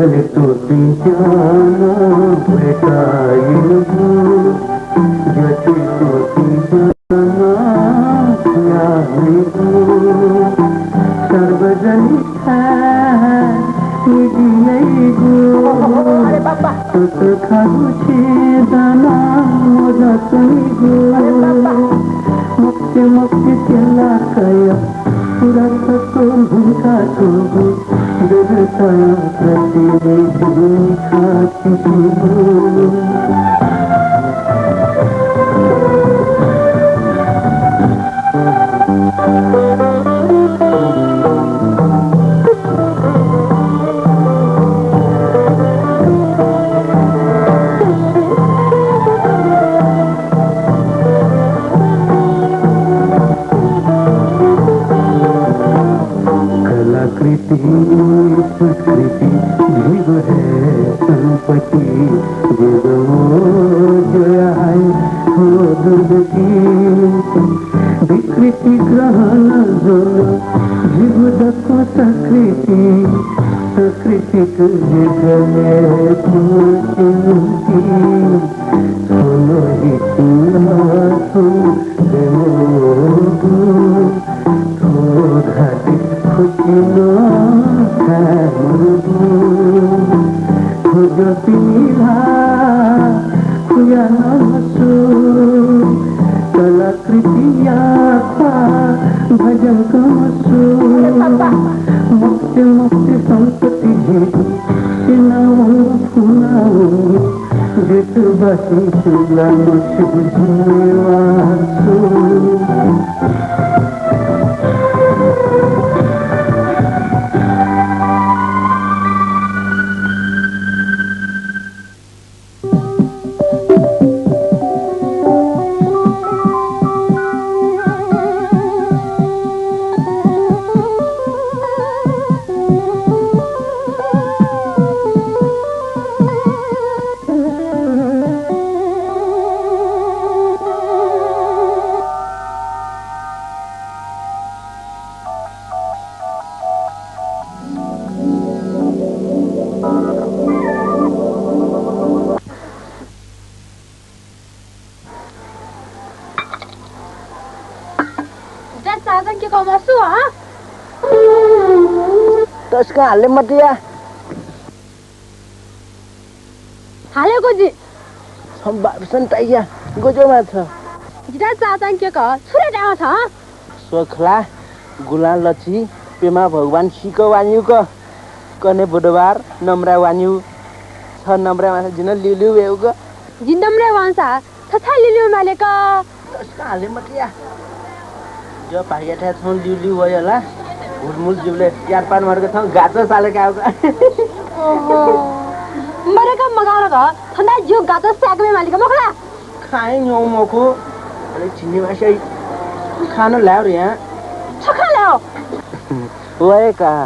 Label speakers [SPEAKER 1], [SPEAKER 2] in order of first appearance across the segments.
[SPEAKER 1] आजकल तो जाना भेटाइनु जति तो जाना सार्वजनिक है निजी गो खाऊ छेदना मजा सुनी गो मुक्ति मुक्ति चला कया पूरा सतो भूखा छुगो व्यवसाय प्रतिनिधि खाती छुगो संस्कृति जीव है संपत्ति जीव जो आए हो दुर्गति विकृति ग्रहण जो जीव दत्त संस्कृति संस्कृतिक जीवने पूर्ति सुनो ही सुनो घाटी खुशिनो कलाकृतिया भजन कमसु मुक्ति मुक्ति संपत्ति जित बसी सुलम
[SPEAKER 2] Tosca halle matia.
[SPEAKER 3] Halle goji.
[SPEAKER 2] Samba santaiya. Gojo matha.
[SPEAKER 3] Jira चाहतन के का छुरे डाँग छ
[SPEAKER 2] सोखला गुलाल लच्छी पेमा भगवान शिको वान्यु को कने बुधबार नम्रा वान्यु छ नम्रा माछा जिन Lilu वेउको
[SPEAKER 3] जिन्दमरे वान्सा छछा Lilu मालेका
[SPEAKER 2] Tosca halle matia. जो पाइया था थोन लिलु वयला मुलमुल जिबले यार पान मार्ग था गातो साले का
[SPEAKER 3] ओहो मरे का मगारा का ठंडा जो गातो स्याक में मालिक मखला
[SPEAKER 2] खाए न्यौ मखो अरे चिन्नी माछा खाना लाओ रे यहाँ
[SPEAKER 3] छखा लाओ
[SPEAKER 2] वही कहा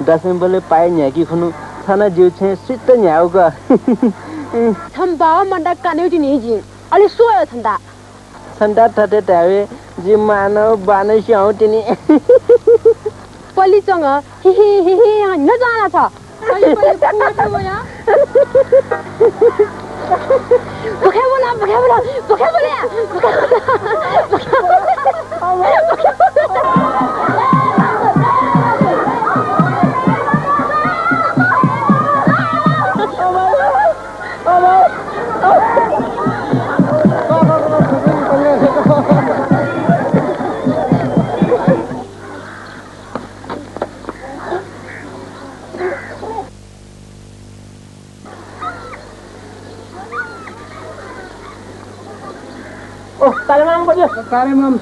[SPEAKER 2] 10 बोले पाए न्याकी खुनु थाना जिउ छे सित न्याउ का
[SPEAKER 3] थम्बा मंडा काने उठी नहीं जी अली सोयो ठंडा
[SPEAKER 2] ठंडा ठटे तावे जी मानव बाने स्याउ तिनी
[SPEAKER 3] पलिसँग हि न जाना छ पलि पुगेको भया भखे बोला
[SPEAKER 2] Oh, tarimam ko dyan. Tarimam.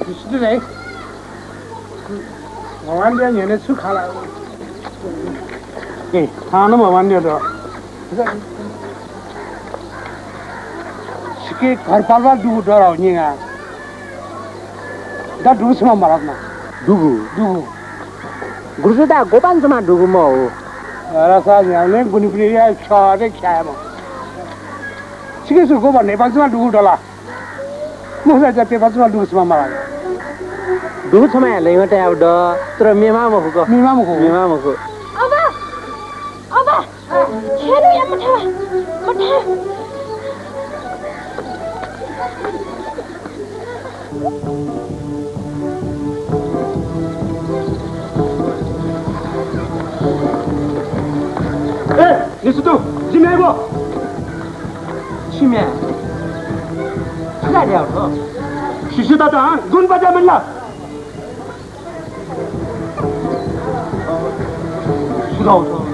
[SPEAKER 2] Gusto na eh. Mawan dia yun su khala. Eh, ano mawan dia to? Siki घर पालवा दुगु डराउ निगा. दा दुगुसमा मारब ना. दुगु. गुरुदा गोपान समा दुगु म हो. रसा याले गुनिपुरिया छारे ख्याम. सिकेसु गोबा नेपाल समा दुगु डला. मोसा जा पेपा समा दुगुसमा मारब. đủ समय lấy mà treo đó rồi miếng mà một cái miếng mà một cái
[SPEAKER 3] 아빠 걔는 야 못해
[SPEAKER 1] 에, 니수도 지메고.
[SPEAKER 2] 치매 그다리야 너
[SPEAKER 1] 시시다다 군 받아면라.
[SPEAKER 2] 수다오서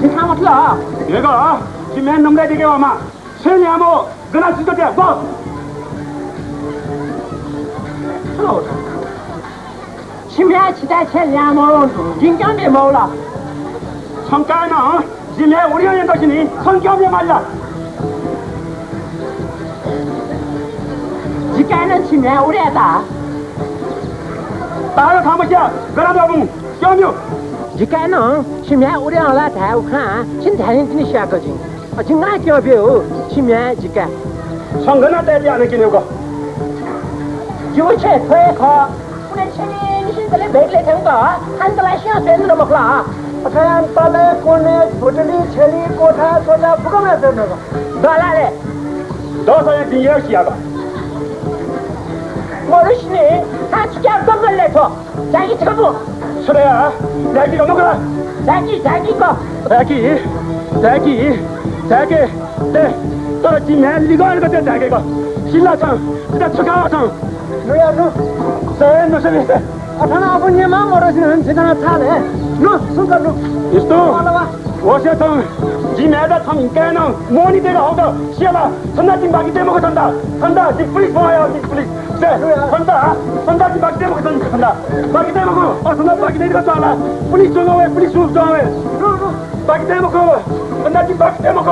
[SPEAKER 2] 니 가면 어떡해
[SPEAKER 1] 얘가 지메 놈가 되게 와마. 세냐모 그나 수도대 뭐.
[SPEAKER 2] 수다오서 치매 치다 첼냐모 긴장돼 먹어라
[SPEAKER 1] 성과는 지메 우리 형의 것이니 성격이 말라.
[SPEAKER 2] 지가는 치매 우리다
[SPEAKER 1] 나를 가면서 그라도 껴뮤.
[SPEAKER 2] 지가는 치매 우리라 다우카 신타는 니 시작거든 진짜 겨벼 치매 지가
[SPEAKER 1] 성근아 때리 않을 기냐고.
[SPEAKER 2] 요체 퇴거 우리 치매 신들의 백래 된거 한달에 시간 되는 거 먹라
[SPEAKER 1] अखान पाले कोने फुटली छेली कोठा सोजा फुकमे सर्नको
[SPEAKER 2] डलाले
[SPEAKER 1] 10 दिन यो सियाबा
[SPEAKER 2] 모르시니 다 지가 뻥을 내서 자기 처부
[SPEAKER 1] 수레야 자기 먹어라.
[SPEAKER 2] 자기 거
[SPEAKER 1] 자기 네 떨어지면 리걸 것들 자기가 신라상 진짜 축하하상 누야 누 서엔 누세미 아타나 아버님만 모르시는 대단한 타네 누 손가 누 이스도 워셔통 지메다 참 인간은 뭐니 내가 얻어 시야라 선나진 막이 때문에 산다 지 플리즈 와요 지 플리즈 네 산다 지 막이 때문에 산다 막이 때문에 선나 막이 내가 살아 플리즈 좋아해 플리즈 좋아해 막이 때문에 선나 지 막이 때문에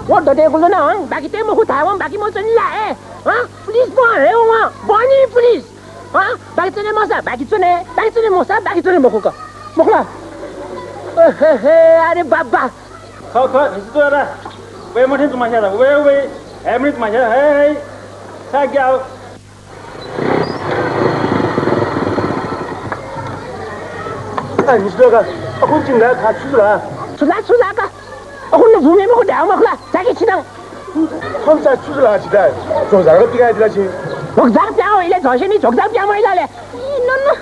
[SPEAKER 2] 我到这个了呢，把给他们台湾把给我整来，police 不来我，Bonnie police，把给这里没啥，把给这里没啥，把给这里没个，没了，嘿嘿，阿的爸爸，
[SPEAKER 1] 好，你是做的，为么天怎么下的？喂，还没怎么下的？嘿，太高。哎，你是这个，我进来他去了。
[SPEAKER 2] 出来个。혼자 부메면 혼자 안 먹라 자기 치당
[SPEAKER 1] 혼자 추스라 지다 조사가 비가 되라지
[SPEAKER 2] 족장 뼈 이래 조신이 족장 뼈 먹이라 래 이놈아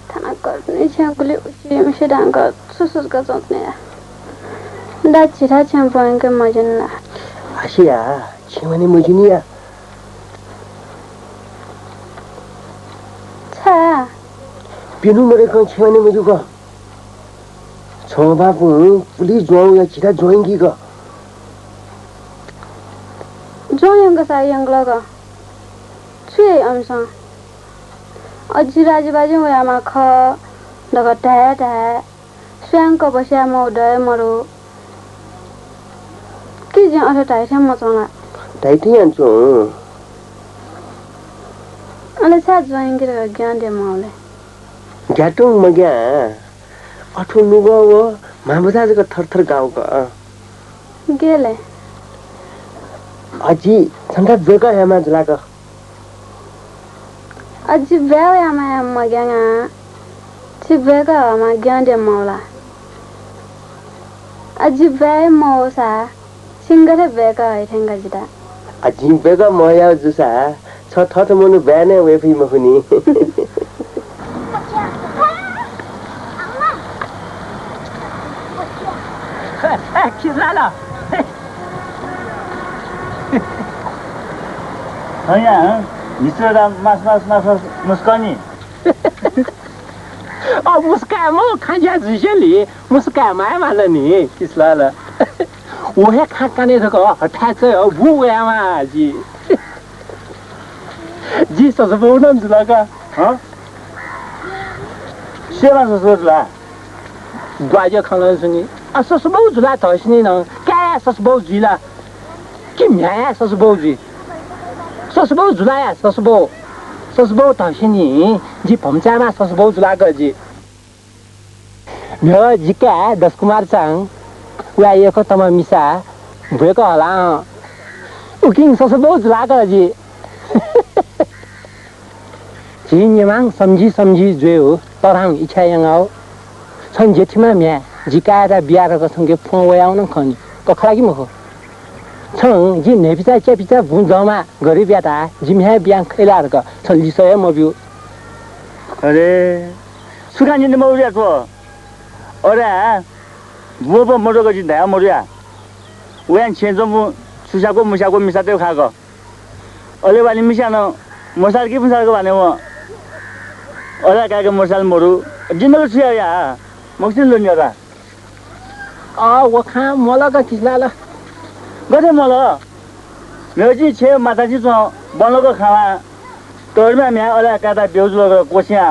[SPEAKER 3] 타나거니 챵글이 우시엠시단가 수수가 좋네 나 지라 챵보인 게 뭐였나
[SPEAKER 2] 아시야 치원이 뭐지니야
[SPEAKER 3] 차
[SPEAKER 2] 비누 머리 건 치원이 뭐지고 저바분 뿌리 좋아야 지다 좋은기가
[SPEAKER 3] 좋은 거 사이양글가 추에 암상 어지라지바지 뭐야마 커 너가 대대 수양 거 보셔야 뭐래 뭐로 그지 어서 다이템 뭐잖아
[SPEAKER 2] 다이팅한 좀
[SPEAKER 3] 알아 사주인 게 견데 뭐래
[SPEAKER 2] 갸tung 먹야 어투 누가워 마무다가 털털 가오가
[SPEAKER 3] 게래
[SPEAKER 2] 아지 상가 저가 해만 들라가
[SPEAKER 3] 아지 배야 마야 먹야가 집에가 아마 견데 뭐라 아지 배 뭐사 싱글에 배가 생각이다
[SPEAKER 2] 아지 배가 뭐야 주사 저 터트문을 배네 왜 비먹으니 키스라라
[SPEAKER 1] 아니야 미스라 마스 무스카니
[SPEAKER 2] 무스카 뭐 간자 주실리 무스카 말말라니 키스라라 我还看那个太子不玩嘛，你说是不能知那个
[SPEAKER 1] 啊？谁让是说的？
[SPEAKER 2] 多就看了是你啊，说是不知了，到现在能干说是不知了，今年说是不知，说是不知了呀，说是不， 소스보 당신이 지 범자마 소스보 줄라거지 며 지까 दसकुमार짱 왜 이거 तम 미사 왜가 알아 우긴 소스보 줄라거지 지님랑 समझी 줘요 तोराङ इच्छा यङाउ सन जेठीमा म्या जिकाएर बिहारको सँगै फोयाउन खनि कखलागी मखो 청 지 내비자 제비자 분정마 거리비아다 지미해 비앙 클라르가 천리서에 뭐비우
[SPEAKER 1] 그래 수간인데 뭐야 또 어라 무엇보 모르거지 내가 모르야 왜 전전부 수샤고 무샤고 미사대고 가고 어레 발리 미샤노 모살 기분 살고 와네워 어라 가게 모살 모르 진노 수야야 목신 논여라
[SPEAKER 2] 아我看몰라가 기sla라
[SPEAKER 1] गरे मलाई मेजी छे माताजी जो बनलो खावा तोरमा म्या अला कादा बेउजलो कोसिया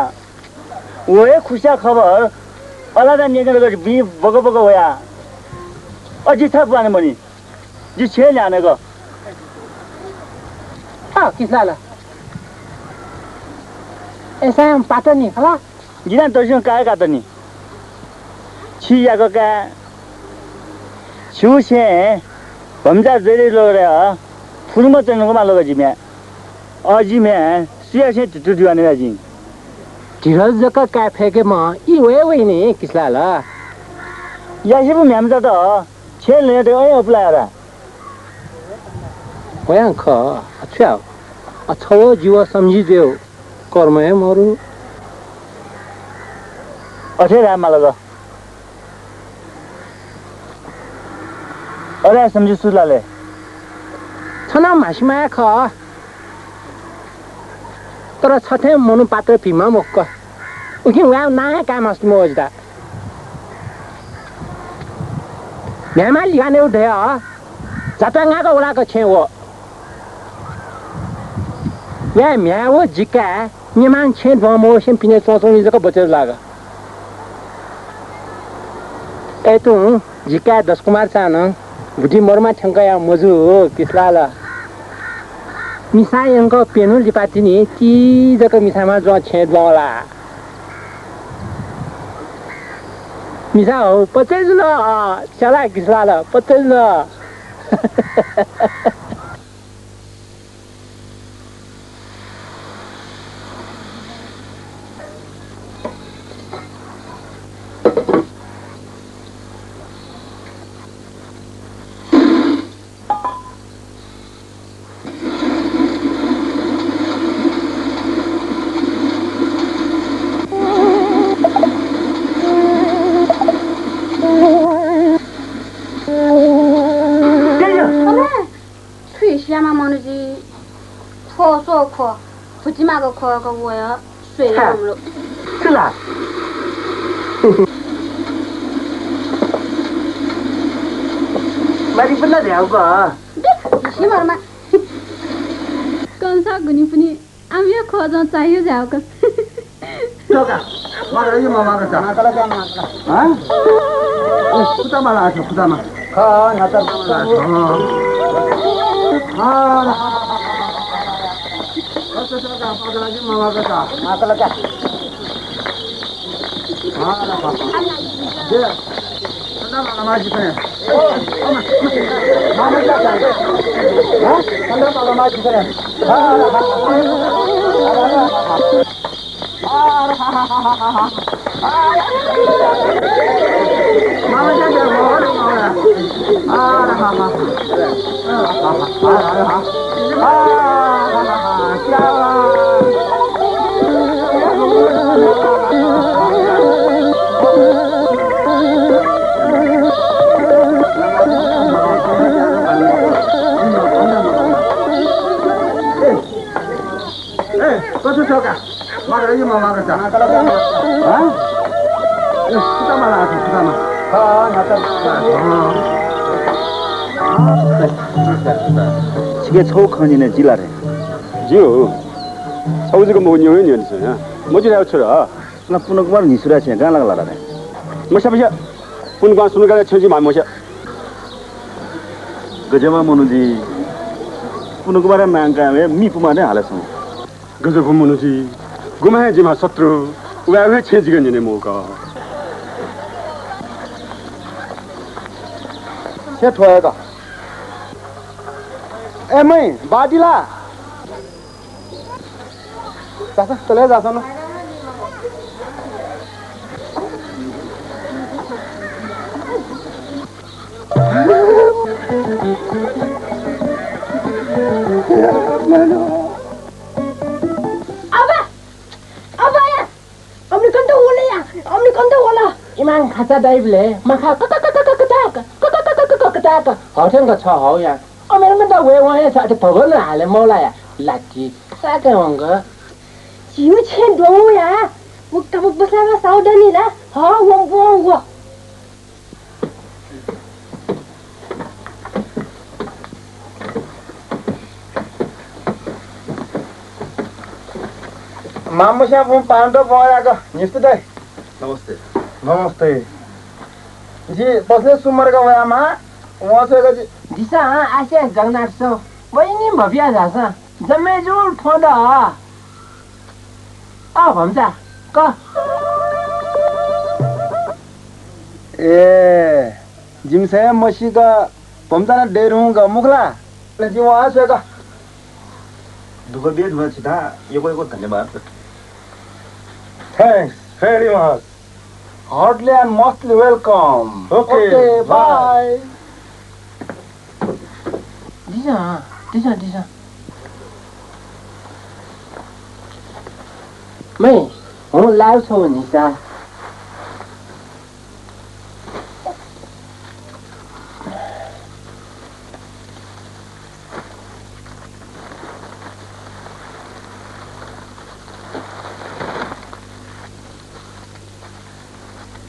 [SPEAKER 1] ओए खुशिया खबर अला दा नेगले गरि बि बगो बगो होया अझै छ पाने मनी जी छे ल्याने गो
[SPEAKER 2] आ किसलाला ऐसा हम पाटनी हला
[SPEAKER 1] जिना दर्शन काय गातनी छियाको का छुसे 범자 제리로래야 풀모 뜨는 거 말로가지면 어지면 수야세 두두두하는 거지
[SPEAKER 2] 디러즈가 카페게 뭐 이외외니 기슬라라
[SPEAKER 1] 야시부 냠자도 첼레데 어여 불라라
[SPEAKER 2] 고양 커 아추야 아 처워 지워 समझिदेऊ कर्म에 मरु
[SPEAKER 1] 어제라 말로가 어라 समझी सुलाले
[SPEAKER 2] छना मासिमाया ख तर छथे मनु पात्र फिमा मोक्क उकि वा ना काम अस्ति मोजदा म्यामा लिगाने उठे जातंगाको उलाको छेउ या म्याओ जिका निमान छे दमो सेम पिने चोचोनी जको बचेर लाग ए तु जिका 10 कुमार छान बुद्धि मरमा ठंकाया मजु किसलाला मिसायंको पेनु लिपातिनी ती जको मिसामा जो छेद बला मिसा हो पचेज न चला किसलाला पचेज न
[SPEAKER 3] 코 부지마가 코가 뭐야? 쇠용으로.
[SPEAKER 2] 슬라. 말이 불러대요, 거.
[SPEAKER 3] 심어마.
[SPEAKER 4] 건사 그니 분이 아미야 거전 자유 자고.
[SPEAKER 1] 저가. 말아요, 마마가.
[SPEAKER 2] 나가라.
[SPEAKER 1] 아? 부담아, 부담아.
[SPEAKER 2] 가, 나다. 나가라.
[SPEAKER 1] Kau suka? Marahnya mama kata. Hah? Kita malah, kita mah. 지게 초우커니네 지라래.
[SPEAKER 5] 지요. 서울지가 먹은 요인이 어디서냐? 뭐지라 쳐라.
[SPEAKER 1] 나 뿌는 거만 니수라시네 간라갈라래.
[SPEAKER 5] 뭐샤보샤. 분관 수능간에 천지 말모샤.
[SPEAKER 1] 그저만 모는지 뿌는 거만에 망가면 미부만에 알았어.
[SPEAKER 5] गजब मुनुजी गुमाए जिमा शत्रु वे छेजिगन ने मोका
[SPEAKER 1] सेट होएगा ए मैं बादिला जासा चले जासा न
[SPEAKER 2] इमान खाचा दाइबले मखा कता हटेंगा छ हो या अमेर में त वे वहे छ त भगन हाले मौला या लाठी साके वंगा
[SPEAKER 3] 有钱多呀！我干嘛不三个烧的你了？好，我不问我。
[SPEAKER 1] मामुसा फोन पांडो बोलाको निस्ते
[SPEAKER 5] नमस्ते
[SPEAKER 1] नमस्ते जी बसले सुमरको वयामा वसेको जी
[SPEAKER 2] दिसा आसे जगन्नाथ सो वइनी भबिया जासा जम्मे जुल ठोड आ भम्जा क
[SPEAKER 1] ए जिमसे मसीका भम्जाना डेरुगा मुखला जी वहाँ सेका
[SPEAKER 5] दुख बेद भछिता यो धन्यवाद
[SPEAKER 1] Thanks very much. Heartily and mostly welcome. Okay, bye.
[SPEAKER 2] दिसा मै हो लाउ छौ निसा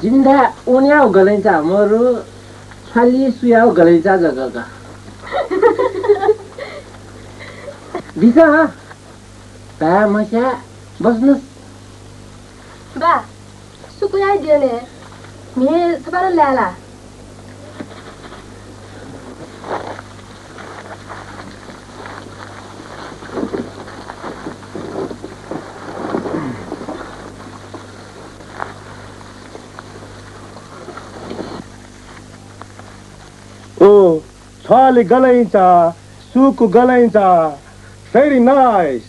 [SPEAKER 2] जिन्दा उन्याउ गलैन्छ मरु छाली सुयाउ गलैन्छ जगगा दिसा बा मसा बस्नुस्
[SPEAKER 3] बा सुकुयाइ दियो ने मे सबार ल्याला
[SPEAKER 1] Oh, Charlie Galanza, Suku Galanza, very nice.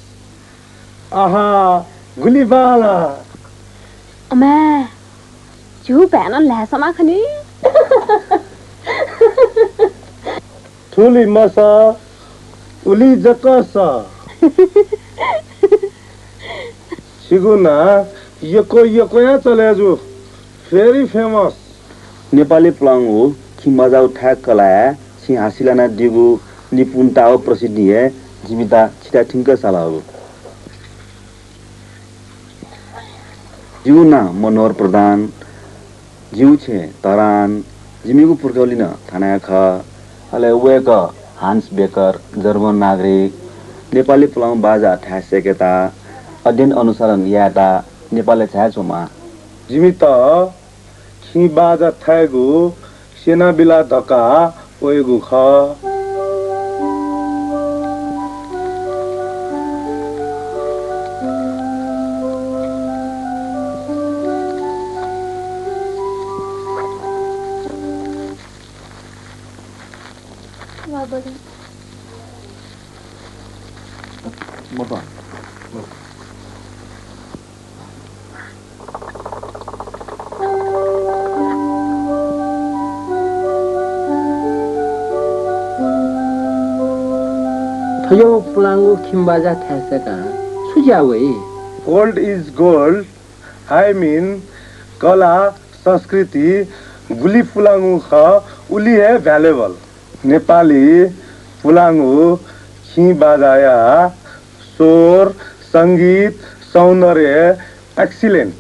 [SPEAKER 1] Aha, Gullivala.
[SPEAKER 3] Mẹ, chú bé nó lẻ sao mà khẩn ý?
[SPEAKER 1] Tuli Masa, Uli Jakasa. Siguna, Yoko ya chaleju, very famous.
[SPEAKER 6] Nepali प्लाङ हो कि मजा उठा कला छि हासिलाना दिगु निपुणता हो प्रसिद्धि है जिमिता छिटा ठिंक साला हो जीवना मनोहर प्रधान जीव छे तरान जिमिगु पुर्खौलिन थाना ख अले वेक हान्स बेकर जर्मन नागरिक नेपाली प्लाङ बाजा ठ्यासेकेता अध्ययन अनुसारण याता नेपाली छाछोमा
[SPEAKER 1] जिमिता खी बाजा थागु सेना बिला धका ओएगु ख
[SPEAKER 2] थयो पुलांगु खिम्बाजा थ्यासेका सुजावे
[SPEAKER 1] Gold is gold. I mean, कला संस्कृति गुली फुलांगु ख उली है valuable. नेपाली फुलांगु खी बाजाया स्वर संगीत सौंदर्य excellent.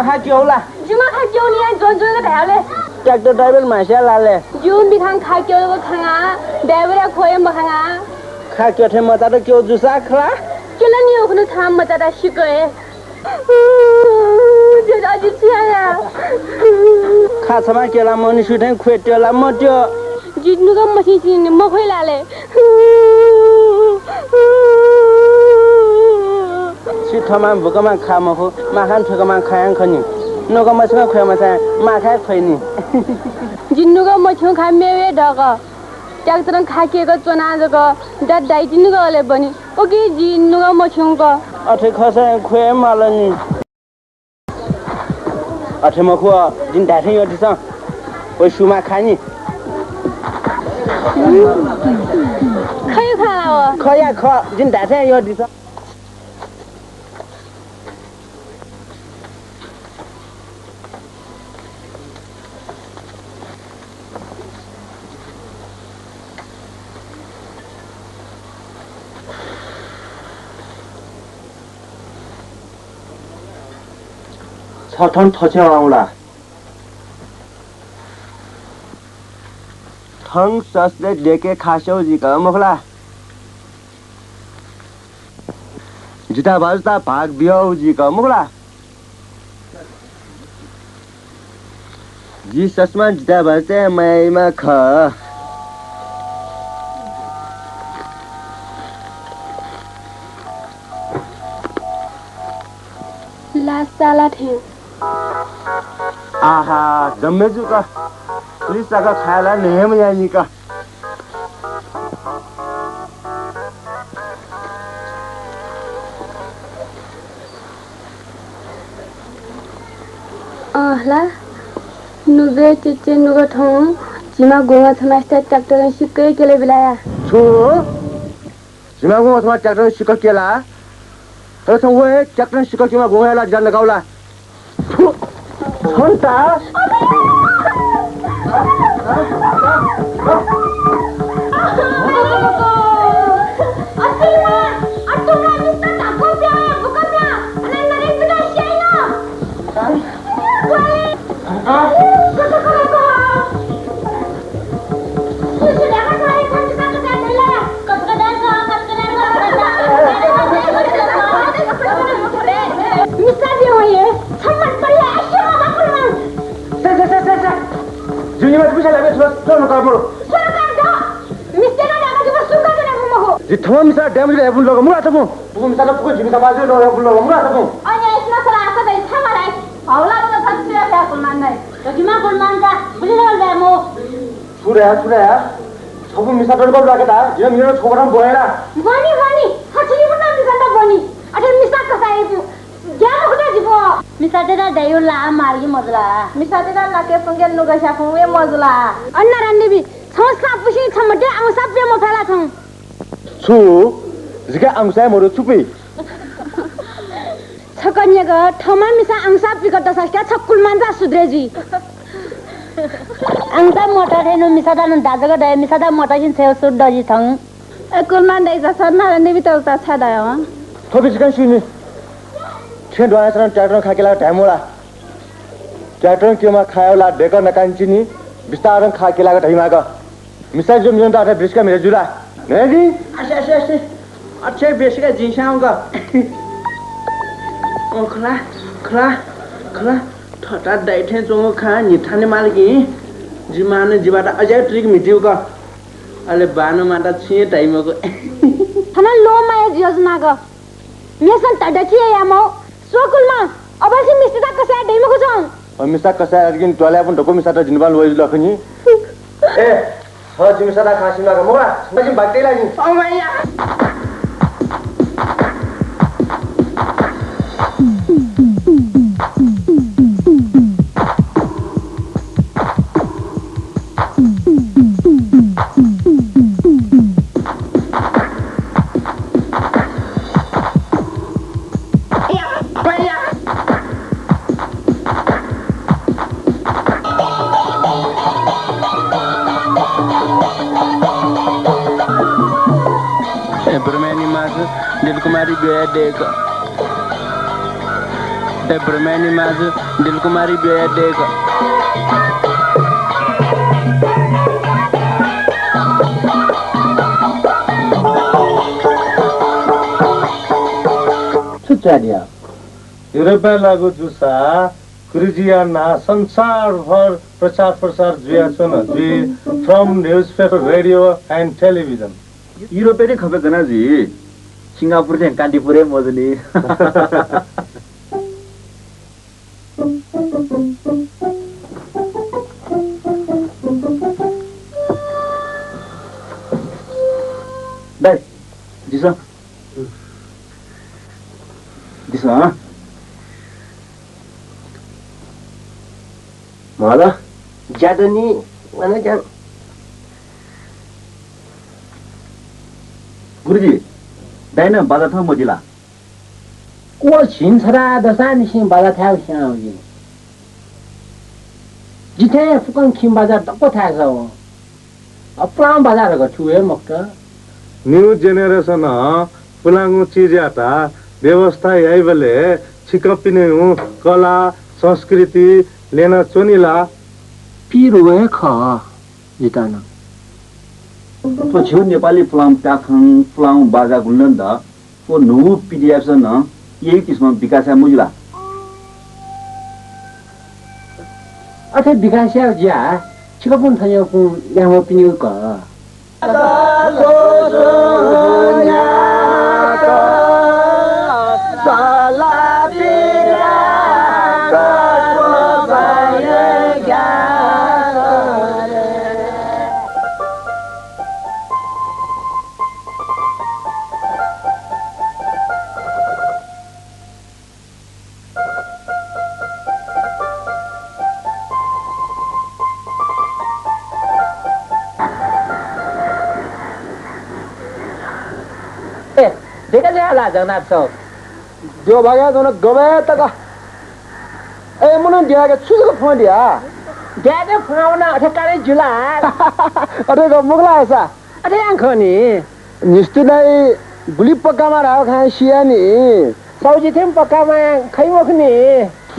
[SPEAKER 2] खा क्यों ला
[SPEAKER 3] जुमा खा क्यों नहीं है जोन जोन का ढाले
[SPEAKER 2] ट्रैक्टर ड्राइवर माशा लाले
[SPEAKER 3] जून भी खा क्यों को खाना ड्राइवर खोए म खाना
[SPEAKER 2] खा क्यों थे मता तो क्यों जुसा खला
[SPEAKER 3] किला नहीं ओखनु थाम मता दा शिकोए जे अजि छिया
[SPEAKER 2] खा समा केला मनि सुठै खुएट्योला मट्यो
[SPEAKER 3] जित्नु का मसी छिने म खोइ लाले
[SPEAKER 2] सिथमा भुकमा खा मखो माखान ठकमा खायां खनि नगमा सँग खुयामा सा माखा खैनी
[SPEAKER 3] जिन्नु का मछौ खा मेवे ढक ट्याक्टर खाकिएको चोना जको डट डाइटिनु गले बनी ओके जिन्नु का मछौ का
[SPEAKER 2] अठे खसा खुए मालनी अठे मखो दिन डाठे यति छ ओइ सुमा खानी
[SPEAKER 3] खै खाला
[SPEAKER 2] खया ख दिन डाठे यति छ
[SPEAKER 6] छठन थचे आउला
[SPEAKER 2] थङ ससले डेके खास्यौ जिका मखला जिता बाजुता भाग बियौ जिका मखला जी ससमा जिता बाजुते मैमा ख
[SPEAKER 3] लास साला थे
[SPEAKER 2] आहा जम्मेजु का पुलिस का खाला नेम यानी का
[SPEAKER 3] ला नुगे चिचे नुगा ठौ जिमा गोवा समास्ता ट्रैक्टर सिक्कै केले बिलाया
[SPEAKER 2] छु जिमा गो अथवा ट्रैक्टर सिक्क केला तर त ओए ट्रैक्टर सिक्क केमा गोयाला जान लगाउला छन्ता जुनीमा पुसा लागे छोड्नु कर्मो जिथमा मिसा ड्यामेज हेबुन लग मुरा तमु पुगु मिसा पुगु जिमिसा बाजु न हेबुन लग मुरा तमु
[SPEAKER 3] अनि यसमा सला आसा दै छमाराइ हौला न थत्सिया ब्याकुल मान्दै जिमा कुल मान्दा बुझिन ब्यामो
[SPEAKER 2] छुरा सबु मिसा डर गब लागे ता जे मेरो छोराम बोएला
[SPEAKER 3] बनी हचनी पुना मिसा त बनी अठे मिसा कसाइ ज्ञान हुँदा जिबो मिसा तेरा दयो ला मार्गी मजला मिसा तेरा लाके पंगे नुगा साफुए मजला अन्ना रान्नेबी छौसा पुसी छमटे आउँसा पे म फेला छौ
[SPEAKER 2] छु जिका आउँसा मरो चुपी
[SPEAKER 3] छकन्याको ठमा मिसा आउँसा पिकट सस्का छकुल मान्जा सुद्रेजी आउँसा मोटा थेनु मिसा दान दाजको दय मिसा दा मोटा जिन छेउ सुड दजी थङ एकुल मान दै जस न नेबी त उता छ दय
[SPEAKER 2] थोबी जिका सुनि छे दोया सरन ट्रैक्टर खाकेला टाइमोला ट्रैक्टर केमा खायोला डेकर नकान्चिनी बिस्तारन खाकेला ढैमा ग मिसा जुम जुन त ब्रिस्का मेरो जुरा नेजी आसे अच्छे बेसका जिसाउ ग ओ खला ठटा दाइथे जोंग खा निथाने मालकी जिमाने जिबाटा अझै ट्रिक मिट्यौ ग अले बानो माटा छिए टाइमको
[SPEAKER 3] थना लो माया योजना ग मेसन तडची यामो सोकुलमा अबसि मिस्ता कसा दैमको छ
[SPEAKER 2] मिसा कसा अगिन टोला पनि ढोको मिसा त जिनबाल वइ लखनी ए ह जिमिसा दा खासिमा ग मोला मजि बाक्दै लागि ओ भैया दिलकुमारी गया देख ते ब्रह्मणी माज दिलकुमारी बिया देगा
[SPEAKER 1] छुट्याडिया
[SPEAKER 7] युरोपेलाको जुसा क्रिजियाना संसारभर प्रचार जुया छ न जी from newspaper radio and television
[SPEAKER 6] युरोपेली खपे गनाजी सिंगापुर चाहिँ कान्तिपुरै मजली दाइ दिसा दिसा
[SPEAKER 1] मला ज्यादा नि भने जान
[SPEAKER 6] गुरुजी दाइन बाजा थ मजिला
[SPEAKER 2] 我寻出来的山新把它抬上去。今天不光听把它不抬上，不让把它这个出也没个。
[SPEAKER 7] न्यू जेनेरेसन पुलाङ्गु चिज्याता व्यवस्था यही बेले छिकपिने कला संस्कृति लेना चोनिला
[SPEAKER 2] 比如也可，你看呢？
[SPEAKER 6] तो छेउ नेपाली फलाम प्याखङ फलाम बाजा गुल्लन द तो नु पीडीएफ सन यही किसिम विकास मुजुला
[SPEAKER 2] 而且比看小姐，这个本他要跟两个比牛个。 देखा जाए ला जगन्नाथ साहब
[SPEAKER 1] जो भाग्या दोनों गवे तक ए मुनो दिया के छुक फोन दिया
[SPEAKER 2] ज्यादा फाउना अठे कारे जुला
[SPEAKER 1] अरे को मुगला ऐसा
[SPEAKER 2] अठे आंखनी
[SPEAKER 1] निस्ति नहीं गुली पक्का मारा खाए शिया नी
[SPEAKER 2] सौजी थेम पक्का में खाई मखनी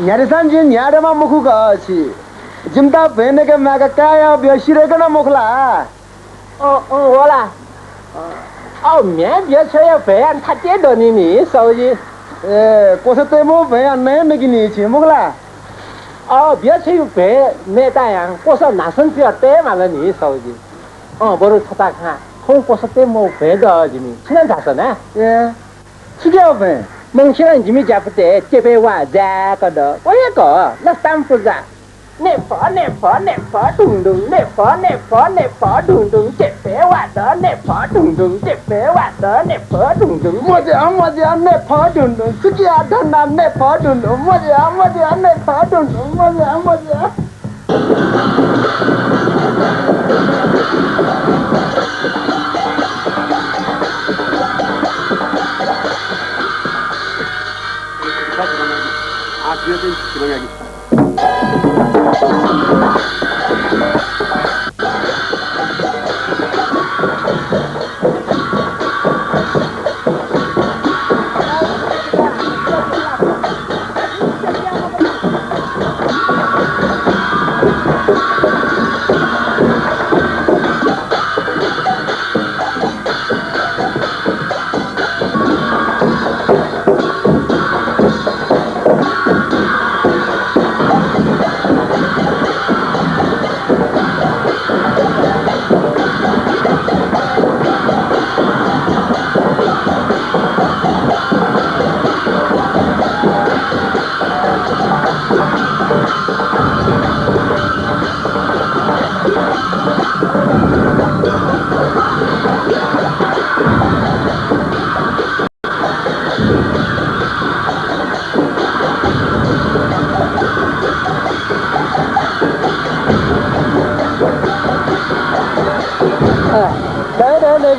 [SPEAKER 1] यारिसान जी न्याडे मा मुखु का छी जिमता पहने के मैं का क्या या बेशिरे का ना मुखला
[SPEAKER 2] ओ होला ओ मैं बिया छया बयान थाते दनी नी सौजी
[SPEAKER 1] ए कोसे ते मो बयान नहीं नगिनी छी मुखला
[SPEAKER 2] ओ बिया छय बे मैं तायांग कोसा नासन पिया ते माला नी सौजी बरु थता खा 콩 कोसा ते मो बे द जिमी छिन थास ना
[SPEAKER 1] ए छिके बे
[SPEAKER 2] 멍치는 지미 잡을때 제배와 자거든 왜거 나 쌈푸자 네퍼 둥둥 네퍼 둥둥 제배와 더 네퍼 둥둥 제배와 더 네퍼 둥둥
[SPEAKER 1] 뭐지야 네퍼 둥둥 스키야 단나 네퍼 둥둥 뭐지야 네퍼 둥둥 뭐지야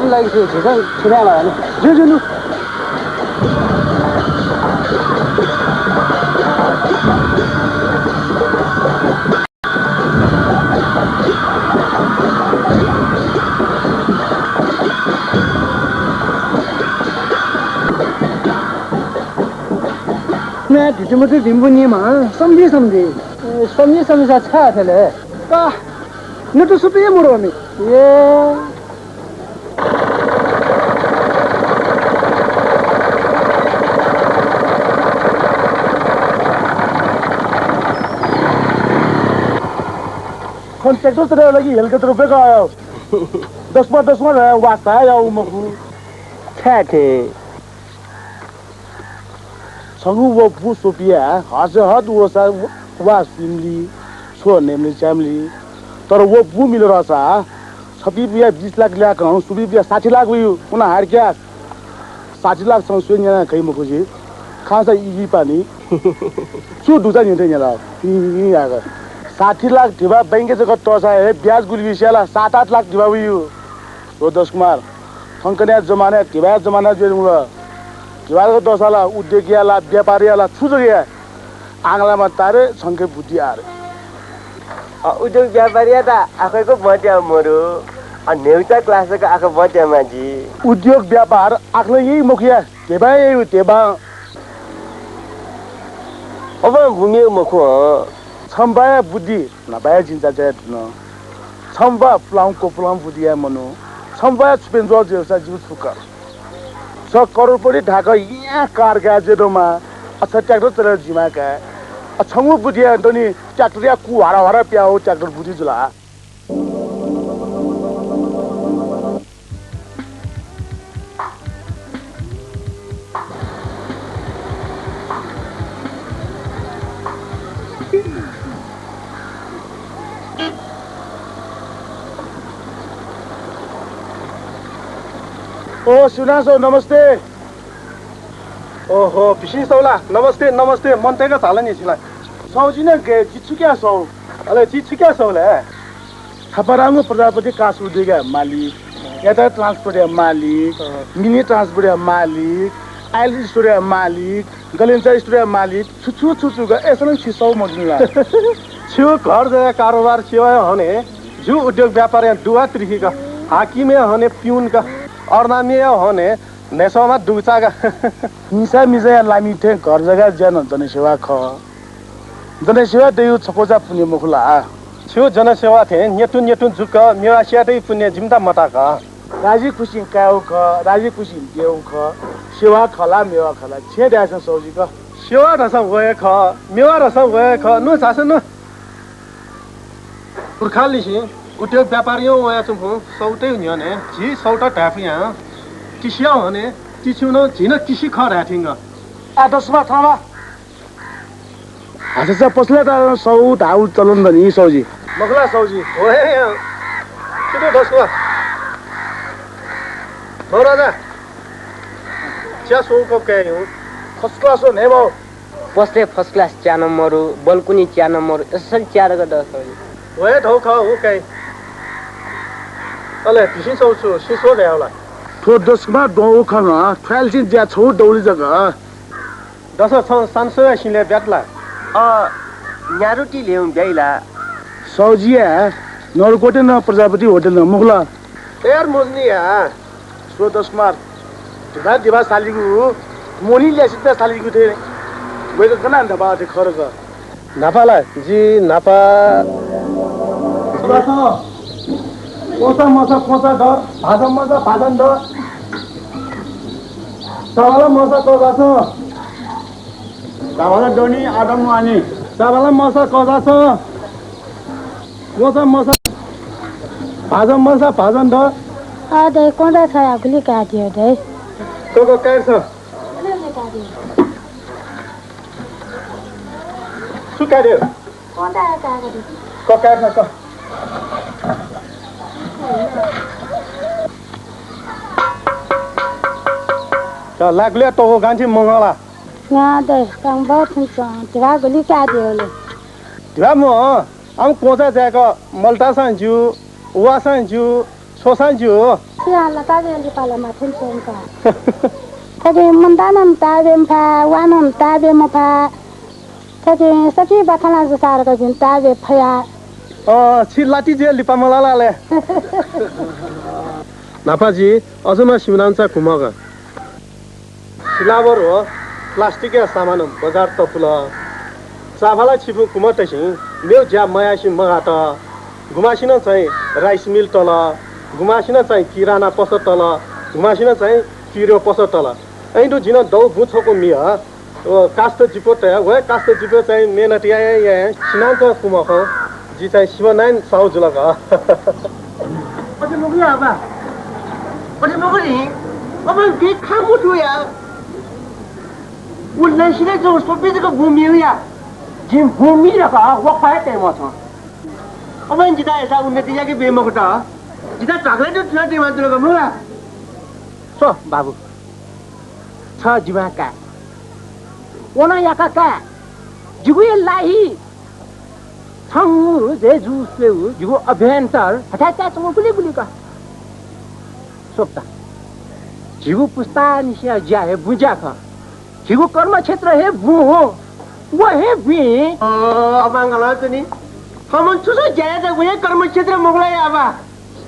[SPEAKER 1] 来是几上吃饭了，就。मैं ढिटुमटु ढिम्बुनी मा समझे समझे छा थले का न तो सुपे मुरो में ये कॉन्ट्रैक्टर तरह लगी हेलीकॉप्टर पे का आया 10 रहा वास्ता है या उमकू
[SPEAKER 2] छाथे
[SPEAKER 1] छंगु वो बु सोपिया हासे हाथ वो सा वा सिमली छो नेमली चामली तर वो बु मिल रहा सा छपी बिया 20 लाख ल्या कहूं सुबी बिया 60 लाख हुई उना हार क्या 60 लाख सँग सुन कहीं मको जी खासा इजी पानी छु दुजा नि थे ला नि आगा 60 लाख दिवा बैंक जगह टोसा है ब्याज गुली विशाला 7-8 लाख दिवा हुई हो 10 कुमार फंकने जमाने दिवा जमाना जे मुला दिवा को टोसाला उद्योगीला व्यापारीला छु जगह आंगलामा तारे संके बुद्धि आरे
[SPEAKER 2] उद्योग व्यापारी त आफैको बट्या मरु अनि नेउचा क्लासको आको बट्या माजी
[SPEAKER 1] उद्योग व्यापार आखले यही मुखिया देबा यही देबा
[SPEAKER 2] अब भूमि मखो
[SPEAKER 1] छम्बाया बुद्धि नबाया जिन्जा जे न छम्बा प्लाउको प्लाउ बुद्धि मनु छम्बाया छुपेन्जो जेसा जीव छुका 6 करोडपडी ढाका यहाँ कार गा जेदोमा अच्छा ट्र्याक्टर चलेर जिमा का छंगु बुद्धि तनी ट्र्याक्टर या कु हारा हारा प्याउ ट्र्याक्टर बुद्धि जुला ओ सुनासो नमस्ते ओहो पिसी सौला नमस्ते नमस्ते मनतेका थाला नि छिला सौजिन के चिचुक्या सौ अले चिचुक्या सौले थपराङो प्रजापति कासु देगा मालिक यातायात ट्रान्सपोर्ट मालिक मिनी ट्रान्सपोर्ट मालिक आइल स्टोर मालिक गलेन्चा स्टोर मालिक छुछु गा एसन छिसौ मगिला
[SPEAKER 7] छिउ घर जग्गा कारोबार सेवा हने जु उद्योग व्यापार दुवा त्रिखीका हाकिमे हने पिउनका अर्नामी हने नेसोमा दुचागा
[SPEAKER 1] मिसा मिसा लामी थे घर जग्गा जन जनसेवा ख जनसेवा देउ छपोजा पुण्य मुखला
[SPEAKER 7] छिउ जनसेवा थे नेटुन जुक मेवासिया दे पुण्य जिम्ता मताका
[SPEAKER 1] राजी खुशी काउ ख राजी खुशी देउ ख सेवा खला मेवा खला छे दास सौजी क
[SPEAKER 7] सेवा रस वय ख मेवा रस वय ख नु सास नु पुरखालिसी उद्योग व्यापारियों वया चुम्फु सौटे न्यने जी सौटा टाफिया किसिया हने किसिउनो जिन किसि ख राथिङ
[SPEAKER 1] आ दसमा थामा आजसा पसले त सौ धाउ चलन दनी सौजी
[SPEAKER 7] मखला सौजी ओए कितो दसवा हो राजा च्या सौ कप के हो
[SPEAKER 1] फर्स्ट क्लास हो नेबो
[SPEAKER 2] बसले फर्स्ट क्लास च्या नम्बर बल्कुनी च्या नम्बर यसरी च्या रग दस
[SPEAKER 7] ओए ढौ ख हो के अले पिसिन सौ छु सिसो ल्याउला
[SPEAKER 1] थो दसमा दौ खङ ट्रायल सिन ज्या छौ दौली जग्गा
[SPEAKER 7] दस छ सानसो सिले ब्याटला
[SPEAKER 2] न्यारुटी ल्याउ ब्याइला
[SPEAKER 1] सौजिया नरकोटे न प्रजापति होटल न मुखला
[SPEAKER 7] यार मुजनिया
[SPEAKER 1] सो दसमा दिवा सालीगु मोनी ल्यासित सालीगु थे वेको कना अन्त बाते खरक
[SPEAKER 7] नापाला जी नापा कोसा द भाजन द सावाला मसा कोसा छ
[SPEAKER 1] सावाला दोनी आदम मानी
[SPEAKER 7] सावाला मसा कोसा छ भाजन द
[SPEAKER 3] आ दे कोंडा छ आगुली काटियो दे
[SPEAKER 7] को काट छ सुकाड्यो
[SPEAKER 3] कोंडा काटियो
[SPEAKER 7] को काट छ को त लाग्ले तो गान्थि मंगला
[SPEAKER 3] यहाँ दे काम बहुत दिवा गुली काटियो ले
[SPEAKER 7] दिवा म आम कोसा जाको मल्टा सांजु उवा सांजु सोसांजु
[SPEAKER 3] सिया लता गेली पाला माथुन सोनका तगे मंदानम ताबेम फा वानम ताबेम फा तगे सती बाथला जसार का जिन ताबे फया
[SPEAKER 7] छि लाटी जे लिपा मलालाले नापाजी अझमा शिवनान्सा कुमगा सिलाबर हो प्लास्टिक सामान बजार त फुल चाभाला छिपु कुमटसी मेउ ज्या मयासी मगाट घुमासिन चाहिँ राइस मिल तल घुमासिन चाहिँ किराना पस तल घुमासिन चाहिँ किरो पस तल ऐदु जिन दौ भुछको मिया कास्त जिपो तया वे कास्त जिपो चाहिँ मेहनतिया या सिनान्त कुमख जी चाहिँ शिवनारायण साउ जुलक
[SPEAKER 2] 어디 먹으려 봐. 어디 먹으니? 어머 그 카무도야. 우리 시내 저 소비드가 붐이야. 지금 붐이라가 wak파야 때 뭐서. 어머 지다 에서 우리한테 야게 배 먹었다. 지다 작레도 저한테 만들어가 뭐야? 소 바부. 저 지마까. 오나 야까까. 지구에 라이. 상무 제주세우 이거 어벤터 하타타 좀 불리불리가 속다 지구 पुस्तानिसिया ज्याहे बुझाखा 지구 कर्म क्षेत्र हे बु हो वो हे बि
[SPEAKER 1] अबांगला तनी हमन छुसो ज्यादा तक वो कर्म क्षेत्र मोगला आबा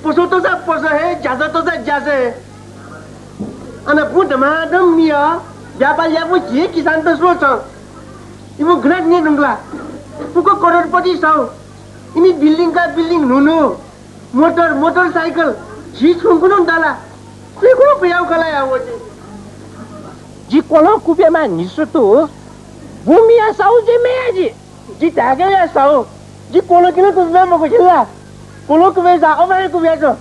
[SPEAKER 1] पोसो तो सा पोसो है जाजा तो सा जासे अन पुदमा दम मिया याबा याबो जे किसान तो सोच इबो ग्रेट ने नंगला पुको करोडपति साउ इनी बिल्डिङ का बिल्डिङ नुनु मोटरसाइकल जी छुंकुनु डाला कुकुरो पयाउ कला आવો છે
[SPEAKER 2] जी कोलो कुबेमा निसुतो भूमिया साउ जे मेजी
[SPEAKER 1] जी तागे या साउ जी कोलो किन कुबे मको छिला कोलो कुबे जा अबाय कुबे जो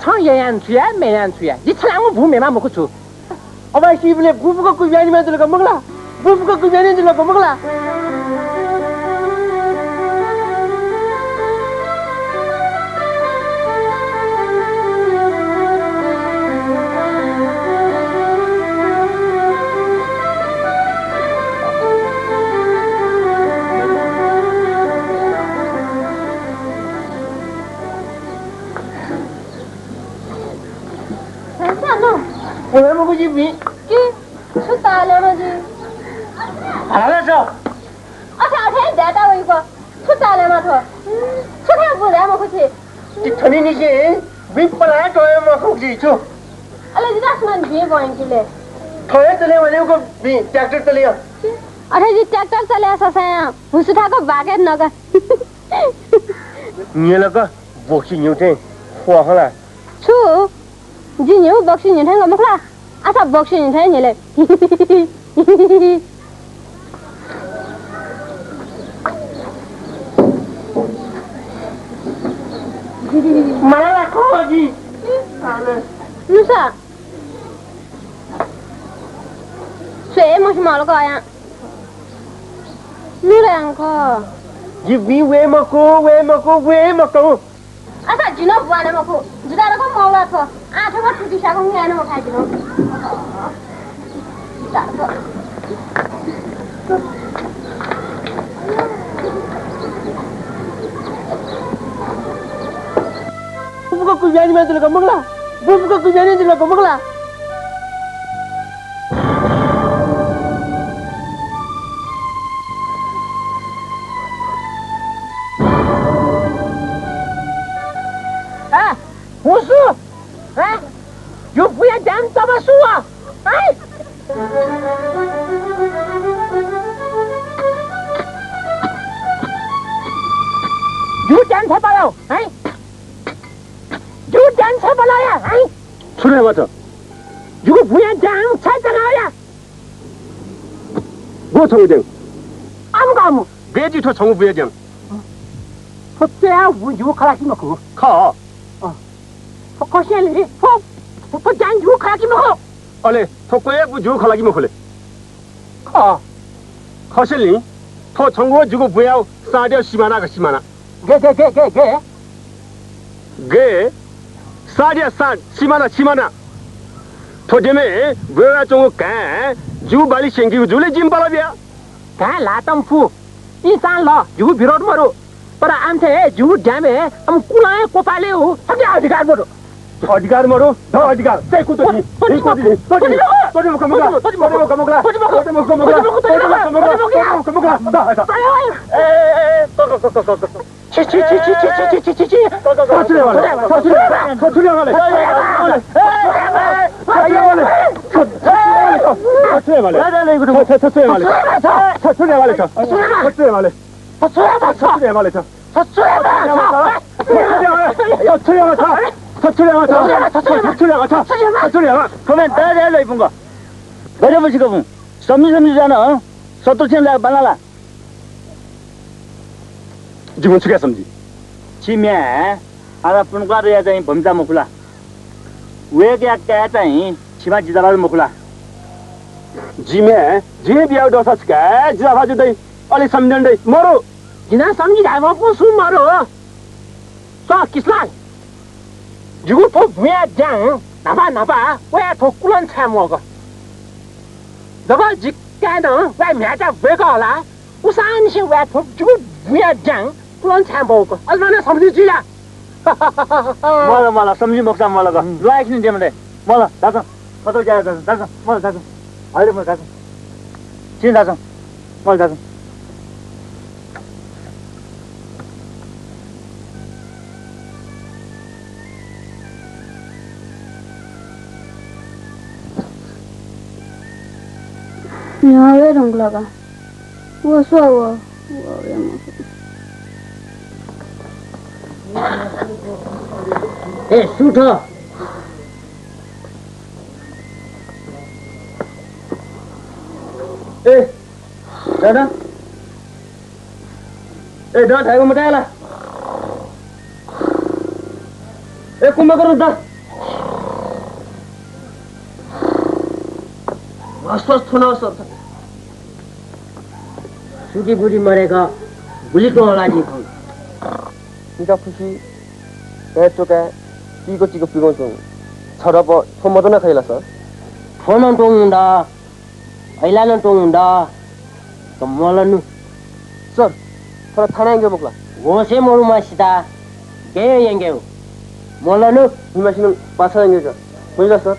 [SPEAKER 2] 청예안 주야 매안 주야 이 차랑은 भूमिमा मको छु
[SPEAKER 1] अबाय सिबले बुबुको कुबे नि मात्र का मगला बुबुको कुबे नि दिला को मगला
[SPEAKER 2] ओए मको जी भी
[SPEAKER 3] कि सुतालेमा जी
[SPEAKER 2] हाले छ
[SPEAKER 3] अच्छा अठे डाटा वइको सुतालेमा थो सुता बुझा मको छि
[SPEAKER 1] जी थनी नि के बि पला टोय मको जी छु
[SPEAKER 3] अले जिदासमान बि बइनकिले
[SPEAKER 1] थोय तले भनेको बि ट्र्याक्टर तले
[SPEAKER 3] अठे जी ट्र्याक्टर चले ससाया हुसुठाको भागे नगा
[SPEAKER 1] निलक बोक्सी न्युथे फोहला
[SPEAKER 3] छु जी न्यु बक्सी न्युठेंगा मखला आसा बक्सी न्युठे निले
[SPEAKER 1] मला खो जी
[SPEAKER 3] नुसा स्वे मस माल को आया नुरंको
[SPEAKER 1] जी बि वे मको
[SPEAKER 3] आसा जिनो बुआने मको जुदारको मौला छ आठमा टुटिसाको न्यानो खाइदिनु
[SPEAKER 1] बुबुको कुजानी में दिलको मगला बुबुको कुजानी दिलको मगला
[SPEAKER 2] हुसु hè यो बुया जान तब सुआ है यो जान छ बलाउ है यो जान छ बलाया है
[SPEAKER 5] सुने मत
[SPEAKER 2] यो बुया जान छ जगाया
[SPEAKER 5] 뭐 청우정
[SPEAKER 2] 아무
[SPEAKER 5] 베지 더 청우 부여정
[SPEAKER 2] 그때야 요 가라기 먹고
[SPEAKER 5] 가
[SPEAKER 2] 거실리 장 요 가라기 먹고
[SPEAKER 5] 알레 토코에 부주 갈라기 먹을래
[SPEAKER 2] 가
[SPEAKER 5] 커실리 더 청구 주고 부야 싸려 시마나 그 시마나
[SPEAKER 2] 게
[SPEAKER 5] 게 싸려 산 시마나 토제메 뭐가 좀 가 주 발리 생기고 줄래 짐 발아비야
[SPEAKER 2] कहाँ लातम फु इंसान ल जु विरोध मरो पर आमथे जु ड्यामे हम कुलाए कोपाले हो सबले अधिकार मरो
[SPEAKER 5] 더 अधिकार चाहिँ कुतो नि तोडी मुखमुगा छुरे वाले छुरे वाले छुरे वाले छुरे वाले
[SPEAKER 1] 그러면 나를 입은 거. 내가 뭐지가 뭐. 섬이잖아. 서툴친다 발라라.
[SPEAKER 5] 지금 죽게 섬지.
[SPEAKER 1] 지면 알아보는 거 알아야 되니 범자 먹을라. 왜 그렇게 짜니? 치마 지다라도 먹을라.
[SPEAKER 5] 지면 제 비하도 사스가 지다 봐주대. अलि सम्झँदै मरो
[SPEAKER 2] जिना सम्झिरहेको पुसु मरो स किसलान जुगु थो भुया जाङ नापा नापा वे थो कुलन छ मको जब जिक्का न वे म्याटा बेका होला उसान से वे थो जुगु भुया जाङ कुलन छ मको अलमाना सम्झि जिया
[SPEAKER 1] मलाई सम्झि मक्सा मलाई लाइक नि देमले मलाई दाजु कतो जाय दाजु मलाई दाजु अहिले म दाजु चिन दाजु मलाई दाजु
[SPEAKER 4] 你还为什么了吧？我说我也没说。
[SPEAKER 2] ए सुठ
[SPEAKER 5] ए दादा ए दादा थाइको मटाला ए कुम्भ गर्नु त
[SPEAKER 2] अस्वस्थ हुन सक्छ सुटी बुढी मरेको भुलिको होला नि
[SPEAKER 7] निका खुसी ए चोका चिको चिको पिगाउँछौ छरप थोमदन खैला सर
[SPEAKER 2] फोन टोङुन्दा हैलान टोङुन्दा कमलनु
[SPEAKER 7] सर थोड़ा थाना आएंगे बोकला
[SPEAKER 2] होसे मोरुमा सिता के येंगे मोलनु
[SPEAKER 7] हिमासिन पाछा आएंगे का बुझला सर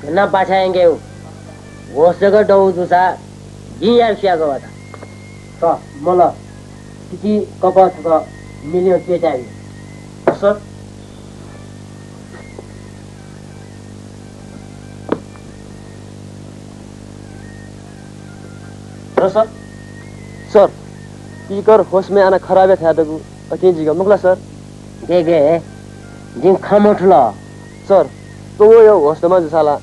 [SPEAKER 2] गना पाछा येंगे होसगा डौ दुसा गियार सियाको वाता त मोल किति कपा छ मिलियन पे चाहिए
[SPEAKER 7] सर सर सर स्पीकर होश में आना खराब है था दगु अकें जी का मुगला सर
[SPEAKER 2] देगे जिन खमोठला
[SPEAKER 7] सर तो वो यो होश दमा जसाला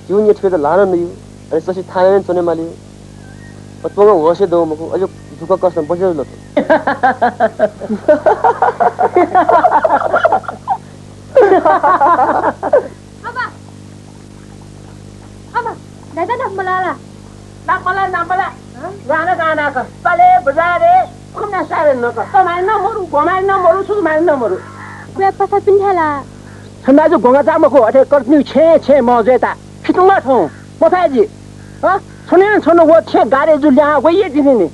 [SPEAKER 7] क्यों ये ठेके लाना नहीं अरे ससी थाने में चने माली और तो वो होश दो मको अजो दुखा कष्ट बजे लो
[SPEAKER 3] अब दादा नम्बलाला
[SPEAKER 2] नापला गाना गाना का पले बजारे कुमना सारे न का तमाइ न मरु गोमाइ न मरु छु माइ न मरु
[SPEAKER 3] वे पसा पिन्थला
[SPEAKER 2] छन्दा जो गोगा जामको अथे कर्तनी छे मजेता खितुमा थौ मथाजी ह छने वो छे गारे जुल्या वये दिने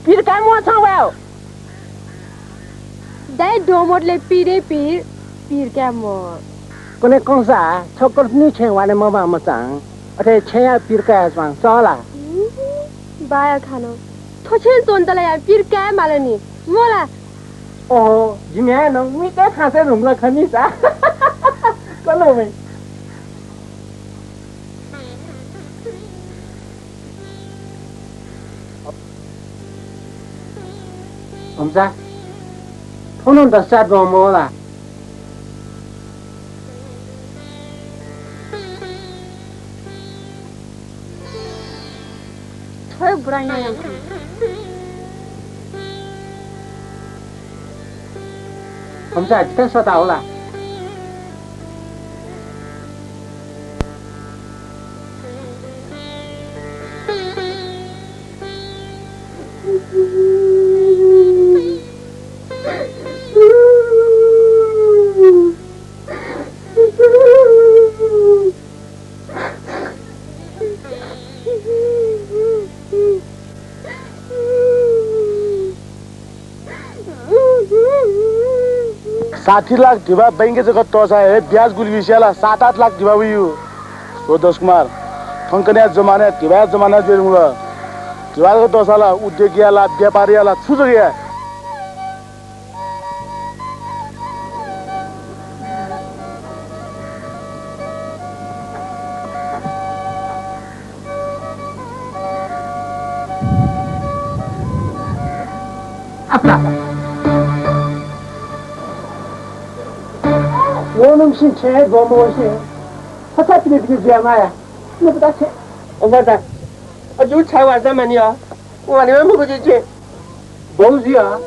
[SPEAKER 2] पिर काय म छ वाओ
[SPEAKER 3] दाइ डोमोटले पीर क्या मोर
[SPEAKER 2] कोने कंसा छकर्तनी छे वाने मबा मचाङ अथे छया पिर काय स्वाङ चला
[SPEAKER 3] बाया खानो थोछे तोन्तला या पीर क्या मालनी मोला
[SPEAKER 2] ओहो जिम्या न मी के खासे रुमला खमिसा कलो मै हमसा फोन त सात मोला
[SPEAKER 3] थोय बुराई ना
[SPEAKER 2] हमसा जिता सता होला
[SPEAKER 7] साठी लाख ढिबा बैंक जगह टोसा है ब्याज गुल विषयाला 7-8 लाख ढिबा हुई सोदोस कुमार फंकने जमाने ढिबा जमाना जेरुंगा ढिबा को टोसाला उद्योगीला व्यापारीला छुज गया
[SPEAKER 2] 앞라. 오놈 신체 뭐뭐시. 허타피네 비게 마야. 너不大切。我不大。就才晚上嘛你啊，我你们不过去去。不是啊，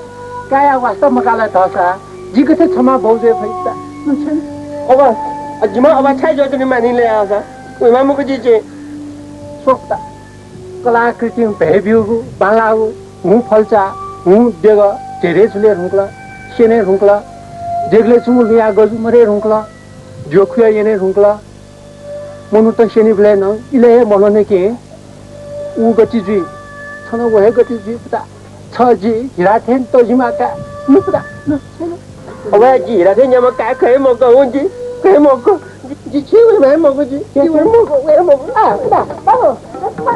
[SPEAKER 2] 该呀晚上么干了多少？一个是他妈不是赔的，能钱？我吧，你们我把菜就给你买你来啊噻，为嘛不过去去？说不得，个那个经白表个，完了个，我跑家，我这个这类出来弄个了，现在弄个了，这个什么两个什么的弄个了，就可以现在弄个了。我到现在不来弄，一来毛了那个。五个几句，从那我一个几句不大，超级伊拉天都是嘛干，你不大，我还记伊拉天你们干可以么个问题，可以么个，你去为买么个去，你为么个为么个啊，不大，打我，打。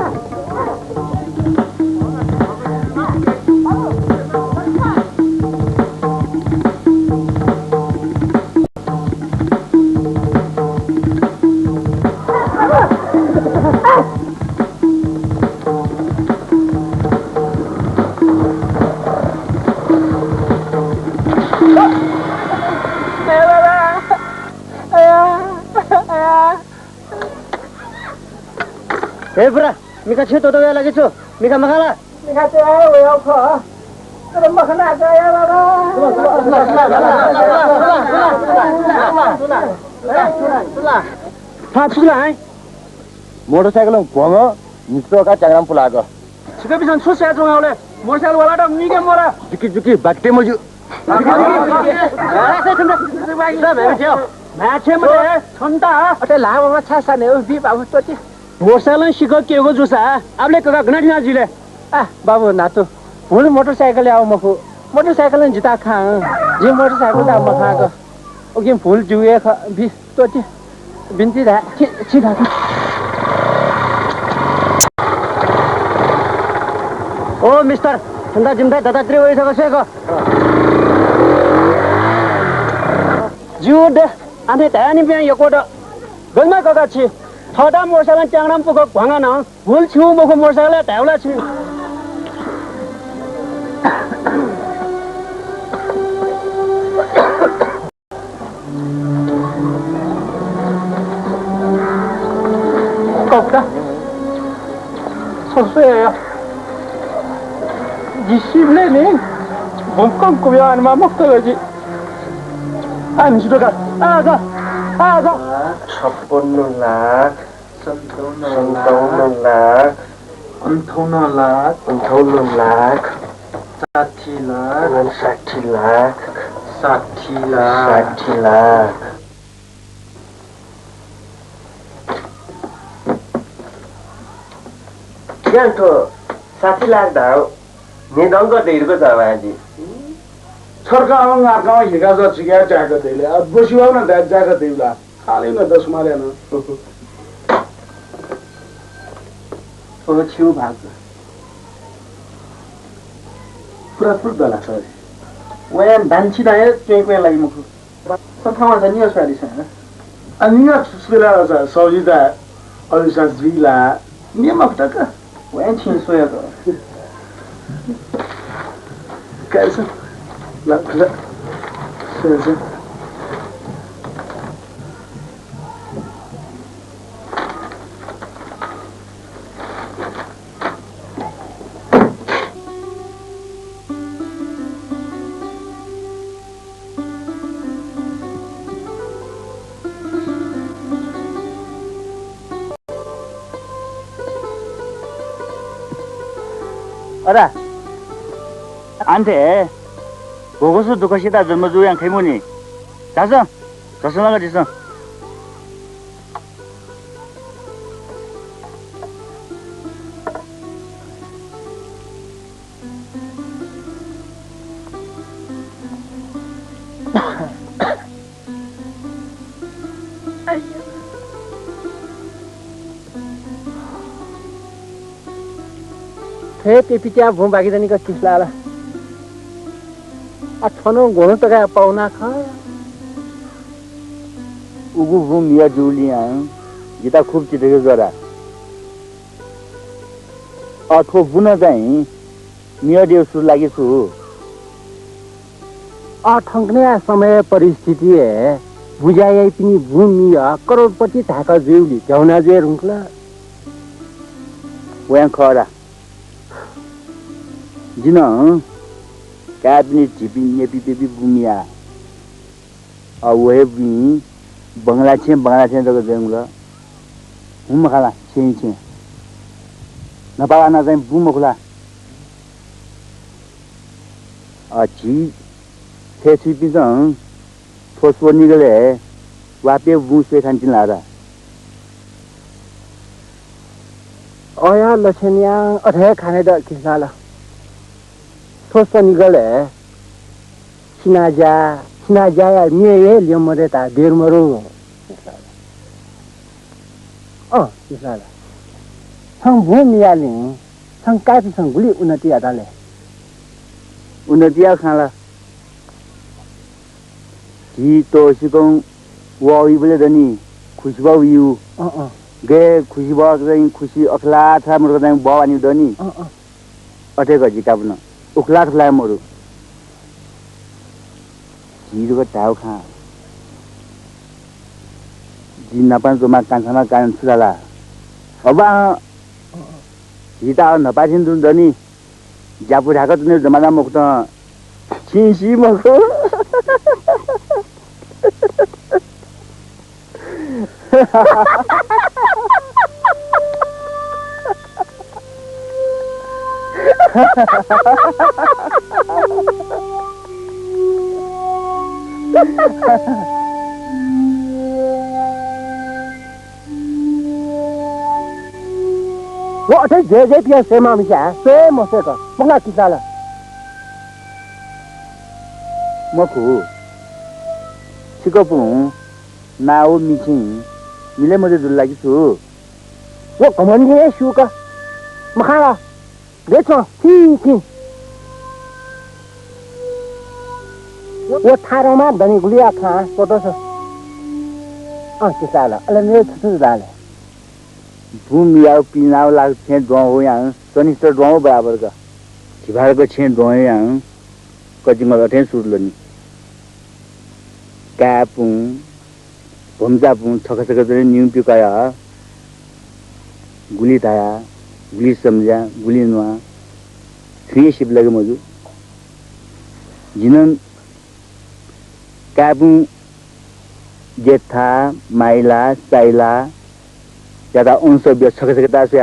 [SPEAKER 2] 哎，不是，你看车多要来个车，你看没看了？你看这我要跑，这都没看哪个呀，爸爸？他出来。
[SPEAKER 1] motorcycle光啊，你知道他讲什么那个？
[SPEAKER 2] 这个比上出事重要嘞，motorcycle我拉到你给摸了。
[SPEAKER 1] จุก back time 就。
[SPEAKER 2] 来，这怎么？这玩意儿买不起，买钱没得，存大。这拿我们查3年，比爸爸多点。motorcycle 是个给我做啥？阿不来哥哥跟他听下去嘞。啊，爸爸拿走，不是 motorcycle 了么个 ，motorcycle 你打看，你 motorcycle 打么看个？我给不是就业个，比多点，并且来，其他的。哦 ，Mister， 现在今天大3位这个谁个？就的，俺这带你边有过的，跟那个去。他打摩托车江南不可广啊呢，我去我和摩托车来带了去。搞不得，说谁呀？20年，我刚过完嘛，没得了去。啊，你去这个，啊走。
[SPEAKER 1] 56 lakh 59 lakh 58 lakh 58 lakh 60 lakh 60 lakh 60 lakh 60 lakh यहाँ तो 60 लाख दाउ नि दंग देरको छ भाजी
[SPEAKER 7] सरकार गाउँमा हिँडेका छ छिका जाको देले अब बसिवा न दा जाको देला खाली न 10 मारे न
[SPEAKER 1] ओ छिउ भाग
[SPEAKER 7] पुरा पुरा लाग्छ
[SPEAKER 1] वया बान्छी दाए चेकमा लागि मुख सठामा छ नि स्वादी छ
[SPEAKER 7] अनि न सुला छ सब्जी दा अरु सब्जीला नियम फटक
[SPEAKER 1] वया छिन सोयाको
[SPEAKER 7] कैसे ला से
[SPEAKER 1] अरा 안돼 보고서 두고시다 좀 주양 개문이 자서 저승하가 지서
[SPEAKER 2] थे पिटिया भूम बाकी तनी का किसला ला अठनो गोनो टका पाउना खा
[SPEAKER 1] उगु भूम या जुलिया जिता खूब चितेको जरा अठो बुन चाहिँ मिया देउसु लागि छु
[SPEAKER 2] अठङ्ने समय परिस्थिति है बुझाइ पनि भूमि करोडपति धाका जेउली झ्याउना जे रुङ्ला
[SPEAKER 6] वयां खरा जिन कापनी टिपी नेपी पेपी भूमिया अवे भी बंगलादेश जगह जेउला हम खाला छे नपाला ना चाहिँ बुम खुला अची फेसी पिसं फोस्फो निकले वापे बुसे खान्थिन लादा
[SPEAKER 2] अया लछनिया अथे खाने द किसाला फोस्फो निकले सिनाजा या मिए लियमरे ता देरमरो किसाला सँग भूमियाले सँग कापी सँग गुली उन्नति आदाले
[SPEAKER 6] उन्नति खाला जी तो सिकों वावी बोले दनी खुशबा वियु गे खुशबा चाहिँ खुशी अखला था मरको चाहिँ बावानी दनी अटेको जिकाब्न उखला खला मरु जीको टाउ खा जी नपान जमा कान्छमा कान छुलाला अब जीता नपासिन दुन दनी जापु ढाका तुने जमाना मुक्त छिसी मको
[SPEAKER 2] वो अथे जे पिया सेमा मिसा से मसेका मखला किसाला
[SPEAKER 6] मखु सिकोपु नाउ मिछि मिले मजे दुल लागि छु
[SPEAKER 2] वो कमन्जे शुका मखाला देखो ठीक वो थारोमा धनी गुलिया खा फोटो छ किसाला अले ने थु दाले
[SPEAKER 6] भूमि आउ पिनाउ लाग छे दो हो यहाँ सनिस्टर दो बराबर का छिबार को छे दो यहाँ कजिङ लठे सुरलनी कापु भमजापु छक दरे न्यू पिकाया गुली थाया गुली समझा गुली नुआ थ्री शिप लगे मजु जिनन कापु जेठा माइला साइला ज्यादा उनसे भी छकता से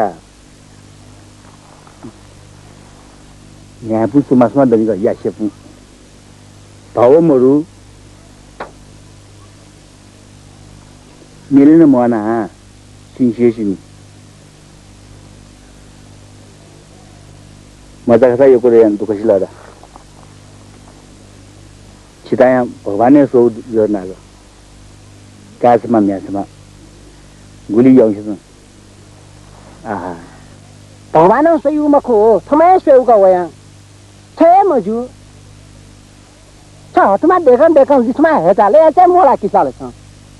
[SPEAKER 6] यहाँ पु सुमासमा दनिका यासे पु भाव मरु मिलन मना सिंसेसिनी मजा कथा यो करे अन दुखसी लादा छिताया भगवानले सो जर्नाको काजमा म्यासमा गुली याउँछ आहा
[SPEAKER 2] भगवान सयु मखो थमै सेउका वया छे मजु छ हतमा देखन जिसमा हेताले चाहिँ मोला किसाले छ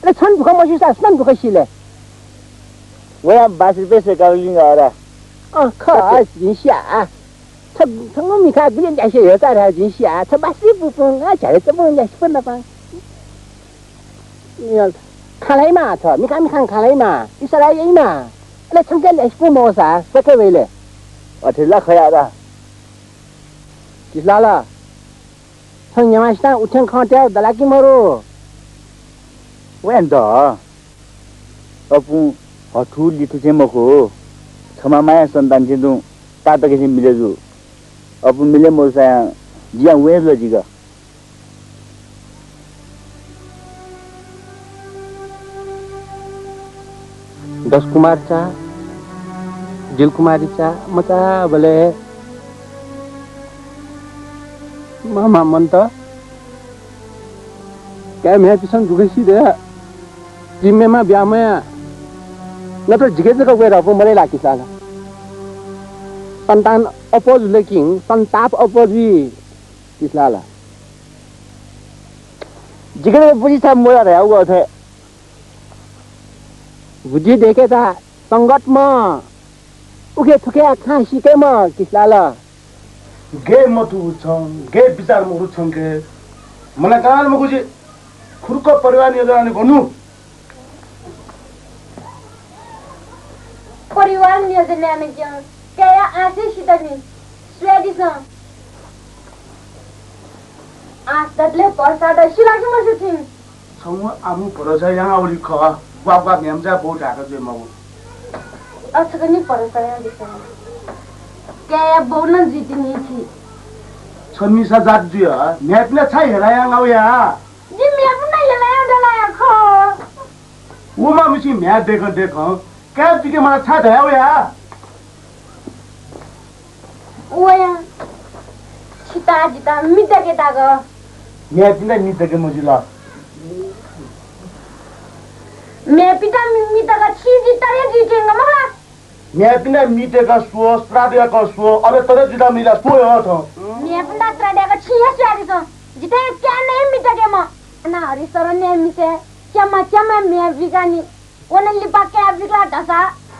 [SPEAKER 2] ले छन दुख मसिसा सन दुख सिले
[SPEAKER 6] वया 20 रुपैयाँ से काउलिङ आरा
[SPEAKER 2] खा जिस्या छ थंगो मिखा बिन जासे हेता रा जिस्या छ बासी बुपुङ आ झरे त बुङ जासे पन पा यो खालैमा छ मिखा खालैमा इसरा यैमा ले छंके ले स्पु मोसा सके वेले
[SPEAKER 6] अठेला खयारा
[SPEAKER 2] किसलाला छन यमास्ता उठन खट्या दलाकी मरो
[SPEAKER 6] वेन त अपु हठु लिथु छे मको क्षमा माया सन्तान छे दु तात के मिलेजु अपु मिले मोसा जिया वेज लजिगा
[SPEAKER 2] दस कुमार चा जिल कुमारी चा मचा बोले मामा मन त क्या मैं पिसन दुगसी दे जिम्मेमा ब्यामया न तो जिगे जगह गएर अपो मरे लाकी साला संतान अपोज लेकिन संताप अपोजी किसलाला
[SPEAKER 6] जिगे बुझी था मोरा रे आउ थे
[SPEAKER 2] बुझी देखे था संगत में उके थुके खा सिके में किसलाला
[SPEAKER 7] गे मधु छन् गे विचार मुरु छन् के
[SPEAKER 1] मलाई कहाँ मगुजी खुर्क परिवार नियोजन गर्नु
[SPEAKER 3] परिवार नियोजन क्या आशे सितनी स्वेडिस आस्तादले पर्सा दशी लागि मसुथिन
[SPEAKER 1] छौ आमु परसा यहाँ आउली ख बाबा नेमजा बोट आको जे मगु
[SPEAKER 3] अछकनी पर्सा यहाँ दिसन क्या बोन जितिनी थी
[SPEAKER 1] छन्मिसा जात दियो नेपले छै हेरा यहाँ आउ या
[SPEAKER 3] जी मैं पुना हेला डलाया खो
[SPEAKER 1] उमा मिसी म्या देख क्या तिके मलाई छा दया या
[SPEAKER 3] ओया छिता जिता मिटा के ताग
[SPEAKER 1] म्या तिना नित के मजिला
[SPEAKER 3] मैं पिता मिटा का छी जिता ये जितेंगा मगला
[SPEAKER 1] म्या तिना मिटे का सो स्ट्राडिया का सो अरे तरे जिता मिला सो हो तो
[SPEAKER 3] मैं पुना स्ट्राडिया का छी है स्ट्राडिया तो जिता क्या नहीं मिटा के म ना हरि सर ने मिसे क्या मैं विगानी ओने लिपा के विगला दसा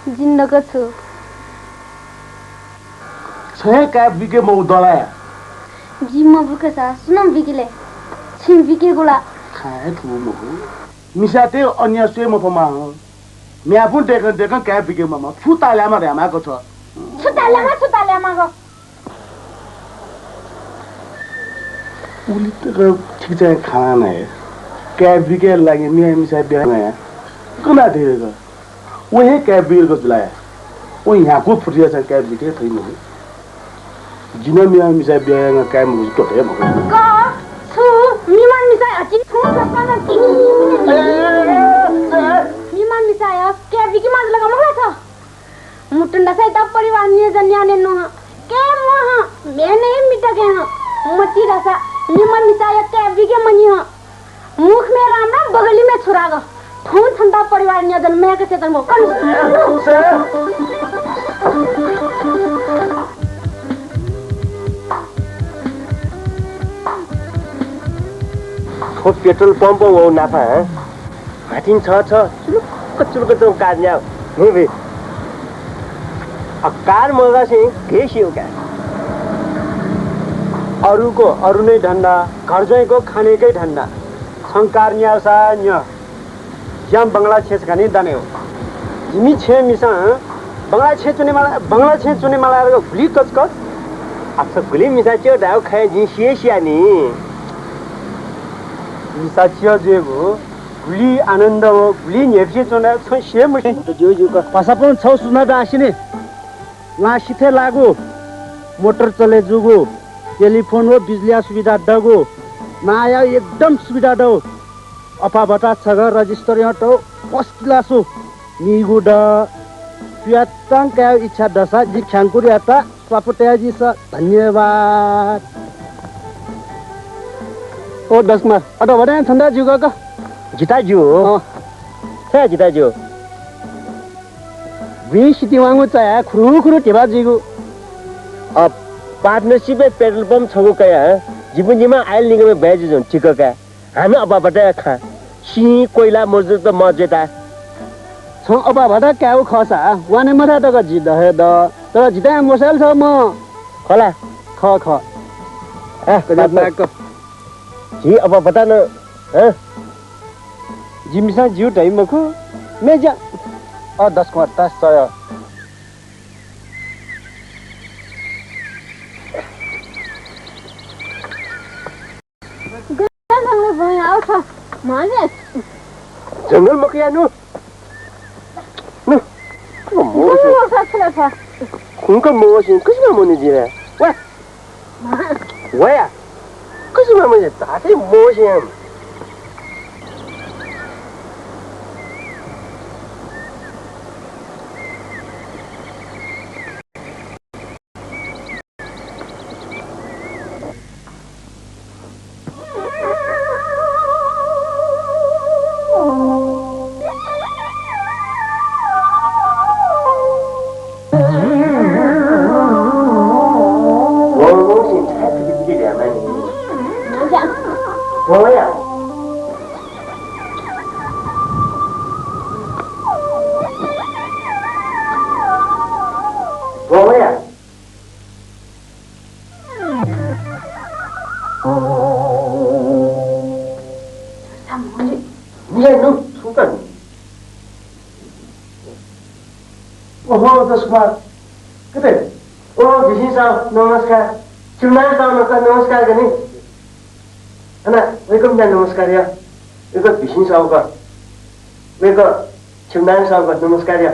[SPEAKER 3] जिन्दको छु
[SPEAKER 1] छे का बिके मौ दला
[SPEAKER 3] जिम्मा बुके सा सुनम बिकेले छिन बिके गोला
[SPEAKER 1] खाए ठु मगु मिसाते अन्य स्वे म फमा म्या फुन देख क्या बिके ममा छुताल्या मा र्यामाको छ
[SPEAKER 3] छुताल्यामा गो
[SPEAKER 1] उली त ठीक छ खाना नै क्या बिके लागि मिया मिसा बिहा नया कना देगा वो है क्या बिके को जुलाया वो यहाँ को फुटिया छ क्या बिके थै मगु जिना मिया मिसा बिहा न क्या मगु तो है मगु
[SPEAKER 3] क छु मिमान मिसा अति छु सपना मिमान मिसा या के बिकी माज लगा मगला छ मुटंडा सहित परिवार नियोजन न्याने न के म मैंने मिटा के मती रसा मिमान मिसा या के बिके मनी मुख में राम बगली में छुरा ग ठोन ठंडा परिवार नियोजन मैं के चेतन मो कर
[SPEAKER 5] खो पेट्रोल पंप हो नाफा हातिन छ चुलुक चुलुक काट्या हे बे आ कार मगा से घेसियो क्या अरू नै धन्दा घर जाइको खानेकै धन्दा संकार न्यासा न्य ज्याम बंगला छेस खाने दाने हो जिमी छे मिसा बंगला छे चुने माला रो गुली कचकच अच्छा गुली मिसा च्यो दाउ खाए जी सियानी मिसा च्यो जेगो गुली आनन्द हो गुली नेप्से चुना छ से मसे जो का
[SPEAKER 2] पासापन छौ सुना दासिने ला सिथे लागु मोटर चले जुगु टेलिफोन हो बिजुली सुविधा दगु नआया एकदम सुविधा दो अपाबटा छग रजिस्टर यटो पस्लासु निगु द प्याताङ का इच्छा दशा जि ख्याङकुरी आता स्वापटयाजी स धन्यवाद ओ दसमा अटो वडा ठण्डा जुग क
[SPEAKER 5] जिता जो छ जिता जो
[SPEAKER 2] वी सिटी वांगु चाया खुरु टेबा जिगु
[SPEAKER 5] अब पार्टनरशिप पेट्रोल पंप छगु कया जीवन जिमा आइल निगम बेज जोन चिकका हामी अबाबाट खा सी कोइला मजदुर त मजेता
[SPEAKER 2] छ अबाबाट क्याउ खसा वाने मथा त जिद हे द तर जिता मसल छ म
[SPEAKER 5] खला
[SPEAKER 2] ख
[SPEAKER 5] ए
[SPEAKER 2] कदाक
[SPEAKER 5] जी अबाबाट न ह
[SPEAKER 2] जिमिसा जिउ टाइम मखु मेजा 10 क्वार्टा सय
[SPEAKER 5] जंगल मकिया नु खुनका मोसिन कसमा मोनि जिरा वाया कसमा मोनि ताते मोसिन Boleh ya?
[SPEAKER 1] दस कुमार कते ओ विशेष नमस्कार चिमनान साहब नमस्कार गर्ने ana welcome dan namaskar ya welcome bishin sahu ka welcome chimnan sahu ka namaskar ya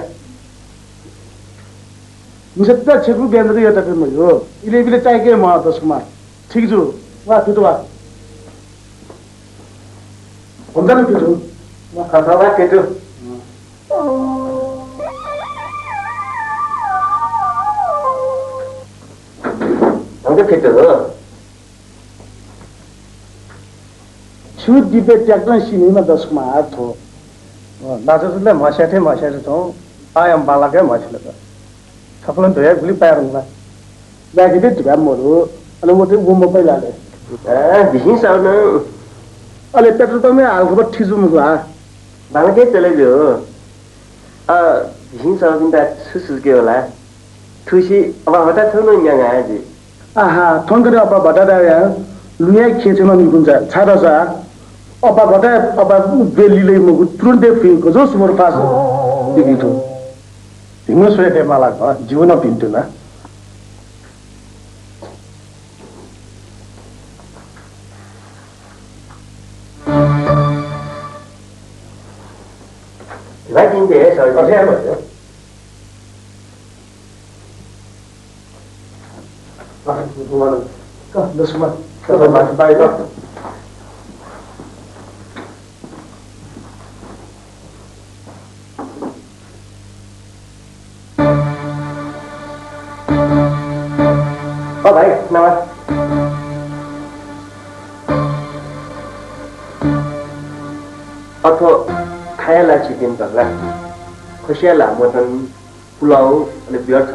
[SPEAKER 1] मुझे छेकु बेन्द्र यो त मेरो इले बिले चाहिँ के म दस कुमार ठीक छु वा त्यो वा हुन्छ नि त्यो म खाता वा केटो हुन्छ केटो छु दिपे ट्याक्न सिनेमा दस कुमार थो दाजुले मस्याथे थौ आयम बालाके मछले त सपलन धोया गुली पारंगा बाकी ते धुवा मोरो अले मोटे गुम पहिलाले ए बिहिन साउन अले पेट्रोल पंपे हालको ठिजु मुगु आ बालके चले जो बिहिन साउन त सुसु के होला ठुसी अब हटा थनु न्याङा जी आहा थोन गरे अब बटा दाया लुया खेचेमा निकुन्छ छाडा छ अब बटा अब बेलीले मुगु तुरुन्ते फिलको जो सुमर पास दिगितो तिम्रो सोचे मलाई जीवन पिन्टु न लाइकिन दे सर कसै भयो दसमा तपाईँ माथि बाहिर भाइ नमस्ते अथवा खायाला चिकन पर्ला खुसियाला मटन पुलाउ अनि बियर छ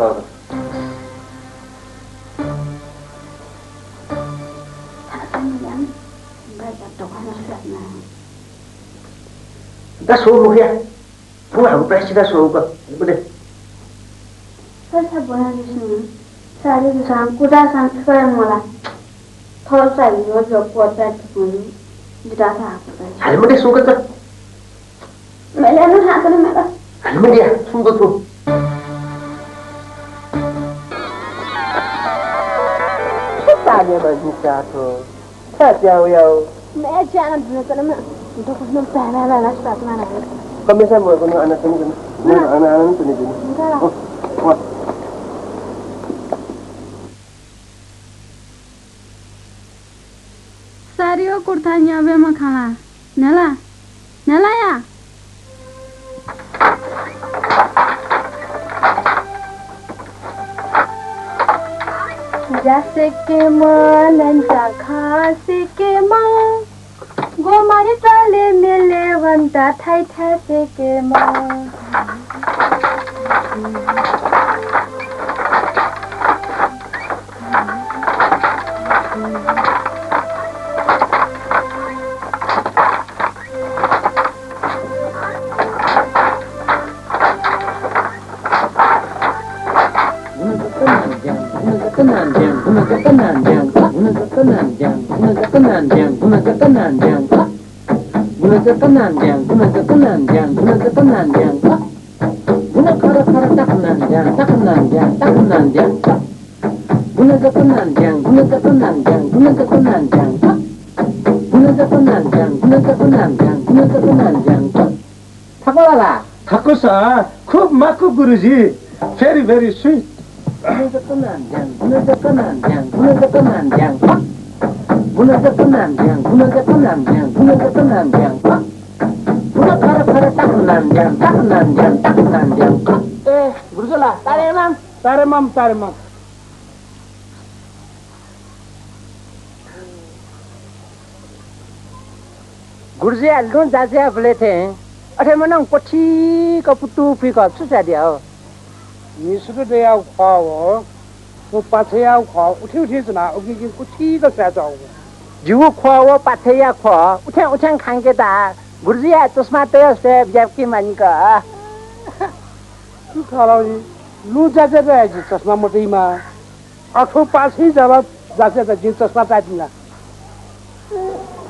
[SPEAKER 1] दा सो मुखिया तू हम प्रेसिडेंट सो का बोले
[SPEAKER 4] सर सब बना दिसु सारी शाम कुदा शाम छोड़ मोला थोड़ा सा यो जो पोता थुनी बिटा था
[SPEAKER 1] हेलमेट सुगत
[SPEAKER 4] मैले न हात न मेरा
[SPEAKER 1] हेलमेट या सुगत हो तागे बजनी चाहतो क्या जाओ याओ
[SPEAKER 4] मैं जाना दुने तर मैं तो कुछ न पहला ना स्टार्ट ना
[SPEAKER 1] कम से म को आना सुनि न आना सुनि दिनु
[SPEAKER 4] सारियो कुर्ता न्याबे म खाला नला नला या जैसे के मन खासे के मन गोमारी तले मिले वंता थाई थासे के मन
[SPEAKER 1] ठकुसा खूब माकु गुरुजी very very sweet
[SPEAKER 2] गुरुजोला तारे माम गुरुजी आलून जाजे बोले थे अठे मनंग पछी का पुतु फी का सुचा दिया हो
[SPEAKER 1] निसुर दे आउ खाओ तो पाछे आउ खाओ उठी जना ओगी की कुछी का सा जाओ
[SPEAKER 2] जीव खाओ पाथेया खा उठे खांगे ता गुरुजी आ चश्मा ते से जबकि मानी का
[SPEAKER 1] तू खालाउ जी लु जाजे रे जी चश्मा मोटी मा आठो पाछे जवाब जाजे त जी चश्मा तातिला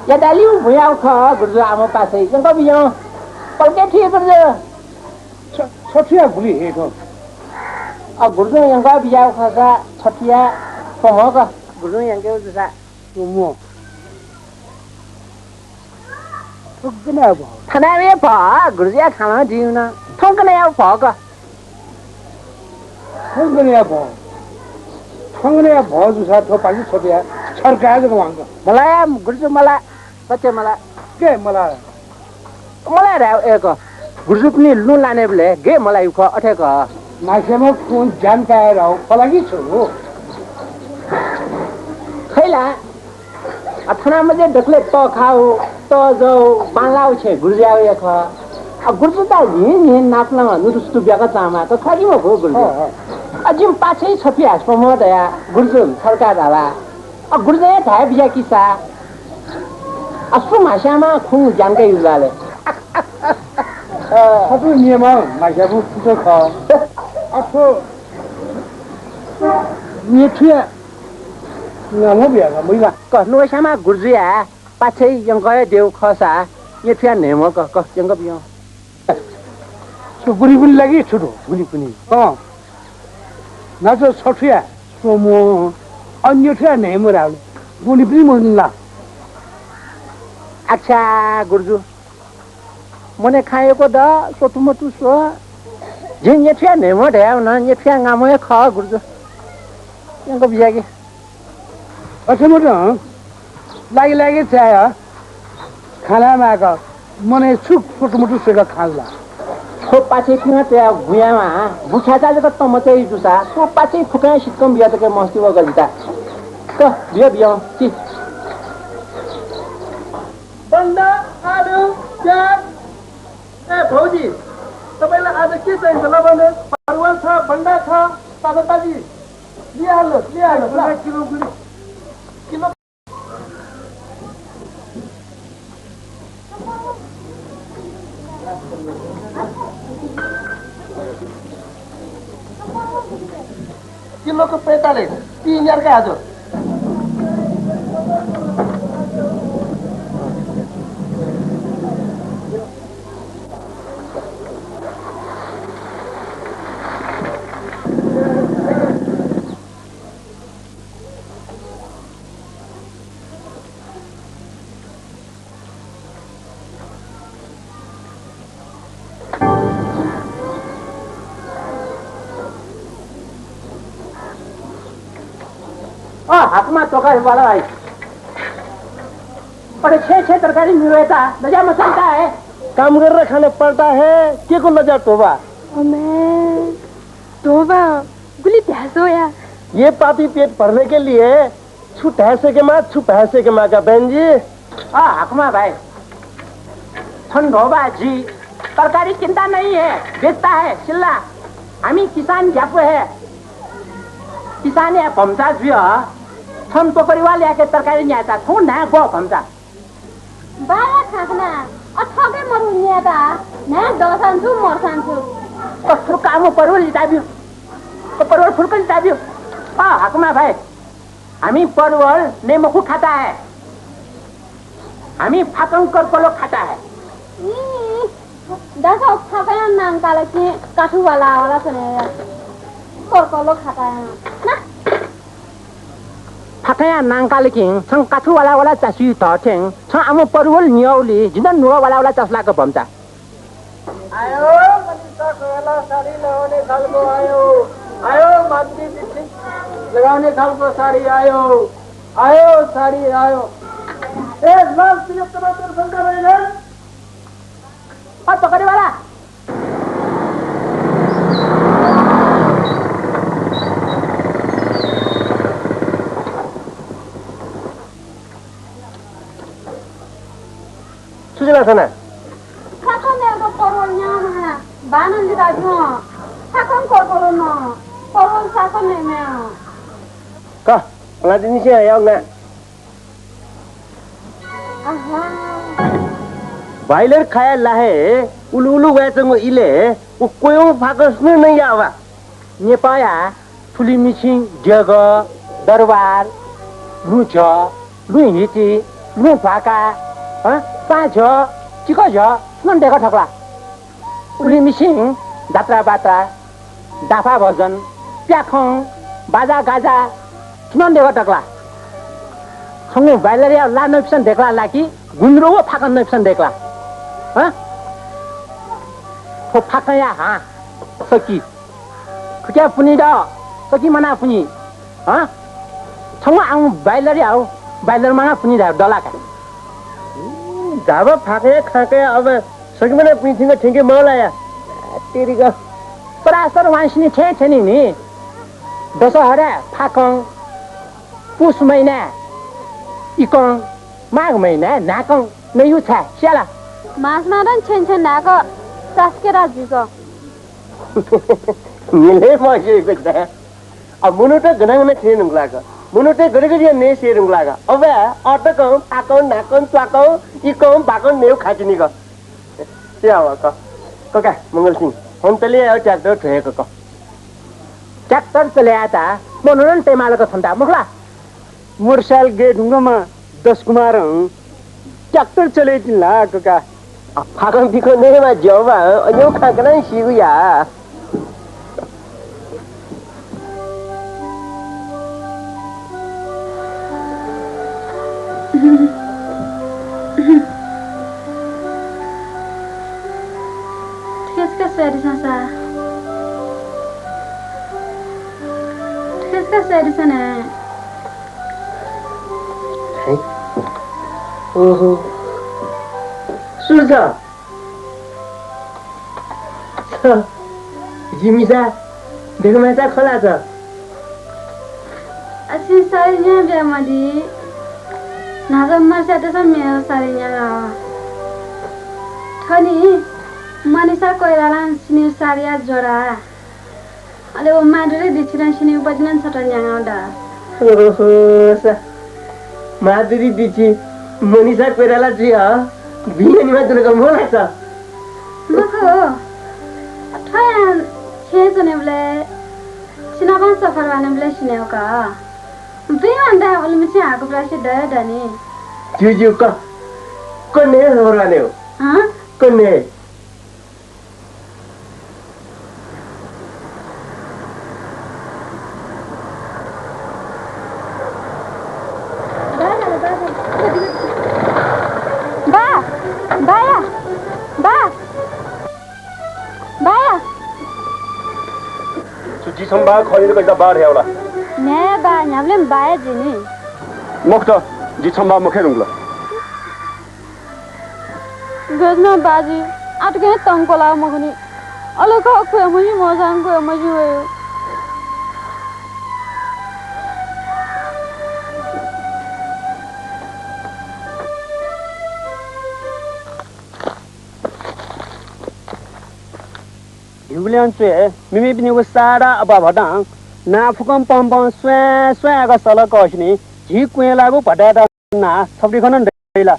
[SPEAKER 2] या डाली भुया खा गुरुजी आमो पाछे जंग बियो पलके ठीक कर दे
[SPEAKER 1] छोटिया भुली हे तो
[SPEAKER 2] गुरुजों yang kau biar kasa Sophia pomoh ka guruजों yang kau bisa
[SPEAKER 5] pomoh thuk kena ba
[SPEAKER 2] thana me pa guruja khana diu na thong kena ya pa ka
[SPEAKER 5] thong kena ba ju sa tho pani Sophia सरकार को मांग
[SPEAKER 2] मलाई गुरुजो मलाई सच्चे मलाई
[SPEAKER 5] के मलाई
[SPEAKER 2] एक गुरुजो पनि लु लाने बेले गे मलाई उख अठेक
[SPEAKER 5] मान्छेमा कुन जानकारी राउ फलागी छु
[SPEAKER 2] खैला अथना मजे देखले तो खाऊ तो जो बांलाउ छे गुरुजा एक गुरुजो त नि नाप्ला नुरुस्तु ब्याका चामा त खगी म भो गुरुजो अजिम पाछै छपिया समो दया गुरुजो सरकार आला गुरुजो थाहा बिया किसा असु माशामा खुङ जानकै युजाले
[SPEAKER 5] सबै नियम माशाबु पुछो ख असो निथ्या नमो बियागा मैला
[SPEAKER 2] क नोसामा गुरुजिया पाछै यंगय देउ खसा यथ्या नेम क यंग बियो
[SPEAKER 5] सुपुरी पनि लागि छुटो बुनी पनि नाचो सठिया सोमो अन्य थिया नेम राउ बुनी पनि मन्ला
[SPEAKER 2] अच्छा गुरुजु मने खाएको द सोटुमटु सो जिन यथ्या नेम ढ्याउ न यथ्या गामय ख गुरुजु यंग बियागे
[SPEAKER 5] अठमट लागि चाहे खाना माग मने छुक छोटो सेका खाला
[SPEAKER 2] खो पाछे थिन त्या गुयामा बुछा चाले त मचै जुसा को पाछे फुका सिटकम बिया त के मस्ती व गजिता क बिया कि
[SPEAKER 1] बन्दा आलु प्याज ए भौजी तपाईलाई आज के चाहिन्छ ल भन्नु परवल छ बन्दा छ ताजा ताजी लिहाल्नु किलो किलोको 45 3,000 हजुर
[SPEAKER 2] हातमा टोका वाला भाई पर 6 तरकारी मिलता नजा मसलता है
[SPEAKER 1] काम गरेर खाने पड़ता है के को लजा टोबा
[SPEAKER 4] मैं टोबा गुली भैंसो या
[SPEAKER 1] ये पापी पेट भरने के लिए छुप पैसे के माँ का बहन जी
[SPEAKER 2] हकमा भाई ठंडोबा जी तरकारी चिंता नहीं है बेचता है चिल्ला हमी किसान जापो है किसान है भमसा भी छन पोखरीवा ल्याके तरकारी न्याता थो ना गो भमसा
[SPEAKER 3] बाला खाना अठगे मरु न्याता ना दसान्छु मर्सान्छु
[SPEAKER 2] कस्तो काम परवल लिटाब्यो परवल फुलको लिटाब्यो हकमा भाई हामी परवल नेमखु खाता है हामी फाकंकर पलो खाता है
[SPEAKER 3] दसा फाकया नाम काले के काठू वाला सुने कोरकोलो खाता है ना
[SPEAKER 2] फाकया नांकाले किङ छं काठू वाला चासु थथेङ छ आमो परवल न्याउली जिन नुवा वाला चासलाको भम्चा
[SPEAKER 1] आयो मनिषा कोला साडी लगाउने खालको आयो मान्छे बिछि लगाउने खालको साडी आयो साडी आयो ए लाल तिलक टमाटर संका रहेन
[SPEAKER 2] पकड़ी वाला
[SPEAKER 1] सुजला छना
[SPEAKER 3] खाने को परवल न्यामा बानन दिराजो खाकन कोरकोलो न परवल साको ने मे
[SPEAKER 1] का लादिनी से आयो ना बाइलर खाया लाहे उलु वैसंग इले उ कोयो फाकस नहीं आवा
[SPEAKER 2] नेपाया फुली मिसिङ जग दरबार लुछ लुहिची लु फाका पाँच चिक सुन देखा ठक्ला फुली मिसिङ जात्रा बात्रा दाफा भजन प्याखं बाजा गाजा किन देगा टकला संगे बाइलरिया ला नपिसन देखला लाकी गुन्द्रो वो फाकन नपिसन देखला ह फो फाकया हा सकी खुट्या पुनी द सकी मना पुनी ह छंग आउ बाइलरिया आउ बाइलर मना पुनी दा डलाका
[SPEAKER 5] जाबा फाके खाके अब सकी मना पुनी थिंग ठेके मलाया तेरी का
[SPEAKER 2] परासर वांसनी छे छेनी नि दशहरा फाकं पुस महिना इकं माघ महिना नाकं नयु छ स्याला
[SPEAKER 4] मासमा रन छेन छेन नाको सास्केरा जुको
[SPEAKER 5] मिले माजे गदा अब मुनुटे गनंग ने थे नुंगलागा मुनुटे गडगडिया ने से नुंगलागा अब अटकं पाकं नाकं त्वाकं इकं बाकं नेउ खाचिनी ग स्यावा का मंगल सिंह हम तले आउ ट्रैक्टर ठेको का
[SPEAKER 2] ट्रैक्टर चले आता मनोरन टेमालको छन्दा मुखला
[SPEAKER 5] मोटरसाइकल गे ढुंगमा 10 कुमार ट्रैक्टर चले तिला का फाकं बिको नेमा जवा अन्यो खाकना सिगुया
[SPEAKER 4] Qu'est-ce que c'est de ça? Qu'est-ce que c'est de ça?
[SPEAKER 5] ओहो सुरजा जिमिसा देखो मैं ता खोला छ
[SPEAKER 4] अच्छी सारी यहाँ बिया मदी नागम मर्चा त सब मेरो सारी यहाँ थनी मनिषा कोइराला सिनी सारिया जोडा अले वो माडुले दिछिरा सिनी बजनन छटन यहाँ दा
[SPEAKER 5] ओहो सा माधुरी दिची मनिषा कोइराला जी हा बियानी मा दुनका मोला छ
[SPEAKER 4] मखो ठया छे जने बले सिनाबा सफर वाने बले सिनेउ का बेवंदा ओलमिचे आको प्रासे दनी
[SPEAKER 5] जुजु का कोने होराने हो
[SPEAKER 4] हां
[SPEAKER 5] कोने संबा खलिर गइदा बार हेउला
[SPEAKER 4] ने बा न्याबले बाय जिनी
[SPEAKER 5] मुक्त जी छम्बा मुखे रुंगला
[SPEAKER 4] गजना बाजी आटके तंकोला मगनी अलग खो मजी मजान को मजी होयो
[SPEAKER 5] युगल्यान चुए मिमी बिनी वो सारा अबा भदाङ ना फुकम पम पम स्वे स्वे आगा सला कस्नी झी कुए लागु भटाटा ना छप्री खनन दैला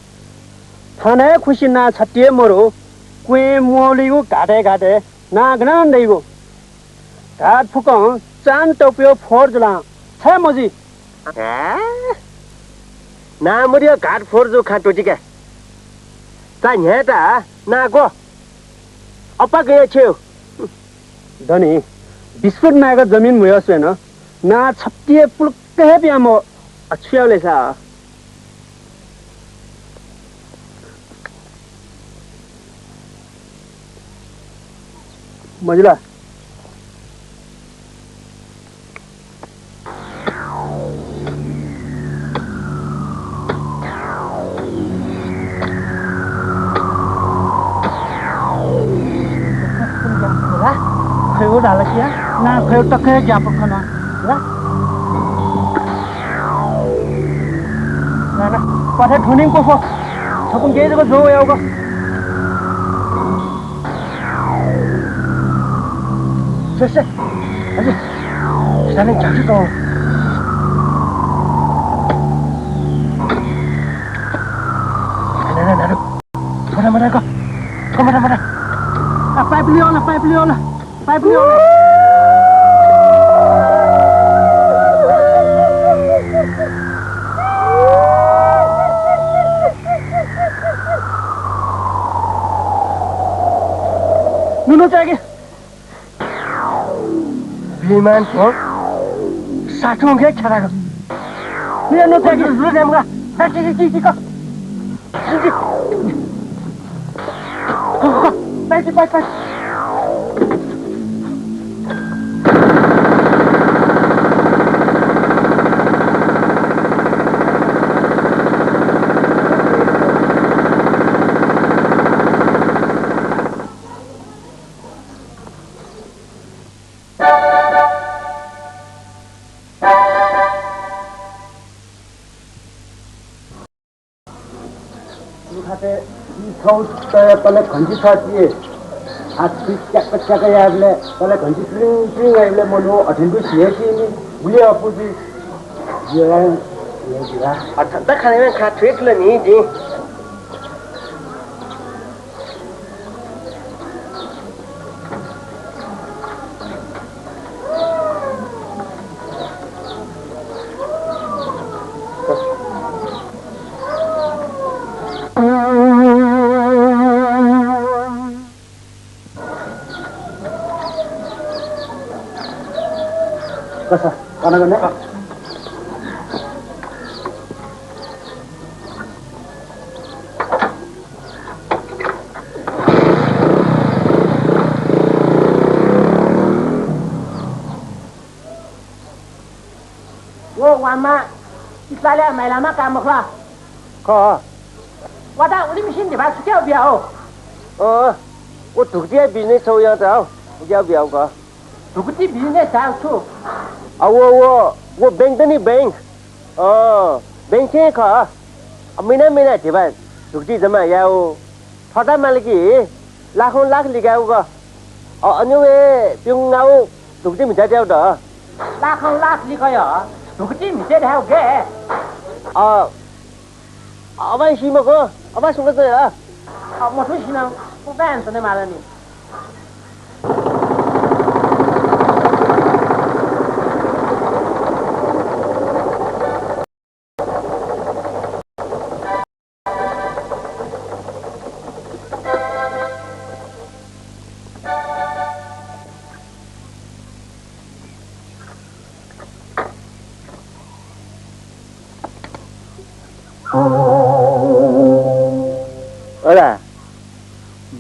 [SPEAKER 5] थाने खुशी ना छटिए मरो कुए मोलिगु घाटे घाटे ना गनन दैगु घाट फुकम चान टोपियो फोर जुला छ मजी ना मरियो घाट फोर जो खाटो जिका ता न्याटा ना गो अपा गए छेउ धनी बिस्कुट नागा जमीन मुयस छैन ना छप्टिए पुल्के प्याम अछ्याउले छ मजिला खयो डाला किया ना खयो टक्के जाप खना ला ना पाथे ठुनिङ को फो छकुन के जको जो याउको से अझै जाने जाछु त ना थोड़ा मरा को मरा पाइप लियो ना पाइप लियो नुनो चाहिए
[SPEAKER 1] Liman हो साठों के खड़ा कर ये नो ताकि सुन हमका ताकि की का बैठ
[SPEAKER 5] पहले घंटी छाती हाथ क्या यारले पहले घंटी स्प्रिंग यारले मनो अठेंडु सिए की नि बुले अपुजी ये अच्छा त खाने में खा ट्रेक ले नि जी कसा खाना करने
[SPEAKER 2] वो वामा इसलाले मैलामा काम मखला
[SPEAKER 5] क
[SPEAKER 2] वादा उली मशीन दे बात क्या बिया हो
[SPEAKER 5] वो धुकदिया बिजनेस हो या था क्या बिया का
[SPEAKER 2] दुगती बिजनेस था तो
[SPEAKER 5] वो बैंक तो नहीं बैंक बैंक से का अब महीना जीवन दुखती जमा या वो थोड़ा मालिकी लाखों लाख लिखा होगा और अन्य वे प्युंगाओ दुखती मिटा जाओ दा
[SPEAKER 2] लाखों लाख लिखा या दुगती मिटे है ओके
[SPEAKER 5] अब आई सीमा को अब आई सुनते हैं
[SPEAKER 2] अब मत ही ना वो बैंड सुनने मारा नहीं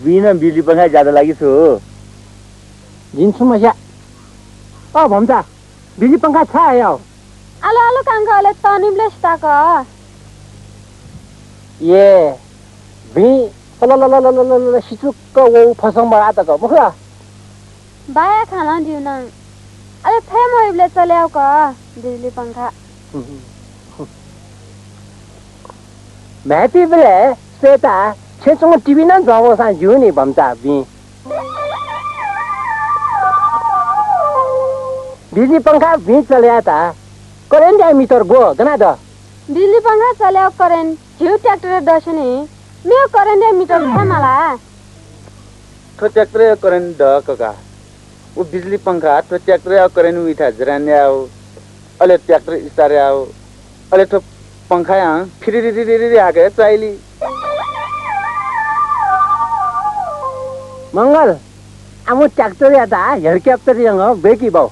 [SPEAKER 5] बिना बिजुली पंखा ज्यादा लागि छु
[SPEAKER 2] जिन्सु मजा भन्छ बिजुली पंखा छ आयो
[SPEAKER 4] आलो कांगा ले तनिमले स्टाका
[SPEAKER 2] ये भी ल सिचुक वो फसङ बडा त क मुखला
[SPEAKER 4] बाया खाना दिउन अरे फे मोइबले चल्याउ क बिजुली पंखा
[SPEAKER 2] मैती बले सेता छेचों टीवी ना जाओ सा यूनी बमता भी बिजली पंखा भी चलिया था करेंट जाए मीटर गो गना द
[SPEAKER 4] बिजली पंखा चल्याउ करेंट हिउ ट्रैक्टर दशनी मे करेंट जाए मीटर था मला
[SPEAKER 6] तो ट्रैक्टर करेंट द कका वो बिजली पंखा तो ट्रैक्टर करेंट उठा जराने आओ अले ट्रैक्टर स्टारे आओ अले तो पंखा यहाँ फिर आके चाहिए
[SPEAKER 2] मंगल आमो ट्रैक्टर या था हेलीकॉप्टर यंग बेकी बाव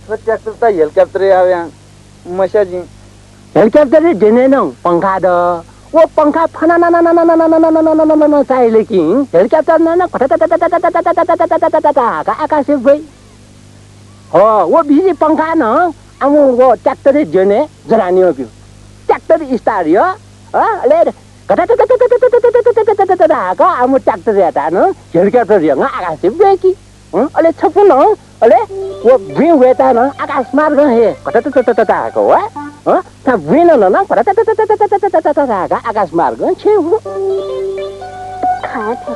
[SPEAKER 6] तो ट्रैक्टर ता हेलीकॉप्टर या यहाँ मशा जी
[SPEAKER 2] हेलीकॉप्टर जेने न पंखा द वो पंखा फना ना चाहिए लेकिन हेलीकॉप्टर ना का आकाश से भाई हो वो बिजली पंखा न आमो वो ट्रैक्टर जेने जरानी हो क्यों ट्रैक्टर स्टार यो ले का आमो ट्रैक्टर या था न हेलीकॉप्टर यंग आकाश से बेकी अले छपुन अले वो भी वेता न आकाश मार्ग है को वा था विन न का आकाश मार्ग छे हो
[SPEAKER 4] खाया थे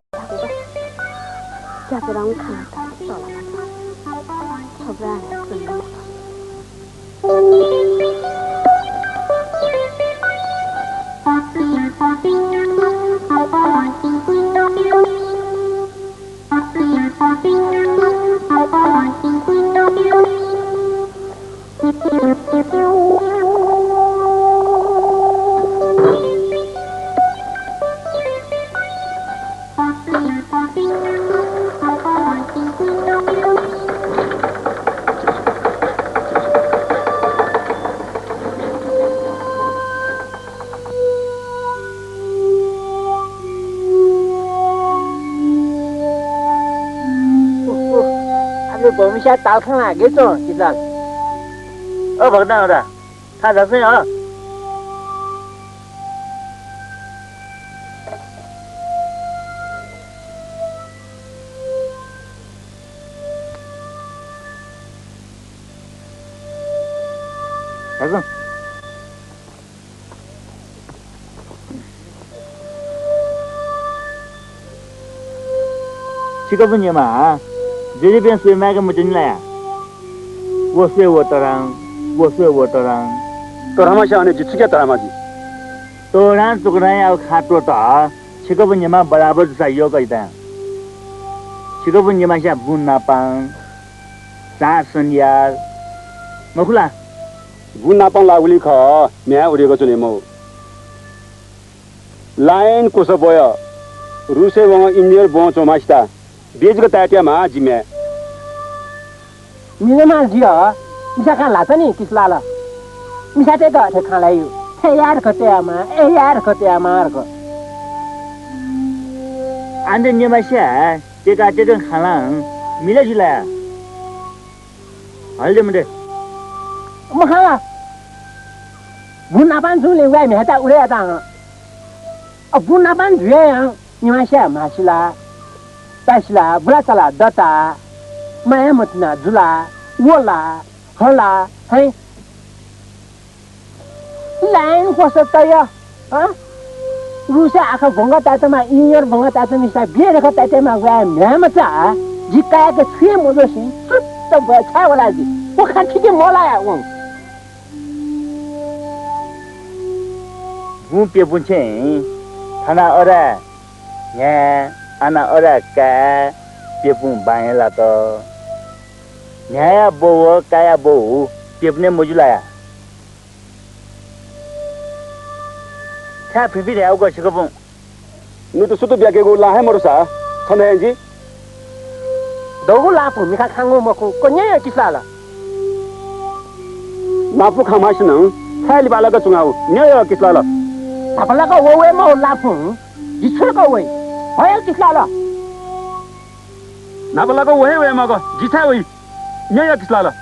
[SPEAKER 4] क्या कराऊं खाना था खबरा है
[SPEAKER 2] 我们先打看了，给中，知道？
[SPEAKER 5] 不那的，他啥事啊？啥事？这个问题嘛，这边水买个没进来，我睡我当然，我睡我当然，当然嘛，像那几次个当然嘛的，当然这个人要看多大，这个问题嘛，不然不是啥要个一单，这个问题嘛，像不拿帮，30年，没回来，不拿帮来屋里考，面屋里个做的么？लाइन कसो भयो रुसे वङ इन्जिनियर बो चोमास्ता बेजको ताटिया मा जिमे
[SPEAKER 2] मिलेमा जियो मिसा खान लाछ नि किसला ल मिसा ते ग थे खान लायो हे यार खतेमा ए यार खतेमा को
[SPEAKER 5] 안데 니마샤 제가 제가 खालां मिले जिला 할데 문데
[SPEAKER 2] म खाला बुना पान सुले वाइ मे ता उले ता बुना पान जुए नि माशा मासिला तासिला बुलातला दता माया मतना जुला वला हला है लाइन कसो तया ह रुसा आखा भंगा तातमा इयर भंगा तातमा सा बियर ख तातमा वा म्यामचा जिका के छे मोजोसी सुत्त बछा वाला जी वो खाठी के मोलाया वो
[SPEAKER 5] बुपे बुन्छे थाना अरा nya ana ora ka piepung bang la to nya bo kaya bo piepne mojula ya tha phipi de au ko sikapung nu to sutu bya ke go la hai morusa thane ji
[SPEAKER 2] dogu la pu mi kha khango mo ko nya kisla la
[SPEAKER 5] na pu khama shnang thali bala ka chungau nya ya kisla la
[SPEAKER 2] apala ka wo we mo la pu ji chhe ka we hoya kisla la
[SPEAKER 5] na bala ka we ma ko ji thai we nya ya kisla la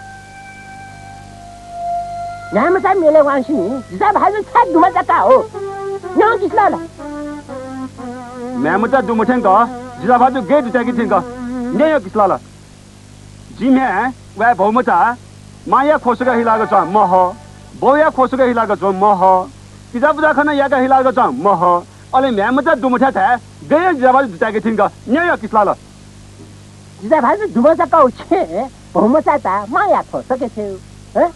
[SPEAKER 2] nya ma sa mi le wan shi ni ji sa ba ha sa du ma ta ka ho nya kisla la
[SPEAKER 5] मैं मुझे दो मुठें का जिला बाजू get जाके थिंका नहीं हो किसला ला जी मैं वह बहुमता माया खोसगा हिला का चाम मह बोया खोसगा हिला का चाम मह किसा बुझा खाना या का हिला का चाम मह अले मैं मुझे दो मुठे थे गए जिला बाजू जाके थिंका नहीं हो किसला ला
[SPEAKER 2] ji sa ba du ma ta ka ho che bo ma sa ta ma ya kho sa ke che eh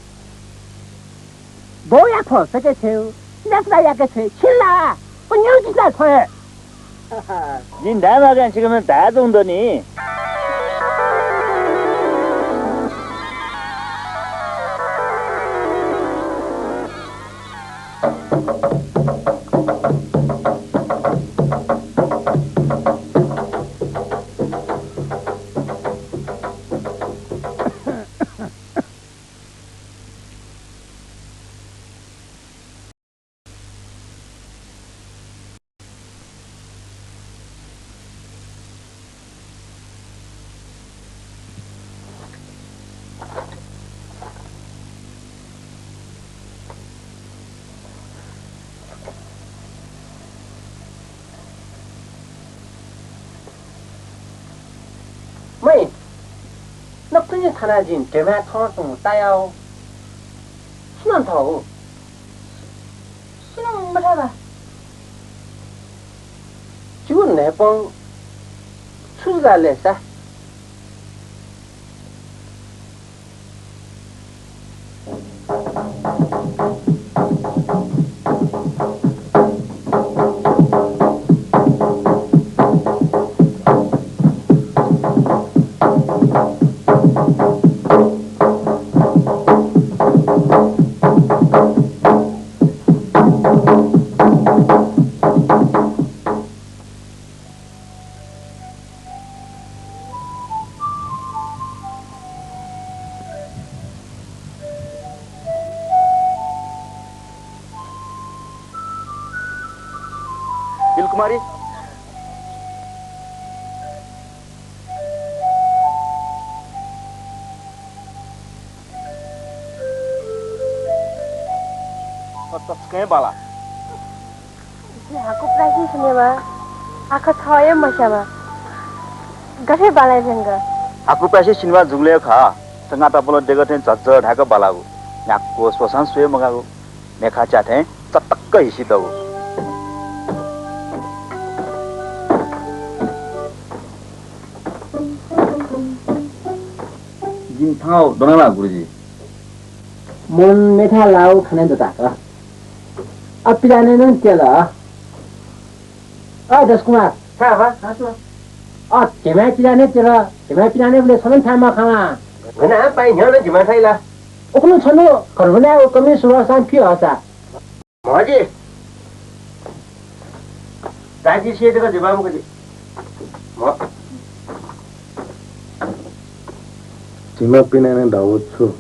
[SPEAKER 2] bo ya kho sa ke che na sa ya ke che chilla ko nya kisla khoe
[SPEAKER 5] 니 나마간 지금은 다 정도니
[SPEAKER 2] mày nó cứ như thằng nào gì để mà thon xuống tay ao 신혼 타고
[SPEAKER 3] 신혼 못 해봐.
[SPEAKER 2] 지금 내번 출가래서
[SPEAKER 5] Dilkumari
[SPEAKER 6] तस्कै बाला
[SPEAKER 4] Aku pergi sini ba. Aku tahu macam gede balai jengga.
[SPEAKER 6] aku pasti sinwa जुगले खा tengah tapolo degaten chachar Dhaka बालागु याको सोसान सुए मगागु मेखा चाथे चटक्क हिसी दगु जिन थाउ दोनाला गुरुजी
[SPEAKER 2] मन मेठा लाउ खाने त ताका अब पिलाने न केला दस कुमार झिमाई पिलाने तेरा झिमाई पिलाने बोले सलन थामा खामा
[SPEAKER 1] होइन पाइ न्याउ न झिमा थाइला
[SPEAKER 2] ओखनो छनो घर बनाएको कमी सुवा सान के हसा
[SPEAKER 1] मजी दाजी सेदेको झिमाम कति
[SPEAKER 7] झिमा पिनाने धावत छु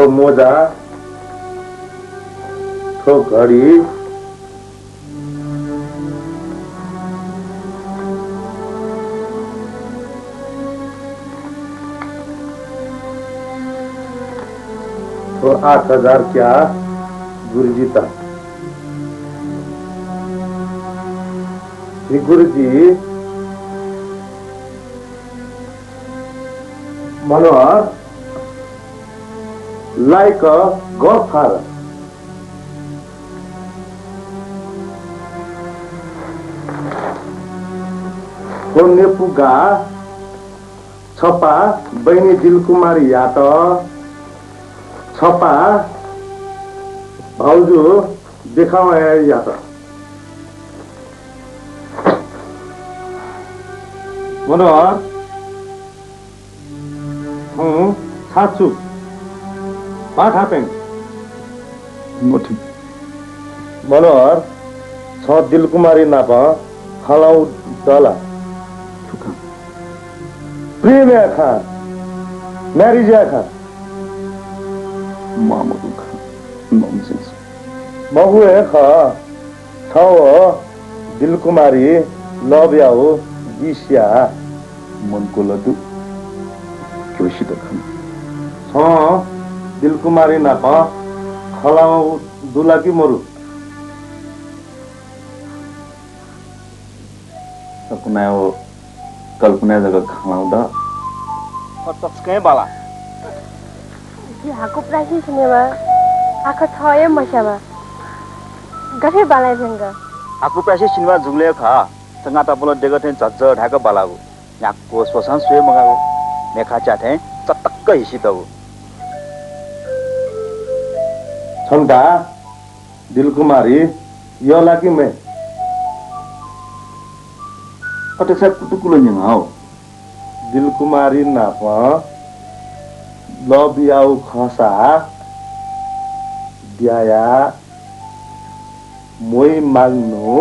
[SPEAKER 7] थो मोजा थो घडी थो 8,000 क्या गुरुजी ता गुरुजी मनोहर like a godfather. कोने पुगा छपा बहिनी दिलकुमारी या त छपा भाउजू देखाउ या त मनोहर साँच्चु What happened?
[SPEAKER 6] Nothing.
[SPEAKER 7] मनोहर छ दिलकुमारी नापा हलाउ दला प्रेम खा मैरिज खा
[SPEAKER 6] मामा खा नॉनसेंस
[SPEAKER 7] महु खा छाओ दिलकुमारी लव याओ विश्या
[SPEAKER 6] मन को लदु क्योशी दखन
[SPEAKER 7] छ दिलकुमारी नापा खलाउ दुला की मरु
[SPEAKER 6] सपना वो कल्पना जगह खलाउँदा तस्कै बाला
[SPEAKER 4] Aku pergi sini ba. Aku tahu macam gede balai jengga.
[SPEAKER 6] aku pasti sinwa जुगले खा tengah tapolo degaten chachar Dhaka बालागु याको सोसान सुए मगागु मेखा चाथे चटक्क हिसी दगु
[SPEAKER 7] छन्का दिलकुमारी यो लागी मैं
[SPEAKER 6] अटे सब कुटुकुलो न्याउ
[SPEAKER 7] दिलकुमारी नापा लव याउ खसा ब्याया मोई माग्नु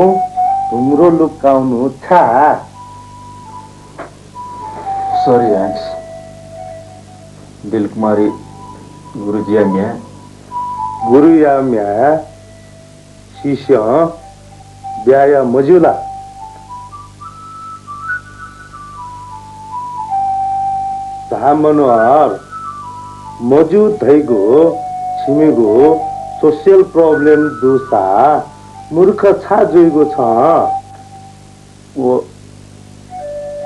[SPEAKER 7] ढुङ्ग्रो लुकाउनु छा
[SPEAKER 6] सॉरी आंक्स दिलकुमारी गुरुजी आम्या
[SPEAKER 7] गुरु या म्या शिष्य ब्याया मजुला मनोहर मजु धैगो छिमेगो सोशल प्रॉब्लम दुसा मूर्ख छा जोइगो छ
[SPEAKER 6] वो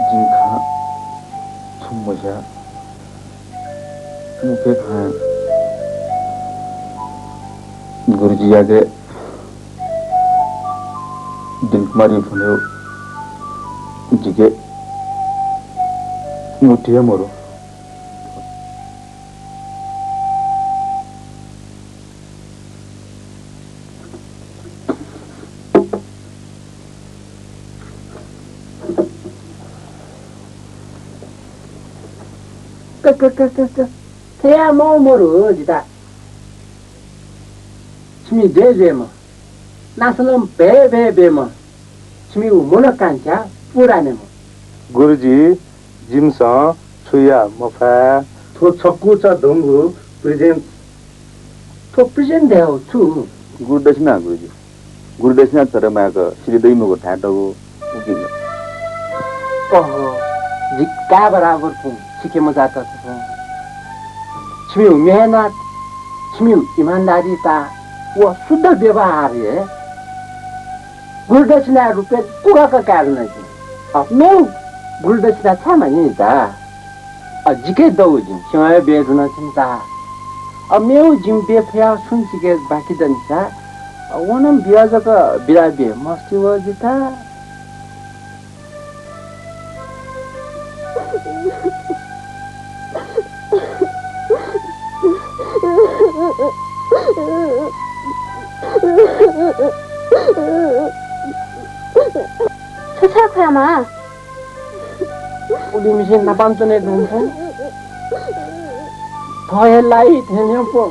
[SPEAKER 6] जिंखा छुमजा मुखे खाए गुरुजी आगे दिलकुमारी भन्यो जिगे मुठिए मरो
[SPEAKER 2] 태야 모모로 지다. 치미 제제모. 나서는 베베베모. 치미 우모나 깐자 뿌라네모.
[SPEAKER 7] गुरुजी जिमसा छुया मफा थो छक्कु छ दंगु प्रेजेंट
[SPEAKER 2] तो प्रेजेंट देओ छु.
[SPEAKER 6] गुरुदक्षिणा गुरुजी गुरुदक्षिणा तर माको सिधै मको ठाटको उकिल
[SPEAKER 2] ओहो जिक्का बराबर पुं सिके मजा त पुं. छिमी मेहनत छिमी ईमानदारीता वो शुद्ध व्यवहार है. गुरुदक्षिणा रुपये कुगाका कारण है. अब मैं गुरुदक्षिणा छ मानि ता जिके दौ जिम समय बेजुना चिंता. अब मैं जिम बे फया सुन सिके बाकी दनसा वनम बियाजका बिराबे मस्ती व जिता.
[SPEAKER 4] छछा खोयामा
[SPEAKER 2] उडी मिसिन नपाउँछने ढुन्छ. थयलाई थेन्यो पो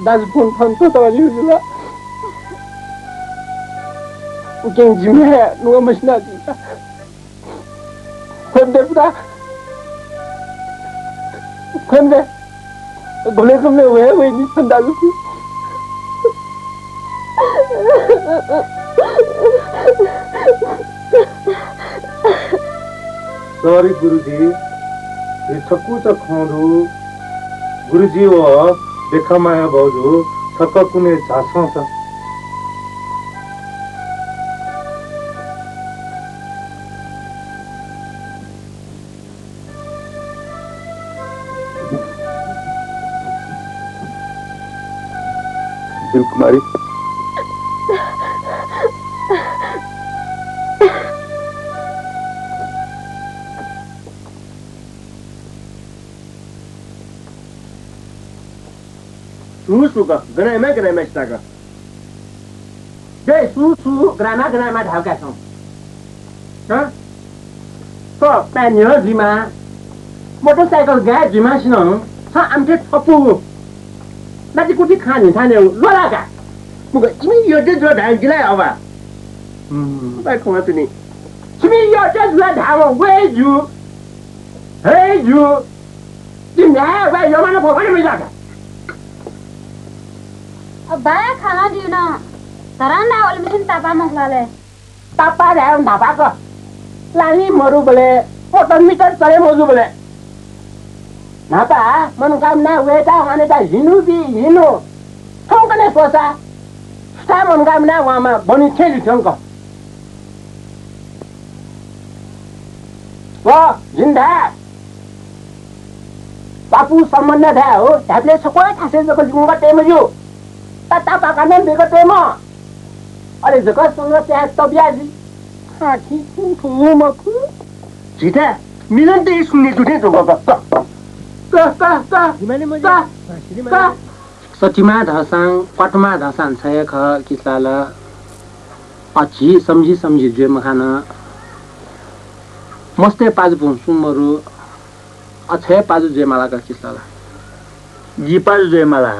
[SPEAKER 2] दाजु फोन फोन त लिउला. उकेन जिमे नुवा मसिना दिता. खोन्दे पुरा खोन्दे गोले कमे वे नि दाजु.
[SPEAKER 7] सॉरी गुरुजी ये छक्कु छ खंदु गुरुजी वो देखा माया बाउजू छक्क कुने झासो छ.
[SPEAKER 6] दिलकुमारी
[SPEAKER 5] सुका गनाइमा स्टाका
[SPEAKER 2] दे सु ग्रामा ढाका छौ. ह तो पेन्यो जिमा मोटरसाइकल गा जिमा सिनो छ आमटे थपु नाति कुटी खाने थाने लोलाका
[SPEAKER 5] मुगा तिमी यो चाहिँ जो ढाङ्गिलाई अब बाइ खुमा तिनी
[SPEAKER 2] तिमी यो चाहिँ जो ढाउ वे जु हे जु तिमी वा यो माने फोकने मिलाका.
[SPEAKER 3] अब बाया खाना दियो ना तराना वाले मिशन तापा मसला ले
[SPEAKER 2] तापा रे नापा को लानी मरु बले मोटर मीटर चले मजु बले नापा मन काम ना वेटा हाने ता हिनु बि हिनु ठोकने सोसा ता मन काम ना वामा बनि छेली ठंक वा जिन्दा बापू सम्बन्ध था हो ढापले सबै थासे जको जुंगा टेमजु ता पाकाने बेको टेम अरे जको सँग त्या तबियाजी आखी खुखु मखु
[SPEAKER 5] जिता मिलन त सुन्ने जुठे जोगा
[SPEAKER 2] सचिमा धसाङ पटमा धसान छय ख किसाल अछि समझी जे मखान मस्ते पाजु पुं सुमरु अछय पाजु जे माला का किसाल
[SPEAKER 5] जी पाजु जे माला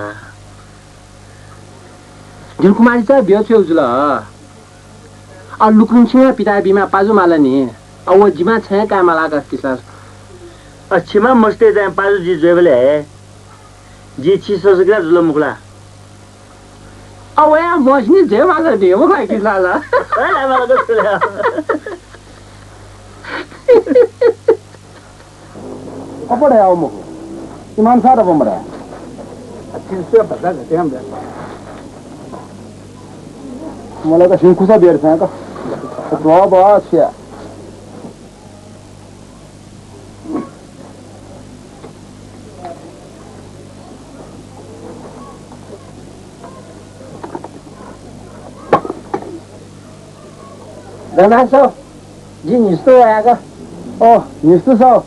[SPEAKER 2] दिलकुमारी चाहिँ बियो छेउ जुल अ लुकुम छिमा पिता बिमा पाजु माला नि अव जिमा छय का माला का किसाल
[SPEAKER 5] अच्छीमा मस्ते जाए पाजु जी जोबले जी छी ससग्रा जुल मुखला
[SPEAKER 2] अव या मस्नी जे माला दियो मुखला किसाल
[SPEAKER 5] अला माला को छुला
[SPEAKER 7] अपडे आउ मुख इमान सारा बमरा तिनसे बदा गते हम मलाई त सिंकुसा बेर छ का तो बस या
[SPEAKER 2] Ganasau, ji nisto ya ka?
[SPEAKER 7] Oh, nisto sao?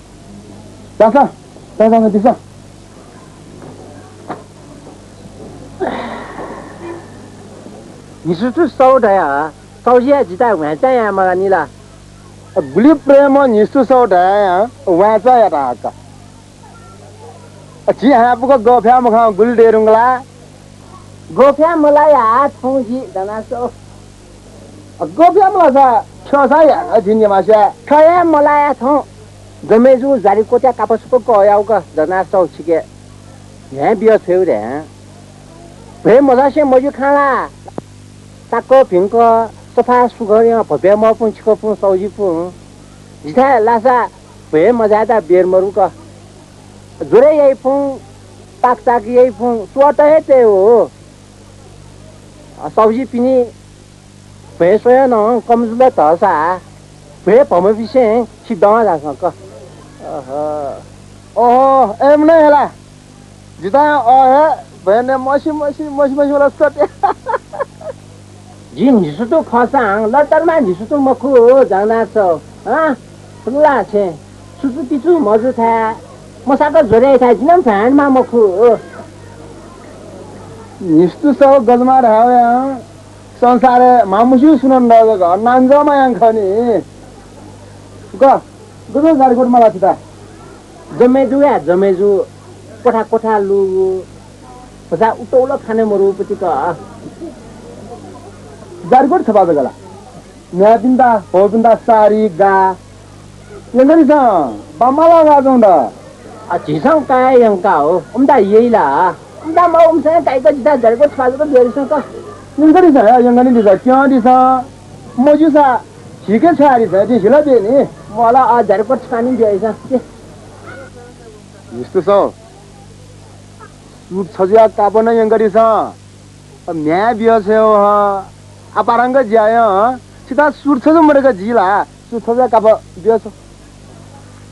[SPEAKER 7] Dasa, dasa nggak bisa.
[SPEAKER 2] Nisto sau dah ya, sau dia kita wajan ya makani lah.
[SPEAKER 7] Beli prema nisto sao dah ya, wajah ya dah ka.
[SPEAKER 1] जी हाँ बुका गोफ्या मुखा गुल डेरुंगला
[SPEAKER 2] गोफ्या मलाई थौजी जनासो
[SPEAKER 1] गोफ्या मुखा सा छोसा या अजिन्य मासा
[SPEAKER 2] खया मलाई थौ गमेजु जारी कोट्या कापसको कयाउका जनासो छिके यहाँ बियो थियो रे भे मजासे मजु खाना ताको फिङको सफा सुगर्या भव्य म पुछको पु सौजी पु जिथा लासा भे मजादा बेर मरुका जुरे यही पु ताक ताक यही पु स्वत हेते हो सब्जी पिनी भे सोया न कमजुले तसा भे पम विषे छिदमा जासक
[SPEAKER 1] ओहो एम नै होला जिता है भने मसी वाला सते
[SPEAKER 2] जी निसुतो खसाङ लटरमा निसुतो मखु जाना छ फुल्ला छे सुसु पिचु मजु था मसाको झोरे था जिनम फ्यानमा मखु
[SPEAKER 1] निस्तु सब गजमा रहावे संसार मामुसु सुनन नगो नान्जमा याङ खनी गजो जारकोट मला थिता
[SPEAKER 2] जमेजु कोठा लुगु पसा उतौलो खाने मरु पतिका
[SPEAKER 1] जारकोट छपा गला न्यापिन्दा होपिन्दा सारी गा यंगरी सा बमाला गाजोंदा
[SPEAKER 2] झिसङ काय यंका हो उम्दा यहीला उम्दा म उम्से काइको जिता जारकोट छपाजको बेरिसङ क
[SPEAKER 1] यंगरी सा यंगनी दिसा क्यों दिसा मजुसा छिके छारी छ दिसला बेनी
[SPEAKER 2] मला जारकोट छपानी दिएछ
[SPEAKER 1] यस्तो छ सुट छजिया कापन यंगरी सा म्या बियो छ हो अपारंग ज्याय सिधा सुट छ मरेको जिला सुट छजिया काप बियो छ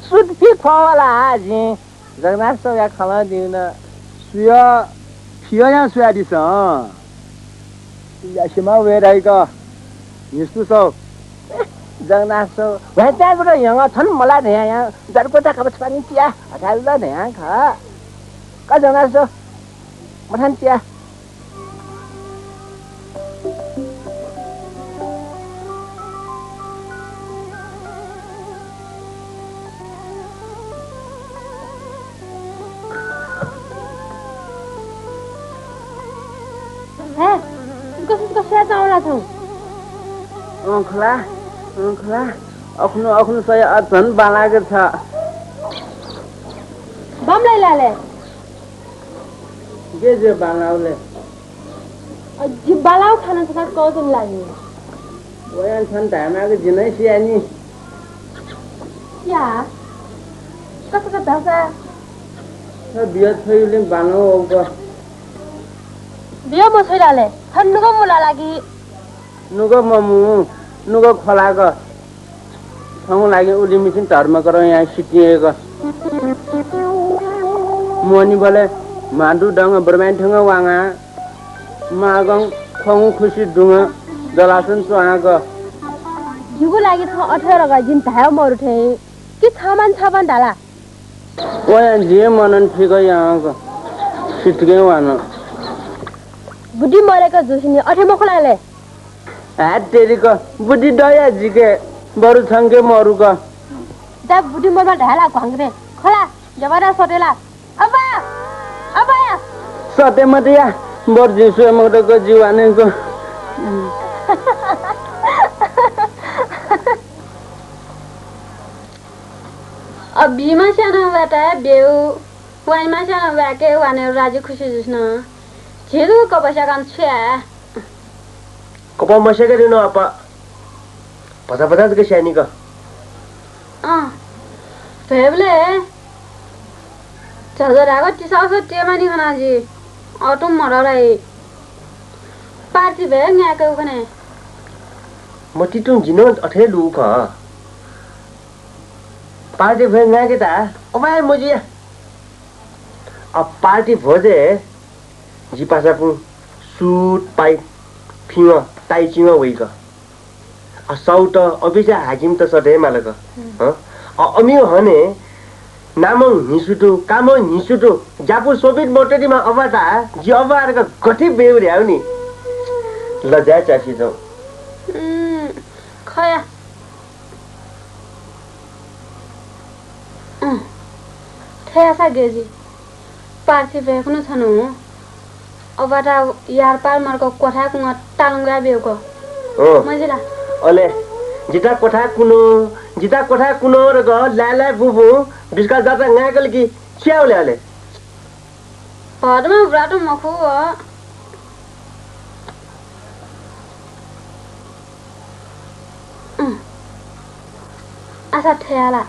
[SPEAKER 2] सुट फि खवाला जी जगन्नाथ सब या खाना दिउन
[SPEAKER 1] सुया फिया या सुया दिस या सिमा वेराइका यस्तो छ
[SPEAKER 2] जगन्नाथ सब भएताबाट यहाँ छन् मलाई नै यहाँ जारकोटा खाबस पानी चिया हटाल्दा नै यहाँ खा का जगन्नाथ सब मठान चिया खला अखनु सय अझन बालाको छ
[SPEAKER 3] बमलाई लाले
[SPEAKER 2] जे बालाउले
[SPEAKER 3] जी बालाउ खाना छ कौन लाग्यो
[SPEAKER 2] वयान छन् धामाको जिनै सियानी
[SPEAKER 3] या कसको दसा
[SPEAKER 2] बियो छोइले बानो औको
[SPEAKER 3] बियो म छोइलाले ठन्नुको मुला लागि
[SPEAKER 2] नुगो ममु नुगो खोलाको ठाउँ लागि उली मिसिन धर्म गर यहाँ सिटिएको मोनी बोले मादु डङ बरमाइन ठङ वाङा मागङ खङ खुसी डुङ जलासन चुवाको
[SPEAKER 3] जुगु लागि छ 18 गजिन थायो मरु थे के छमान डाला
[SPEAKER 2] ओया जे मनन ठिक यहाँको सिटके वान
[SPEAKER 3] बुढी मरेको जुसिनी 18 मखलाले
[SPEAKER 2] हात तेरीको बुढी डया जिके बरु छङ्के मरुको
[SPEAKER 3] दा बुढी मरमा ढाला घंगरे खोला जबरा सटेला अब
[SPEAKER 2] सते मतिया बर जिसु मगडको जीवानेको
[SPEAKER 3] अब बीमा सानोबाट बेउ वाइमा सानोबाके वाने राजी खुसी जुस्न छेदु कपसा कान छ्या
[SPEAKER 5] कपा मसेका दिनु apa पता के स्यानी का
[SPEAKER 3] फेबले चजराको तिसासो टेमानी खनाजी अटो मरालाई पार्टी भए न्याको कने
[SPEAKER 5] मटी तुम जिनो अठे लु का पार्टी भए न्याके ता ओमाय मुजी अब पार्टी भोजे जी पासा पु सूट पाइ फिङा ताइचिङा वइका साउट अभिजा हाकिम त सधैँ मालक अमियो हने नामङ हिसुटु कामो हिसुटु जापु सोभियत मोटरीमा अबाता जी अबारका गठी बेउर्याउ नि लजा चासी जाऊ
[SPEAKER 3] खया ठेसा गेजी
[SPEAKER 4] पार्थिव कुन छनु अबाटा यार पार मार्को कोठा कुङ तालुङ्गा बेउको
[SPEAKER 1] हो
[SPEAKER 4] मजिला
[SPEAKER 1] अले जिता कोठा कुनो र ग ला बुबु बिस्का जाता ngagal कि च्याउले अले
[SPEAKER 4] हदमा ब्राटो मखु आशा ठेयाला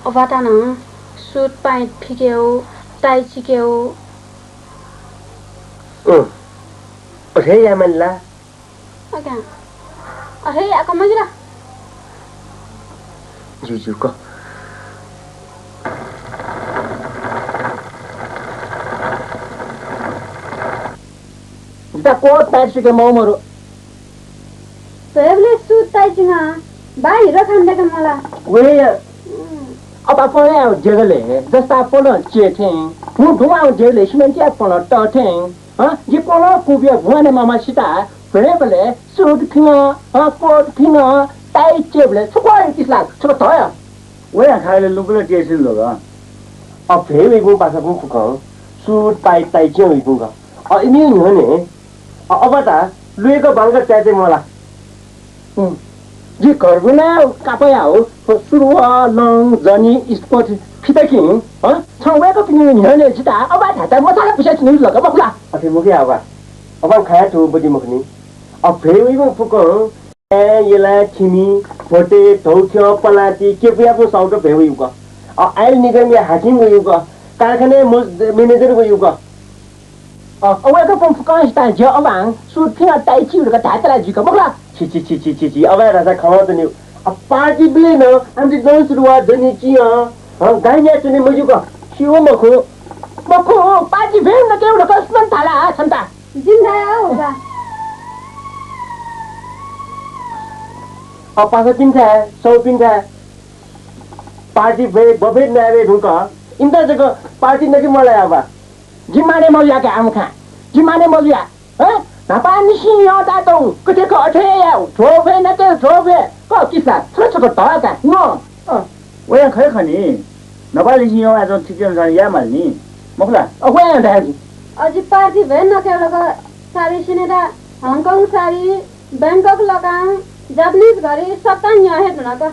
[SPEAKER 4] अबाटा न सुट पाइट फिक्यौ टाइ चिक्यौ
[SPEAKER 1] अरे यामनला
[SPEAKER 4] ओके अरे आको मजिला
[SPEAKER 1] जुजु को
[SPEAKER 2] जिता कोट पैट सिके मौमरो
[SPEAKER 4] सोएबले सुट टाइ चिङा बाहिर खान्देका मला
[SPEAKER 2] वे अब अपन आउ जेगले जस्ता अपन चेथिङ मु धुआउ जेगले सिमेन्ट अपन टथिङ जे कोनो कुबिया भुने मामा सिता बेले suit thing coat thing tie चेबले सुकोइ किसला सुको तय
[SPEAKER 5] वे खाले लुकुले टेसिल लगा
[SPEAKER 1] अब फेरि गु पासा गु फुक सुट टाइ चे इ गुगा अ इनि हने अब ता लुएको बांगा च्याते मला
[SPEAKER 2] जे करबुना कापया हो सुरुवा लङ जनी स्पोर्ट फिटकिङ छौवेको पिनि हने सिता अब थाता मसाला पिसा छिनु लगा बकुला
[SPEAKER 1] अथे मुखे आवा अब खाया छु बडी मुखनी अब फेरि गु फुक येला छिमी फोटे धौख्यो पलाती के पुयाको साउट भेउ युग आइल निगम या हाकिम गयो ग कारखाने मैनेजर गयो ग
[SPEAKER 2] अवेको फुका सिता जे अबाङ सुट फिना टाइ चिउरका थातला जिको बकुला
[SPEAKER 1] छि अब राजा खवा त नि अब पार्टी ब्ले न हामी दोन सुरुवात जनी चिया गाइने चुने मजु ग शिव मखो
[SPEAKER 2] पार्टी भेउ न केउडा कसमन थाला छन्ता
[SPEAKER 4] जिन्दा होगा
[SPEAKER 1] अब पासा पिन्छ सौ पिन्छ पार्टी भे बबे नावे ढुका इंदा जगह पार्टी नकी मलाई अब
[SPEAKER 2] जिमाने मौया के आमखा जिमाने मौया नापा निसी यो दातो कतेको अठेया थोबे न के थोबे को किसा छोटो ताका न
[SPEAKER 5] वे खै खनी नेपाली सिंह आज ठिकै छ या माल्नी मखला
[SPEAKER 2] वे दाजु
[SPEAKER 4] अझै पार्टी भए न केउडा सारी सिनेदा हङकङ सारी बैंकक लगाङ जापानीज घरी सत्ता न्याहे धुनाको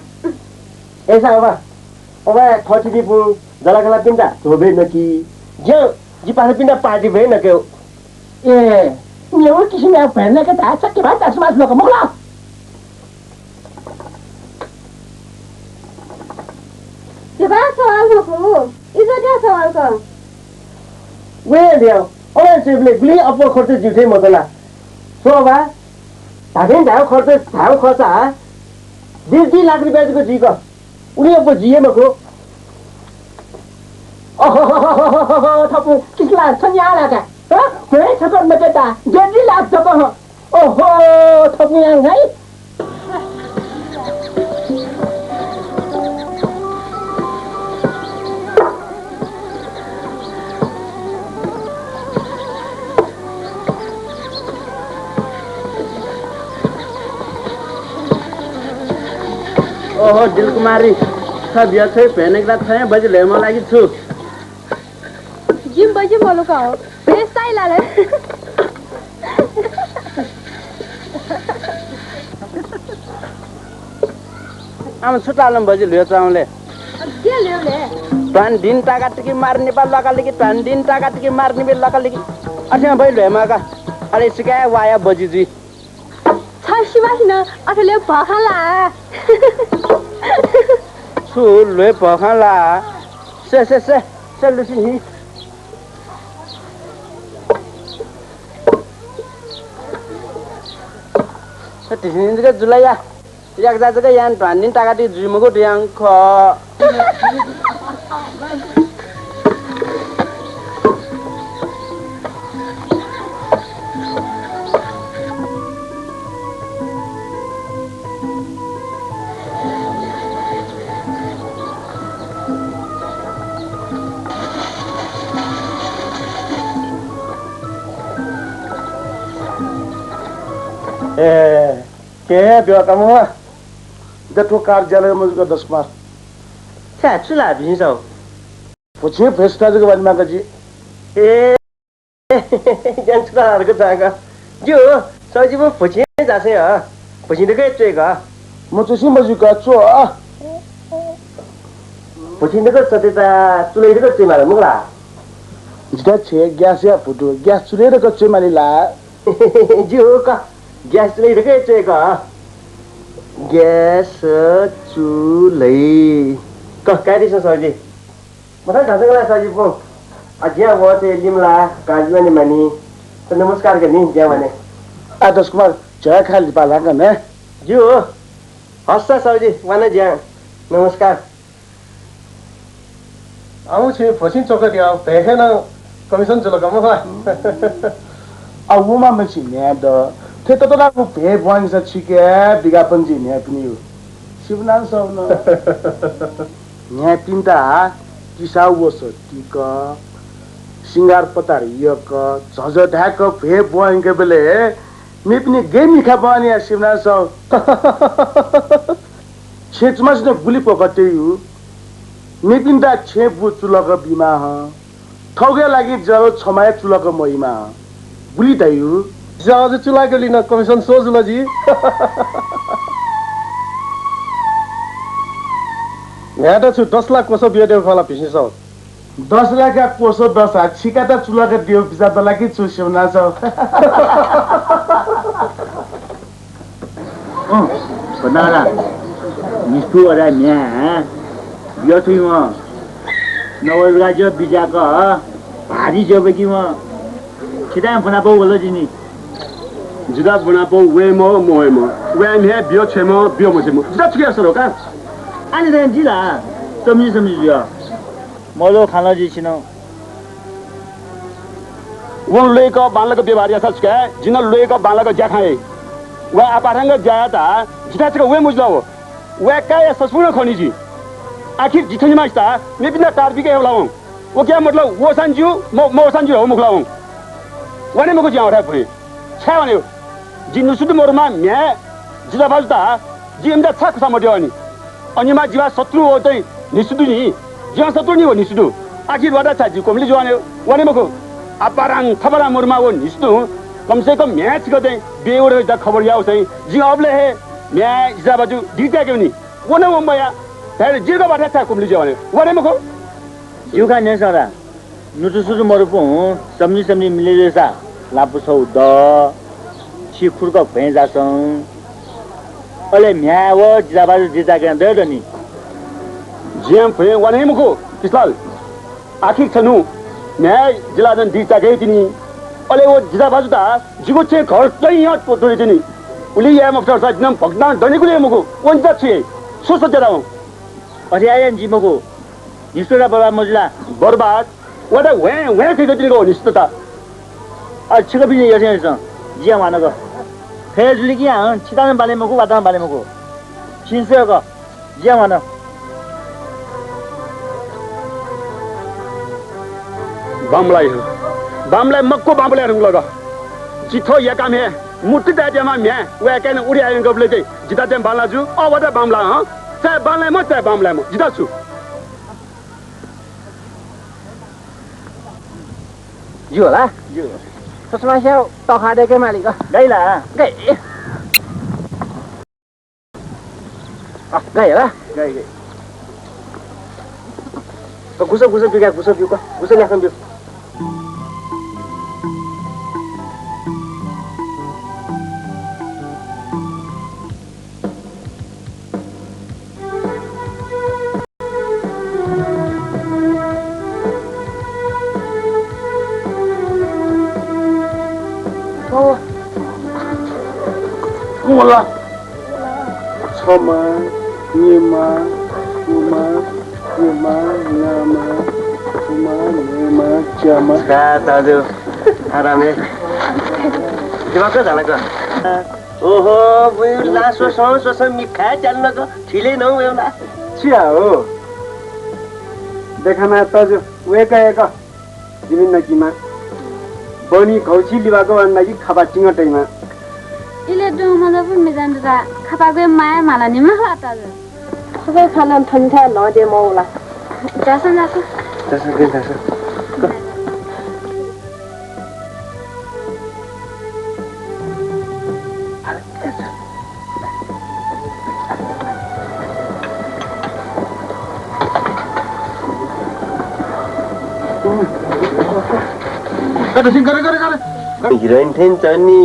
[SPEAKER 1] ऐसा अब थर्टी दिपु जलाकला पिन्दा थोबे नकी जे जी पासा पिन्दा पार्टी भए न के
[SPEAKER 2] ए न्यू किसिमले भन्ने के थाहा छ के भाइ समाज लोक मखला
[SPEAKER 4] सेवा सवाल नखो इजो सवाल का
[SPEAKER 1] वे ल्याउ अब सेबले गुली अपो खर्च जुठे मसला सोबा भागेन धाउ खर्च 2 लाख रुपैयाँको जिको उनी अब जिए मको
[SPEAKER 2] थपु किसला छन्याला का वे छकन मतेता 2 लाख जको ओहो थपु यहाँ है
[SPEAKER 5] ओहो दिलकुमारी सब यथे पेनेक्दा छ बजे लेमा लागि छु
[SPEAKER 4] जिम बजी मलुका हो फ्रेश स्टाइल आले
[SPEAKER 5] आम छुटालम बजे लियो चाउले
[SPEAKER 4] के ल्याउले
[SPEAKER 5] टान दिन टाका टिकी मार नेपाल लकालिकी टान दिन टाका टिकी मार नेपाल लकालिकी अठे भइ लेमाका अरे सिकाय वाया बजी जी
[SPEAKER 4] छसिबासिन अथले भखाला
[SPEAKER 5] छु ले भखाला से लुसी तिसिनिका जुलाइया याक जाजका यान भान्दिन टाकाटी जुमको ड्याङ ख
[SPEAKER 7] के बेकामो दठो कार्यालय मुझको 10 मार
[SPEAKER 1] छ्या चुला भिन्छौ
[SPEAKER 7] पुछे भ्रष्टाचारको बारेमा गजी
[SPEAKER 5] ए जानछुराहरूको जागा जो सजिब फुचिए जासे ह फुचिँदैकै चेगा
[SPEAKER 1] म चाहिँ मजुका छु
[SPEAKER 5] फुचिँदैको सतेता चुलाइदैको चेमाले मुगला
[SPEAKER 1] जिता छे ग्यास या फुटो ग्यास चुलेर कच्चे मालिला
[SPEAKER 5] जो का ग्यास चुलाइदैकै चेगा ग्यास चुलै काइदिस सरजी मथाइ ढाँचाको सरजी पो ज्या वो चाहिँ लिम्ला काजु मानी तो नमस्कार करनी ज्या भने
[SPEAKER 1] आदर्श कुमार जय खाली पाला गर्ने
[SPEAKER 5] जो हस् सरजी वाना ज्या नमस्कार
[SPEAKER 7] आउँछ फसिन चोकटी आऊ भेखेन कमिसन चुलका म
[SPEAKER 1] आउमा मछि न्याद थे त तलाको भे भन्छ छिके बिगापन जी न्या पनि हो शिवनाथ सौन न्या पिन्ता किसा वस टिक सिंगार पतार यक झज ढाक भे भन्छ बेले मे पनि गेमी खा बनिया शिवनाथ सौ छेचमास न गुली पकटे हो मे पिन्ता छे बु चुलक बिमा ह ठौगे लागि जरो छमाय चुलक महिमा बुली दाइयो
[SPEAKER 7] आज चुलाको लिन कमिसन सोजुल जी यहाँ छु 10 लाख कोसो बिहे देउ खोला भिसी सौ
[SPEAKER 1] 10 लाख का कोसो 10 हात छिका त चुलाको देउ पिसा त लागि छु सेवना छ
[SPEAKER 6] बनाला निष्ठु अरे म्या यो थुइ म नवलगा जो बिजाको भारी जोबकी म छिटा फना पौ बोलो जिनी
[SPEAKER 5] जुदा बुना पो वे मो मोए मो वे मे बियो छेमो बियो मो छेमो जुदा छुके सरो का
[SPEAKER 6] अनि त जिला समझी दियो मलो खाना जी छिनो
[SPEAKER 5] वो लेको बालको व्यवहार या सच के जिन लेको बालको ज्या खाए वे अपारंग ज्याता जिता छको वे मुजला हो वे का या ससुर खनी जी आखिर जिथनि मास्ता मे बिना कार्बिके हेलाउ वो क्या मतलब वो संजू मो संजू हो मुखलाउ वने मको ज्या उठा पुरे छ भने जिन्नु सुदु मोरमा म्या जिला बाजुता जिमदा छक समड्यो अनि मा जीवा शत्रु हो तै निसुदु नि जिया शत्रु नि हो निसुदु आखिर वडा छ जी कोमली जवाने वने मको अपाराङ थबरा मोरमा वो निसुदु कम से कम मैच गते बेउरे द खबर याउ चाहिँ जी अबले हे म्या जिला बाजु दिटा के नि वने मया तर जिगा बाटा छ कोमली जवाने वने मको
[SPEAKER 6] युगा ने सरा नुटु सुजु मरुपु समझी मिले सा लापु छौ द छिखुरको भेजा छौ अले म्या वो जिलाबाजु जिता के दे दनी
[SPEAKER 5] जिम फे वने मको किसल आखिर छनु म्या जिला जन दिटा के तिनी अले वो जिलाबाजु ता जिगो छे घर चाहिँ यहाँ पोतोले तिनी उली या मफटर सा जन भगना दनीकुले मको वन्ता छे सोसो जराउ
[SPEAKER 6] अरे आयन जी मको निष्ठुरा बाबा मजुला
[SPEAKER 5] बर्बाद वडा वे के तिनी को निष्ठता
[SPEAKER 6] आ छिको बिने यसे छ जिया मानको फेजुली कि छितान बाले मको वातान बाले मको छिन्सेको जिया मानो
[SPEAKER 5] बामलाई मक्को बामलाई रंग लगा जिथो या काम है मुट्ठी दादियामा म्या वे कैन उडी आइन गबले चाहिँ जिता चाहिँ बामला जु अवदा बामला ह चाहे बामलाई म चाहे बामलाई म जिता छु
[SPEAKER 2] जी होला जी ससमा स्याउ त खादेकै मालिक
[SPEAKER 6] गइला
[SPEAKER 2] गइ गइ होला
[SPEAKER 6] गइ
[SPEAKER 5] त गुसो बिगा गुसो ल्याखम बिउ
[SPEAKER 1] Mula Choma Nima Uma Yuma Nama Uma Nima Chama
[SPEAKER 5] दाजु आरामै दिमाग झालेको ओहो बुला सोसो मिठा चल्नको ठिलै नौ एउटा
[SPEAKER 1] छिया हो देखामा तजु वेका एक जिमिन नकीमा बनी खौची लिबाको अन्दागी खाबा चिङटैमा
[SPEAKER 4] इले डोमला पनि मिजान्दा खपागे माया माला निमा लाता ज
[SPEAKER 2] सबै खाना ठन्ठा नदे मौला
[SPEAKER 4] जासन
[SPEAKER 5] दस
[SPEAKER 1] हिरोइन थिइन् छ नि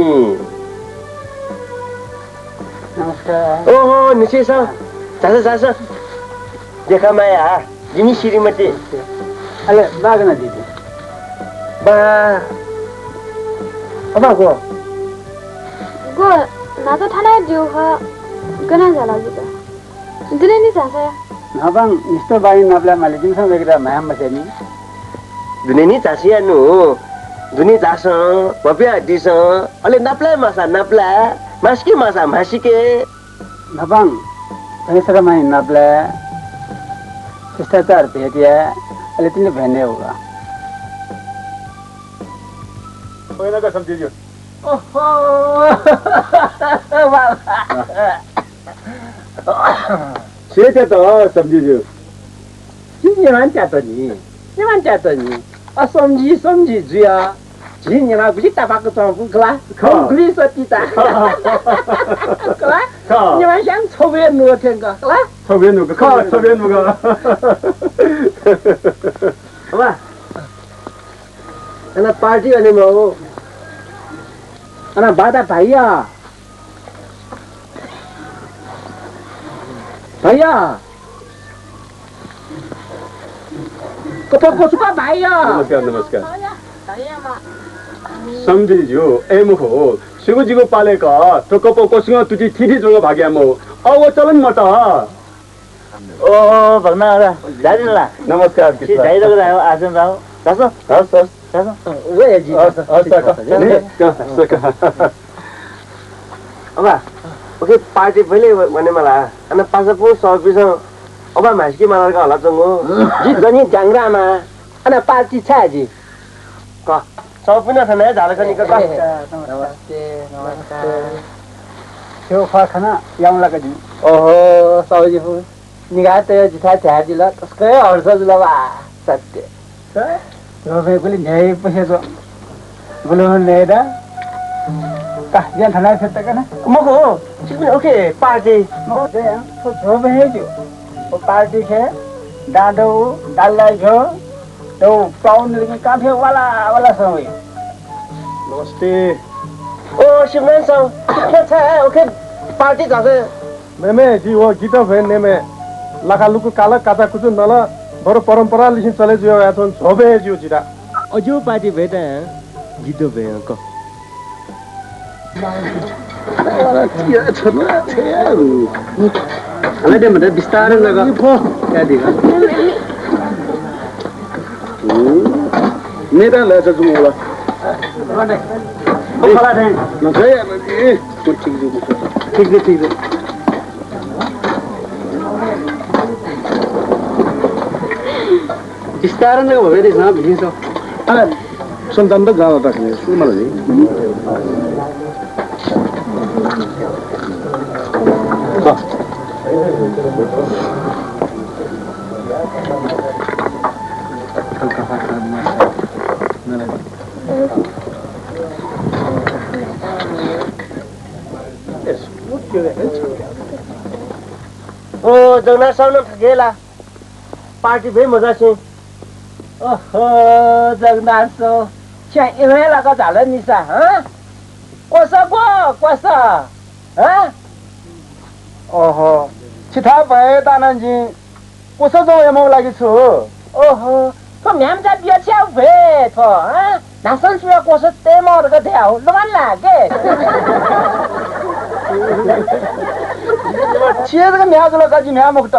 [SPEAKER 2] नमस्कार
[SPEAKER 1] ओहो निश्चय छ जाछ देखा माया जिमी श्रीमती
[SPEAKER 2] अले बागना दिदी
[SPEAKER 1] बा अब गो
[SPEAKER 4] 나도 타나야 지우가 그난 잘하기다. 드네니 자세야.
[SPEAKER 2] 나방 이스토 바이 나블라 말리진 상베기다 마야 마세니.
[SPEAKER 1] दुनेनी चासियानु दुनी जास बपिया दिस अले नप्ला मास्की मासा मासिके
[SPEAKER 2] 나방 तनेसरा माई नाब्ला शिष्टाचार भेटिया अले तिनले भेने होगा
[SPEAKER 5] पहिला का सम्झियो
[SPEAKER 2] ओहो
[SPEAKER 5] सेते त सम्झियो
[SPEAKER 2] नि मान्छे त नि असम्झी जुया झिनेमा गुजी तापाको चौकु ग्ला खग्ली सतिता ग्ला निमा सँग छोबे नुगो थेंगा ग्ला
[SPEAKER 5] छोबे नुगो
[SPEAKER 1] अब ana party ani mo
[SPEAKER 2] ana bada भैया कतो सुका भैया
[SPEAKER 5] नमस्कार सम्झियो एमु हो शिवजीको पालेका टोकपो कोसिङ तुजी थिथि जोग भाग्या मो अब चलन म त
[SPEAKER 1] ओ भगना जादिनला
[SPEAKER 5] नमस्कार
[SPEAKER 1] के जाइदो रायो आजन रायो जासो
[SPEAKER 2] वे जी
[SPEAKER 1] अब ओके पार्टी पहिले भने मलाई अनि पासपो सर्भिस अब मास्की मालरका होला जंगो
[SPEAKER 2] जी गनी जांगरामा अनि पार्टी छ जी
[SPEAKER 1] क सपिन छने झालकनी क
[SPEAKER 2] नमस्ते त्यो खाना याउलाका जी
[SPEAKER 1] ओहो
[SPEAKER 2] साउजी फु निगाह त जिथा छादिला कसकै हर्ष जुलवा सत्य त्यो बेकुली न्याय पसेको बोलो नेदा का यान थाना फेत कना
[SPEAKER 1] मको सिपिन ओके पार्टी
[SPEAKER 2] मको दे तो जो भेजो ओ पार्टी के डाडो डालाई जो तो पाउन लेकिन काफे वाला समय
[SPEAKER 7] नमस्ते
[SPEAKER 1] ओ सिमरन सौ के छ ओके पार्टी जासे
[SPEAKER 7] मेमे जी वो गीता भेन नेमे लखालुकु काला काता कुचु नल बरो परम्परा लिसिन चले जियो याथन झोबे जियो जिरा
[SPEAKER 1] अजो पार्टी भेटा गीतो भेन क
[SPEAKER 5] अले दे मते विस्तार लगा क्या दिगा मेरा ले छ जुमोला
[SPEAKER 1] ओ खला दे
[SPEAKER 5] न गए ए तो ठीक है विस्तार लगा भवे दे ना भिसो
[SPEAKER 7] अरे सन्तान त गाउँ राख्ने छु मलाई
[SPEAKER 1] ओ जगना साउन गेला पार्टी भे मजा छ
[SPEAKER 2] ओहो जगन्नाथ छ्या इवेलाको झालं निसा ह कसो ह ओहो छिथा भए दानजी कसो जाऊ एमौ लागि छु ओहो तो म्यामजा बिया छ्या भे थो ह नासन सुया कसो ते मर गथे आउ लमान लागे छिएदका म्याज लगा जी म्या मुक्त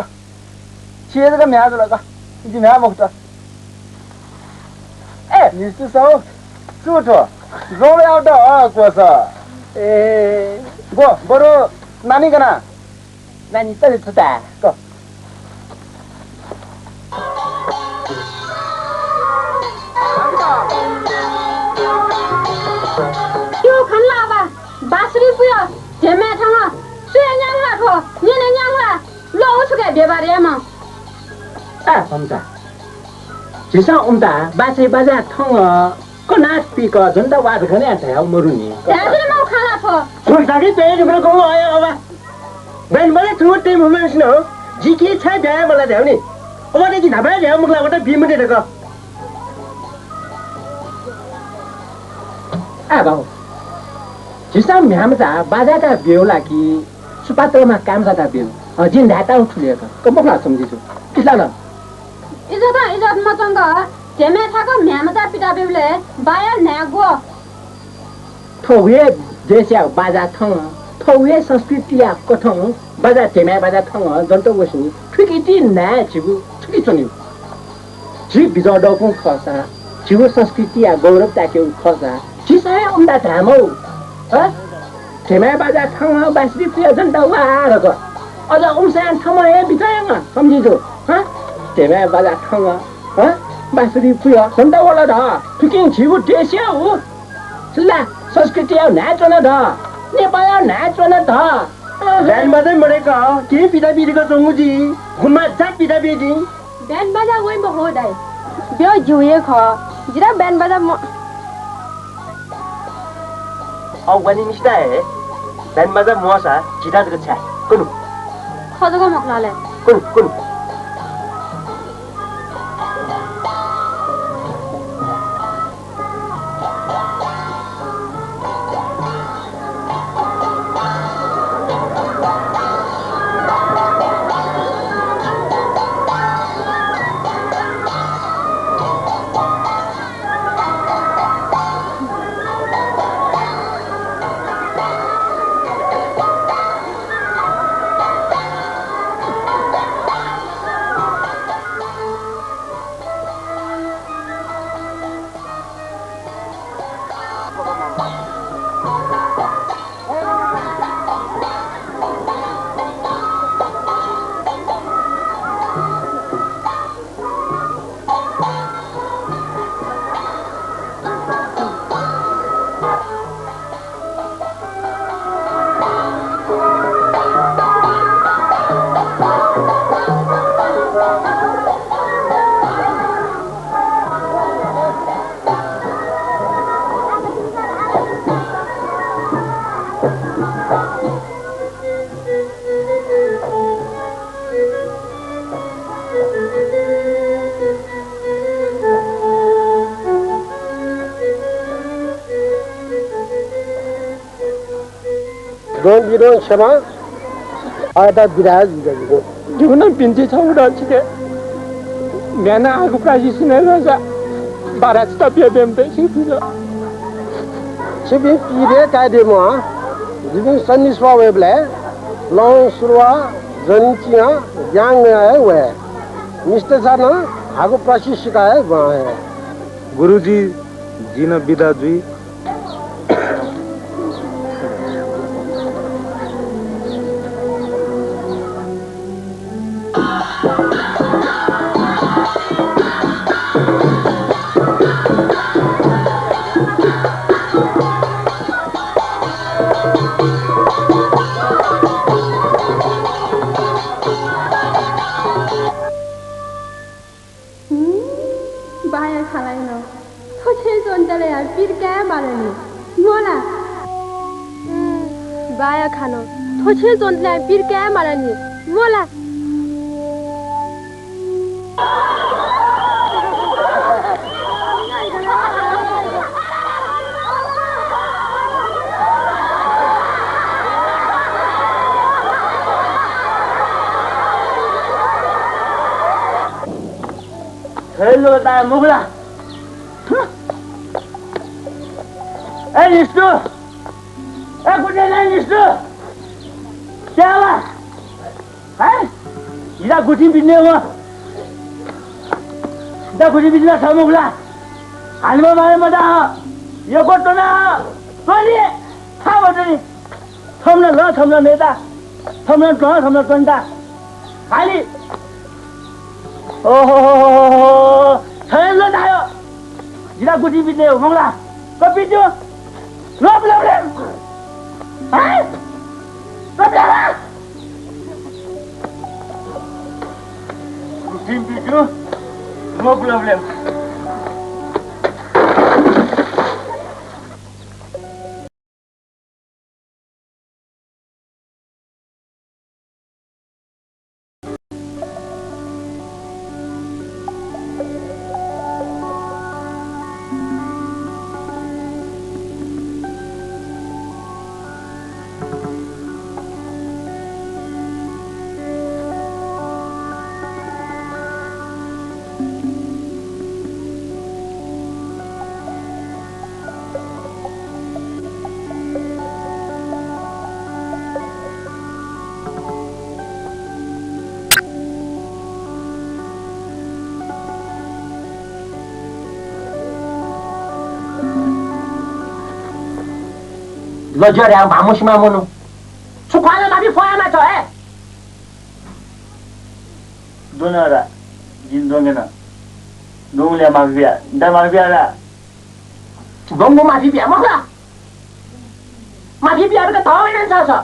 [SPEAKER 2] छिएदका म्याज लगा जी म्या मुक्त ए निस्तु सौ चुटो जोड एउटा कोस ए गो बरु नानी गना नानी त छुटा क
[SPEAKER 3] यो खनला बा बासरी पुयो जेमे थाङ सुय न्याङला थो निने न्याङला लो छुके बेबारेमा
[SPEAKER 2] आ हमता जिसा उम्ता बासे बाजा थङ को नास्ति क झन्डा वाद खने थाउ मरुनी
[SPEAKER 3] त्याले मौ खाला थो
[SPEAKER 1] सुन साकी पेज मेरो गौ आयो अब बेन मैले थ्रु टाइम हुमेस न जी के छ भ्या मलाई ध्याउने अब देखि नभए ध्याउ मुखला वटा बिमने ढक
[SPEAKER 2] बाबु जिसा म्यामजा बाजाता बेउ लागी सुपात्रमा काम जाता बेउ जिन धाता उठुलेको कमला सम्झिछु किला न
[SPEAKER 3] इज्जत मचंग जेमे थाको म्यामजा पिता बेउले बाया न्यागो
[SPEAKER 2] थौए देशया बाजा थङ थौए संस्कृतिया कथङ बाजा तेमे बाजा थङ जन्तो वसु ठिकिति ना जिबु ठिकि चन्यु जी बिजो डोकु खसा जिबु संस्कृतिया गौरव ताक्यु खसा जिसाय उम्दा धामौ ह तेमे बाजा थङ बासरी प्रिय जन्ता वारको अझ उमसान थमए बितायङ सम्झिजो ह तेमे बाजा थङ ह बासरी प्रिय जन्ता वाला द ठिकिङ जिबु देशया हो सुला संस्कृति आउ नाच न ध नेपाल नाच न ध
[SPEAKER 5] ब्यान्ड बाजै मरेको के पिता बिरीको चंगुजी घुममा जा पिता बिरी
[SPEAKER 3] बैंड बाजा वही में हो दाई ब्यो जुए ख जिरा बैंड बाजा
[SPEAKER 5] औ बनी मिस्ता है ब्यान्ड बाजा मोसा जिरातको छ कुनु
[SPEAKER 3] खजको मखलाले
[SPEAKER 5] कुनु
[SPEAKER 1] Don't Shama, ada biraz juga.
[SPEAKER 2] जुन पिन्ची छौ र छिके म्याना आगु प्रासी सुनेर जा बारा त बेबेम त सिफुलो
[SPEAKER 1] Sibi pire kade mo, जिबिन सन्नी स्वावेबले, long surwa, जनिचिया, yang है वे. मिस्टर साना, आगु प्रासी सिकाए वहाँ है.
[SPEAKER 7] गुरुजी जिन बिदाजुई
[SPEAKER 3] बाया खालायनो थोचे जन्जले यार पीर क्या मारनी मोला बाया खानो थोचे जन्जले पीर क्या मारनी मोला
[SPEAKER 5] हेलो ता मुगला ए निष्ठु ए कुटे नै निष्ठु क्या हुआ है इधर गुटी बिन्ने हो इधर गुटी बिन्ने छ मुगला हालमा मारे मदा यो गोटो न सोली था बटनी थम्न नेता थम्न टन्टा खाली ओहो छैन ल दायो जिरा गुटी बित्ने हो मंगला कपि दियो रोप लौले है रोप लौले गुटी बित्यो रोप लौले
[SPEAKER 2] lo jore ang mamushima mono sukwana mabi foyama to
[SPEAKER 8] donara jindongena donglia mafia nda mafia la
[SPEAKER 2] dongo mafi biya makla mafi biya ka tawanan saso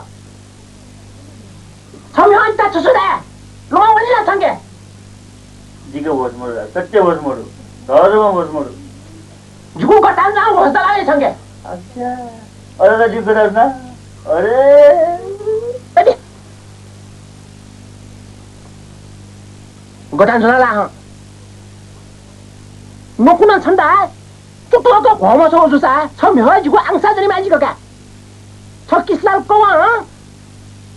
[SPEAKER 2] 처음에 있다 주소래 로마 원이라 tan게
[SPEAKER 8] 지가 워스모르 सच्चे 워스모르 더러운 워스모르
[SPEAKER 2] 죽은 거 딴장 워스달라네 tan게
[SPEAKER 8] अच्छा अरे जी फिर ना अरे
[SPEAKER 2] 어디 고단 전화라 먹고는 천다 쭉쭉쭉 고마서 오주사 처음해가지고 앙사들이 많이 거가 저 기살 거와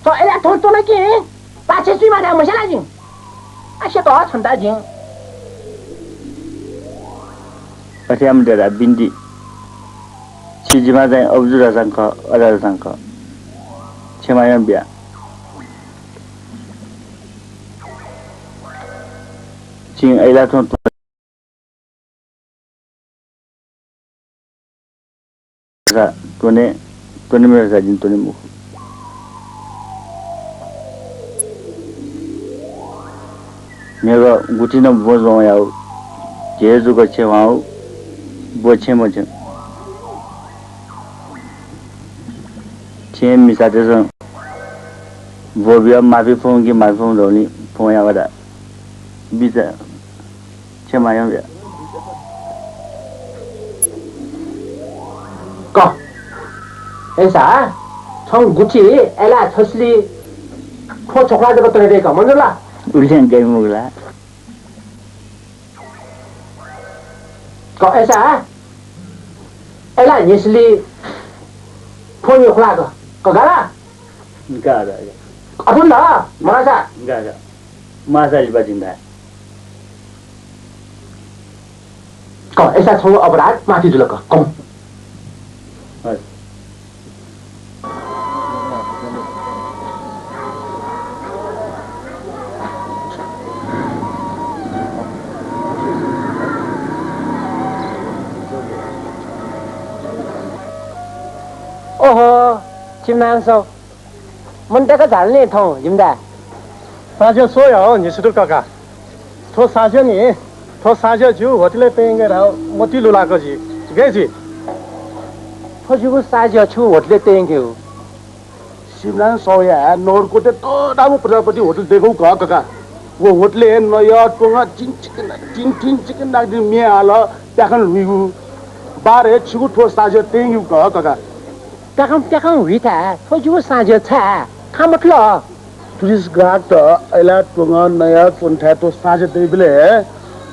[SPEAKER 2] 저 애야 돌돌하기 빠체 수이만 하면 살아지 아시도 천다지
[SPEAKER 8] अरे हम डरा बिंदी चीज़ में अब्दुल हसन का अलाल हसन का छमायन बिया चीन ऐला तो तूने मेरे साजिन तूने मुख मेरा गुटी न बोझ याओ जेजू का छेवाओ बोझे मुझे छे मिसाते सं वो भी अब माफी फोन रोनी फोन या वाला बीता छे मायम बिया
[SPEAKER 2] 거 애사 청 구치 애라 터슬리 코 초콜릿 것도 해야 먼저라
[SPEAKER 8] उल्लें गए मुगला
[SPEAKER 2] 거 애사 애라 예슬리 폰이 홀라거 거 가라
[SPEAKER 8] इनका आ रहा है
[SPEAKER 2] 아픈다 마사
[SPEAKER 8] इनका आ रहा मासाज बजिंदा
[SPEAKER 2] 거 애사 청 어브라 마티 줄러 거
[SPEAKER 8] बस
[SPEAKER 2] 오호 김난석 문대가 잘네 통 임다
[SPEAKER 7] 사실 소요 니스도 가가 더 사전이 더 사저 주 어떻게 땡겨라 못이 놀라 거지 그지
[SPEAKER 2] 터지고 싸져 주 어떻게 땡겨
[SPEAKER 1] सिमरन सोया नोरकोटे तो दामु प्रजापति होटल देखौ काका वो होटल है नया टोंगा चिन चिकन नागदि मे आल त्याखन लुइगु बारे छिगु ठो साजे तेंगु काका
[SPEAKER 2] त्याखन हुइता 터지고 싸져 차 खामखल
[SPEAKER 1] टुरिस्ट ग्राहक त एला टोंगा नया कोन्ठा तो साजे तेबिले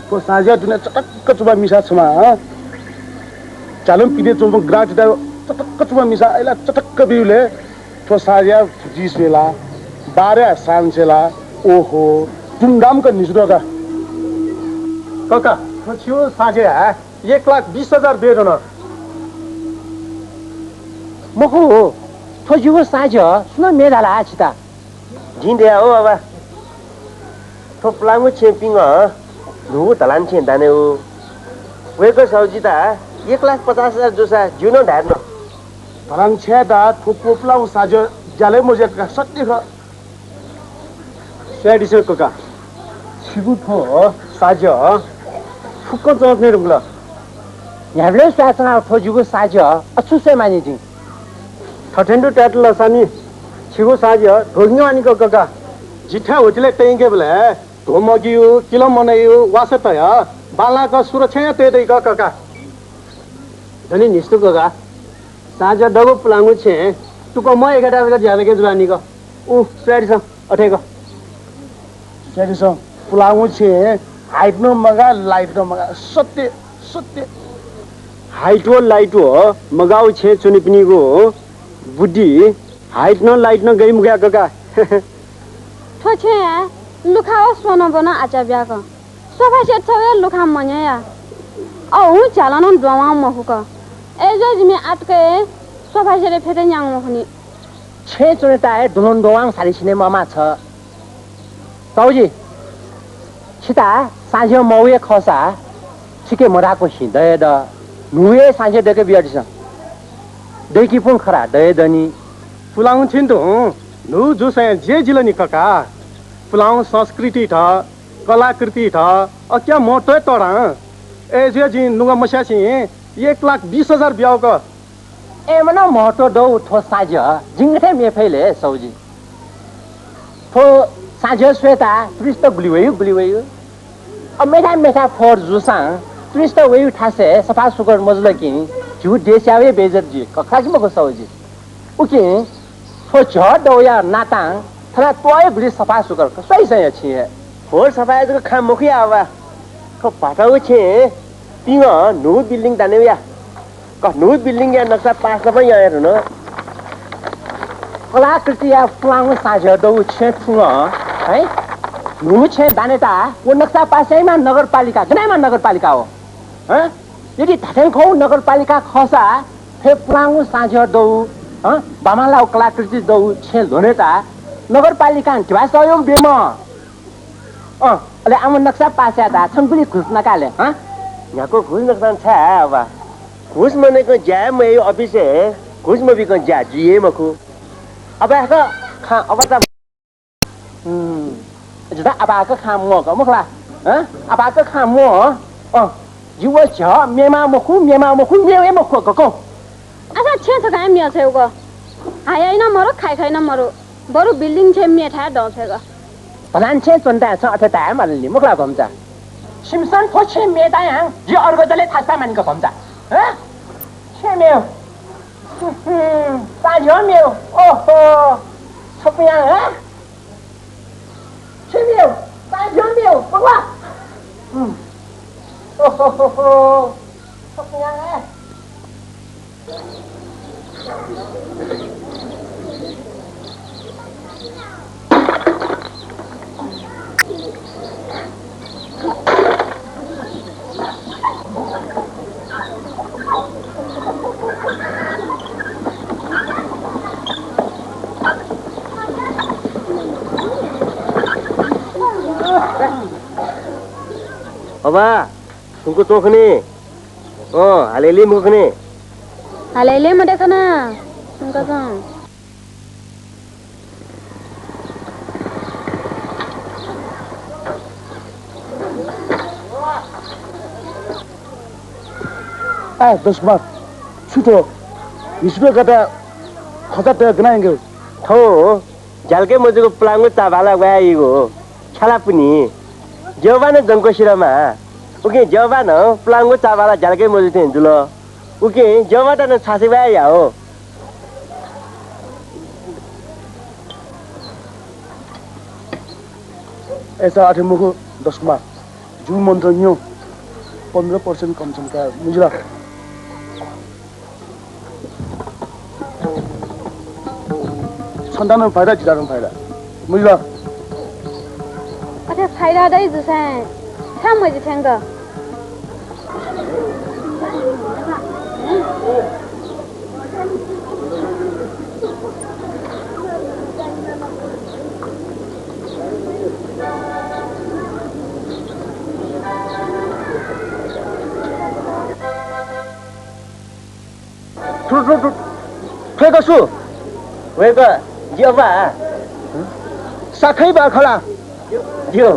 [SPEAKER 1] तो साजे दुने चटक्क चुबा मिसा छमा चालम पिने चुबा ग्राहक त चटक्क चुबा मिसा एला चटक्क बिउले तो साजिया फुजीस वेला बारे सांसेला ओहो तुंगाम का निजुरा
[SPEAKER 7] काका तो छियो साजे है 1,20,000 दे दो ना
[SPEAKER 2] मखु 터지고 싸져 수나 메달아 아치다
[SPEAKER 5] 진대 오 바바 또 플랑고 챔핑어 누구 달란 첸다네오 왜그 사우지다 1,50,000 조사 주노 다노
[SPEAKER 1] तरंग छेदा थोपो प्लाउ साजो जाले मोजे का सत्य ख
[SPEAKER 7] 세디스 काका छिगु ठो साजो फुक्क जने रुला
[SPEAKER 2] 야블레 싸스나 터지고 싸져 아추세 많이지
[SPEAKER 7] थटेंडु टैटल सानी छिगु साजो ढोग्नु आनी काका जिठा होटले टेंगे बले धोमगियो किलो मनायो वासे तया बाला का सुरक्षा ते दे काका धनी निस्तु काका साजा डगो प्लांगु छे तुको म 11 का ज्यादा के जुलानी को उ सेडिस अठेको
[SPEAKER 1] सेडिसो प्लाउ छे हाइट नो मगा लाइट नो मगा सत्य सत्य
[SPEAKER 5] हाइट हो लाइट हो मगाउ छे चुनी पनि को बुद्धि हाइट न लाइट न गई मुगा काका
[SPEAKER 3] ठोछे लुखाओ सोनो बना आचा ब्याको सोफा सेट छवे लुखा मन्या औ चालन द्वावा महुका एजो जिमे आटके सोफा सेट फेते न्याङ मखनि
[SPEAKER 2] छे चुनेता है दुलन दोवाङ सालिसिने ममा छ ताउजी छिता साँझ मौए खसा छिके मराको हिँडे द नुए साँझ देके बियाडिस देखि पुन खरा दय दनी
[SPEAKER 7] पुलाउ छिन्दो नु जुसे जे जिल निकका पुलाउ संस्कृति था कलाकृति था और क्या मोटो तोड़ा ए जे जी नुगा मस्या छी 1,20,000 ब्याह का
[SPEAKER 2] ए मना मोटो दो थो साज जिंगथे मे फैले सौजी थो साज स्वेता त्रिस्त गुलिवयो अब मेठा फोर जुसा त्रिस्त वयु ठासे सफा सुगर मजल कि जु देशावे बेजर जी कखराज मको सौजी उके थो छ दोया नाता थना तोय गुली सफा सुगर सही सही छी
[SPEAKER 5] फोर सफा जो खा मुखी आवा को पाटाउ छे तिंग नु बिल्डिङ दाने या क नु बिल्डिङ या नक्सा पास त पनि यहाँ हेर्नु
[SPEAKER 2] कलाकृति या पुलाउ साज दौ छे ठुङ है नु छे दानेटा वो नक्सा पासैमा नगरपालिका गनाइमा नगरपालिका हो ह यदि धाटेङखौ नगरपालिका खसा फे पुलाउ साज दौ ह बामालाउ कलाकृति दौ छे लोनेटा नगरपालिका टिवा सहयोग बेम अले आम नक्सा पास्या दा छंगुली घुस नकाले ह
[SPEAKER 5] यहाँको घुस नक्सान छ अब घुस मनेको ज्या मै अफिस है घुस म बिको ज्या जिए मखु अब आका खा अब त
[SPEAKER 2] जुदा अब खा म क मखला ह अब खा म जुव छ मेमा मखु मेवे मखु क
[SPEAKER 3] अच्छा छे छ काय मिया छेउ ग हाय न मरो खाइ न मरो बरु बिल्डिङ छे मेठा द छे ग
[SPEAKER 2] भलान छे चन्दा छ अथे ता मालली मखला भन्छ सिमसन फोछे मेदा यहाँ यो अर्गजले थास्ता मानिको भन्छ ह छे मेउ साजो मेउ ओहो छपिया ह छे मेउ साजो मेउ बगवा ओहो छपिया ह
[SPEAKER 5] अबा तुमको तोखने हालेली मुखने
[SPEAKER 3] हालेले म देखना तुमका सा
[SPEAKER 1] ए दुश्मन छुटो इसको कता खता त गनाएंगे
[SPEAKER 5] थो झल्के मजुको प्लाङो ताबाला वाइगो छला पनि जवान जंको शिरमा उके जवान प्लाङो ताबाला झल्के मजु थे जुल उके जवाटा न छासे वाइ हो
[SPEAKER 1] ऐसा आठे मुखो दशमा जू मंत्र न्यो 15% कम का मुजरा संतान फायदा जिरान फायदा मुजरा
[SPEAKER 3] अच्छा फाइदा दै जुसा छ मजि थेंग
[SPEAKER 5] फेकसु वेक जवा
[SPEAKER 1] साखै बा खला
[SPEAKER 5] जियो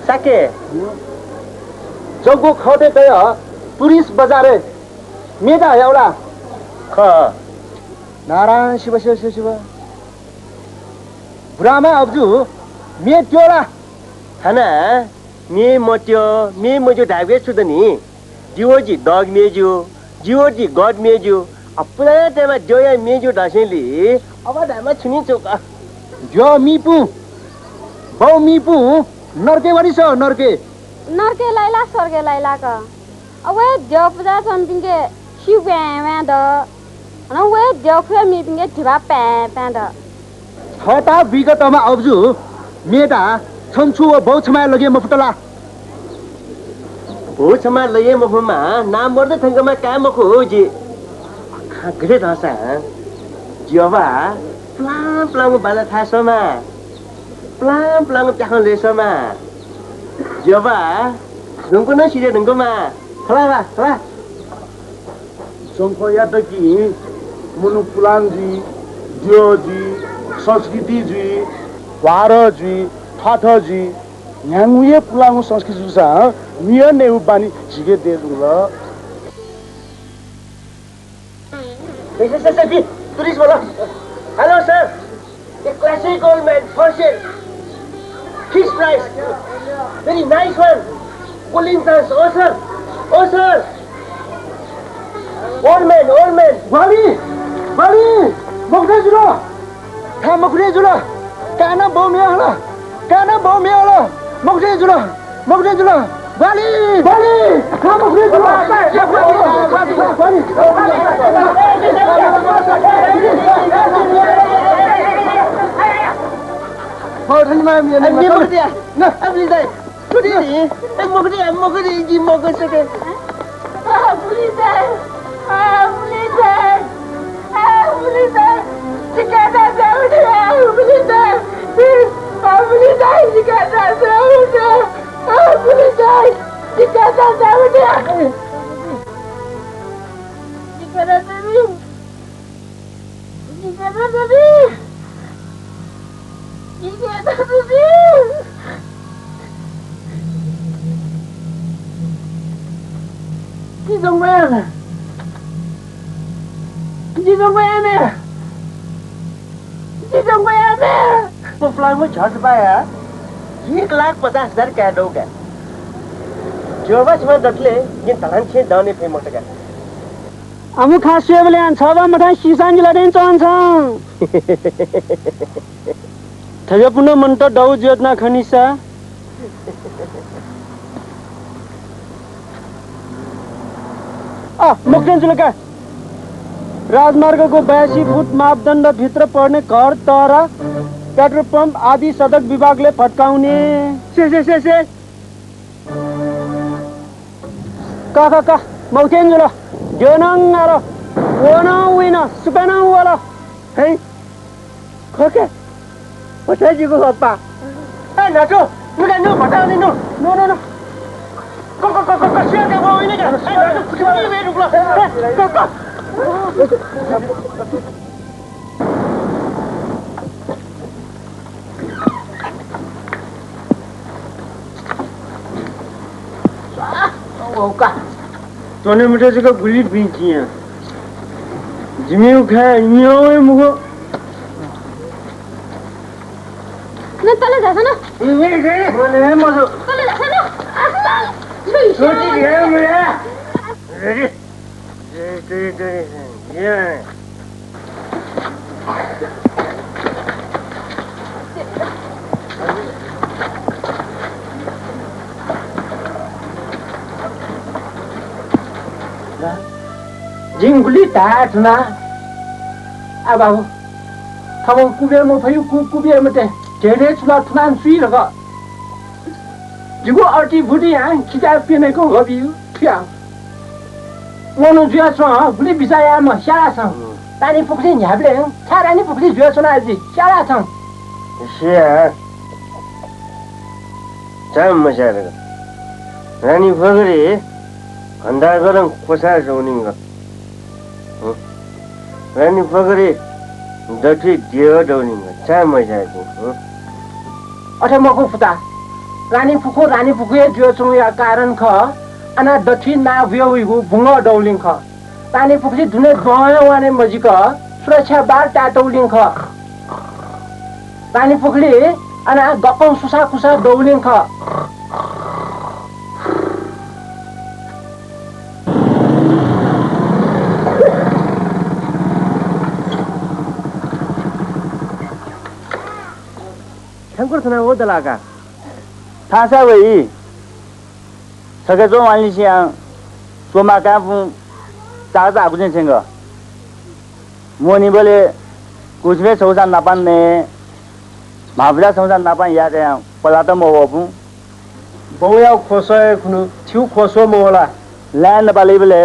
[SPEAKER 5] साके
[SPEAKER 1] जगो खटे गय पुलिस बजारे मेदा एउटा
[SPEAKER 5] ख
[SPEAKER 1] नारायण शिव शिव शिव शिव बुरामा अब्जु मे त्योला
[SPEAKER 5] हना मे मजो ढाबे सुदनी जियोजी डग मेजो जियोजी गड मेजो अपना तेमा जोया मेजो ढासेली अब ढामा छुनी चोका
[SPEAKER 1] जो मिपु बौ मिपु नर्के वाली छ नर्के
[SPEAKER 3] लाइला स्वर्गे लाइला का अवे देव पूजा सम्पिङके शिव प्या द न वे देव फे मिपिङके ढिबा प्या द
[SPEAKER 1] छटा विगतमा अब्जु मेटा छन्छु बौ छमा लगे मफुटला
[SPEAKER 5] हो छमा लये मफमा नाम मर्द थंगमा का मखो जी खागले दसा जिवा प्लाम बाला थासमा प्लाम प्याखन लेसमा जिवा नंको न सिरे नंगोमा खला
[SPEAKER 1] जंको याद कि
[SPEAKER 7] मुनुपुलानजी ज्योजी संस्कृतिजी वारजी ठाठजी न्याङुए पुलाङ संस्कृति सा मिया नेउ बानी झिगे देजुङ
[SPEAKER 2] Please, bola. Hello, sir. A classic old man, for sale. Fish price. Very nice one. Wellingtons. Oh, sir. Oh, sir. Old man.
[SPEAKER 1] Bali! Mokre julo! Tha mokre julo! Kana bau mea hala! Mokre julo! Bali! Tha mokre julo! Mau thani ma mi ne ma dia. Na, abli dai. Kudi ni. Mokre ji mokre sake.
[SPEAKER 3] Police! Chicana Saudi!
[SPEAKER 2] वो fly में झट पाया 1,50,000 क्या दोगे जो बस में दखले ये तलान छे दाने पे मट गया
[SPEAKER 5] आमु खासे बेले छ बा मठा सिसान जिलादेन चन्छ थयो पुनः मन त डौ जोतना खनिसा मुक्तेन जुलका राजमार्गको 82 फुट मापदण्ड भित्र पर्ने घर तरा पेट्रोल पम्प आदि सडक विभागले फटकाउने से का मुक्तेन जुल जोनाङ आरो वना विना सुपेना वाला है खोके पछाजी को हप्पा ए नाटो नुगा नु फटाउने नो को सिया के वो इने का ए नाटो कुछ वे रुकला को
[SPEAKER 2] ओका
[SPEAKER 5] तोने मुझे जगह गुली बीची है जिमी उठा नियो मुगो
[SPEAKER 3] न तले जाछ न
[SPEAKER 5] बोले मजो
[SPEAKER 3] तले जाछ न आसमान
[SPEAKER 5] छोटी है मेरा रेडी ये जिंगुली तात ना अब थामो कुबे म फयु कुबे मते जेरे छुला थनान सुई रगा जिगो अर्टी बुडी हा किता पिने को हबि थिया मोनो जुया छ बुली बिसाया म शाला छ तानी पुक्ले न्याबले छारानी पुक्ले जुया छ नाजी शाला छ
[SPEAKER 2] सिया जाम मजाले रानी भगरी भन्दा गरम कोसा जौनिङ रानी भगरी दठी दियो जौनिङ चा मजा
[SPEAKER 5] अठे मको फुता रानी फुको जुया छ या कारण ख अना दठी ना व्योइगु भुंग डौलिङ ख तानी पुक्ले दुने गयो वाने मजिक सुरक्षा बार टाटौलिङ ख तानी पुक्ले अना गपौ सुसा कुसा डौलिङ ख
[SPEAKER 2] थना वो दलाका
[SPEAKER 8] थासा वही सके जो वाली सियां सोमा काफु चाचा बुझे छेंग मोनी बोले कुछ भी सोचा नापन ने मावला सोचा नापन याद है पलाता मोवपु
[SPEAKER 5] बौया खोसो खुनु छिउ खोसो मोला
[SPEAKER 8] लैंड बाली बोले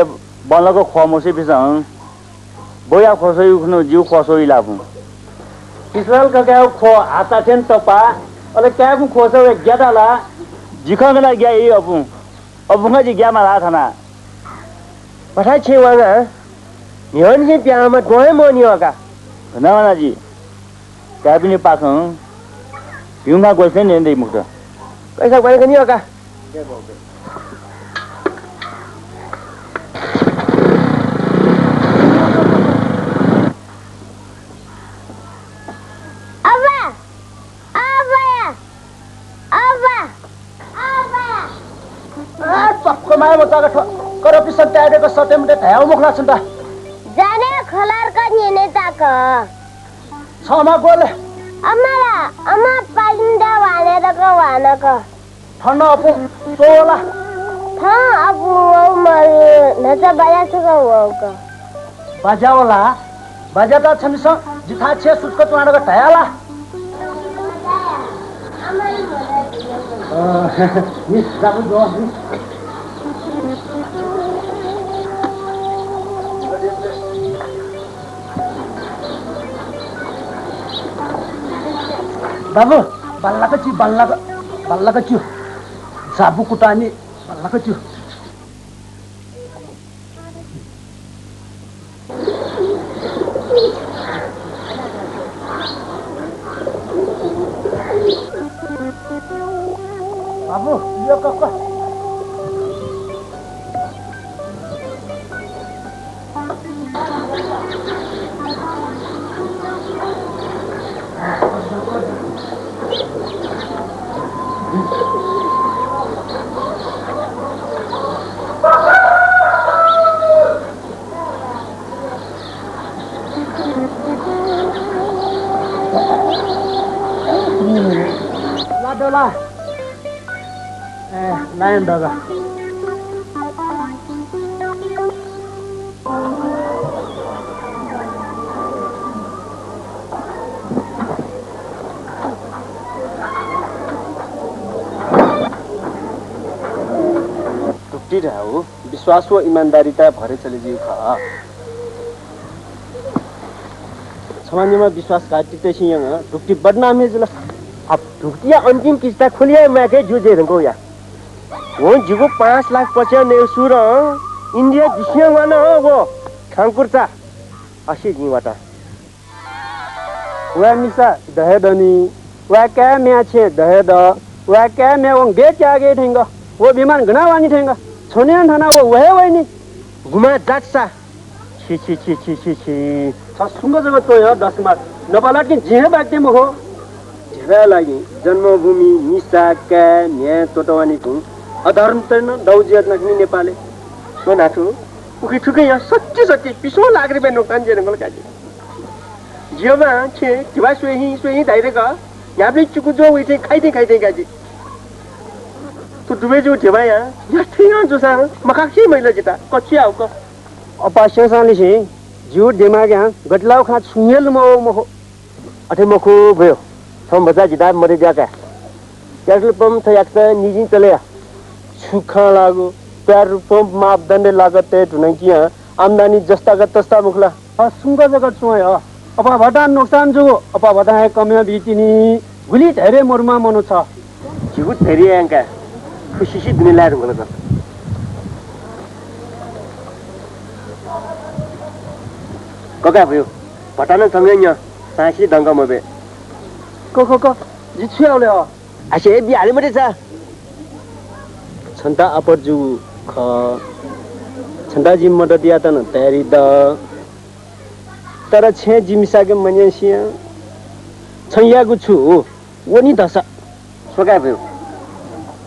[SPEAKER 8] बनलो को खोमोसी बिसं बोया खोसो खुनु जिउ खोसो इलापु
[SPEAKER 5] इसराइल का क्या खो आता थे तपा अरे क्या को खोसो एक ज्यादा
[SPEAKER 8] जिखा गला गया ये अबुंगा जी गया मारा था ना
[SPEAKER 2] पठाई छे वाला
[SPEAKER 1] 년신 뺨마 도에 뭐니어가
[SPEAKER 8] 그나마나지 가비니 빠성 비용가 골센 nen데 이모다
[SPEAKER 1] 그래서 왜 그니어가
[SPEAKER 5] कमाए बच्चाका करपी सत्याएको सत्यमुटे ढ्याउ मुखला छन् त
[SPEAKER 3] जाने खलार का निने ताक
[SPEAKER 5] छमा बोले
[SPEAKER 3] अम्माला अम्मा पालिन्दा वाने तक वाना का
[SPEAKER 5] ठण्ड अपु सोला
[SPEAKER 3] था अब वो मर नचा बाया सका वो का
[SPEAKER 5] बाजावला बाजा त छन् स जिथा छे सुटको तुआडको ढ्याला मिस जाबु जो बाबु बल्लाको च्यु जाबु कुटानी बल्लाको च्यु बाबु यो कक्क लाडोला ए लायन दादा
[SPEAKER 1] टुक्टी रहा हो विश्वास व ईमानदारीता भरे चले जीव खा समाजमा विश्वासघाती सिंह टुक्टी बदनामी जुल अब टुक्टिया अंतिम किस्ता खुलिया मैं के जुझे रंगो या वो जिगो 5 लाख पचा ने सुर इंडिया दिसिया वाना वो खांकुरचा अशी जीवाटा वा मिसा दहेदनी वा क्या मैं छे दहेद वा क्या मैं वो गेट आगे ठेंगा वो विमान गना वानी ठेंगा छोने थाना वो वहे नहीं घुमा जाटसा छी छी छी छी छी छी सुंग जगत तो यार 10 मार नपाला के जे बाटे महो जेरा लागि जन्मभूमि निसा का न्याय तोटवानी थु अधर्म तन दौजियत नखनी नेपाले सोनाथु उखि ठुकै या सच्ची पिसो लाग्रे बे नोकान जे रंगल काजी जेवा छे तिवा सोही धाइरे का या भी चुकु जो उठे खाइते गाजी तो दुबे जो जेवा या ठिया जोसा मकाक्षी महिला जिता कच्ची आउ क अपास्य साली छे जिउ दिमाग यहाँ गटलाउ खा सुनेल मो अठे मखु भयो हम बजा जिदा मरे जाका पेट्रोल पंप थ याक निजी चले सुखा लागो पेट्रोल पंप मापदण्ड लागत ढुनकिया आमदानी जस्ता का तस्ता मुखला सुंग जगत सोय अपा भटा नुकसान जो अपा भटा है कमिया बितिनी गुली धेरै मरमा मनो छ जिगु धेरै अंका खुशी दुनी लाएर गलक कका भयो भटान सँगै न सासी दंगा मबे को जिछ्याउले हो आसे बिहाले मटे छ छन्ता अपर जु ख छन्ता जिम मदत दिया त न तयारी द तर छे जिमिसाके मन्यासिया छैयागु छु वनी दशा सोका भयो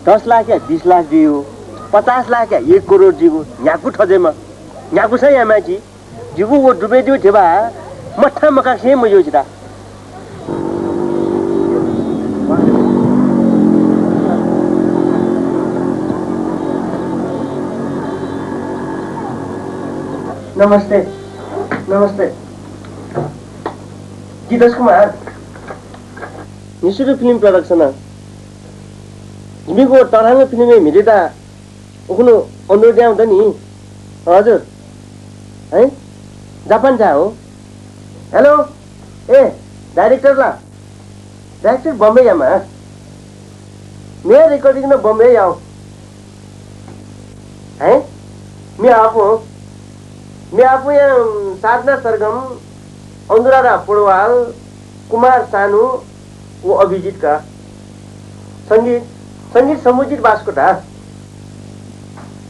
[SPEAKER 1] 10 लाख या 20 लाख दियो 50 लाख या 1 करोड दियो याकु ठजेमा याकु छ या माची जिगु वो डुबे दियो जेबा मठा मका से मयो जिदा नमस्ते गीतस कुमार निसुरु फिल्म प्रोडक्सन जिमीको तराङ फिल्ममै मिलेता उखुनु अनुरोध आउँदा नि हजुर है जापान जा हो हेलो ए डाइरेक्टर बम्बई आमा मैं रिकॉर्डिंग में बम्बई आओ हैं मैं आपको मैं आफू यहाँ साधना सरगम अनुराधा पौडवाल कुमार सानु वो अभिजित का संगीत समुचित बास्कोटा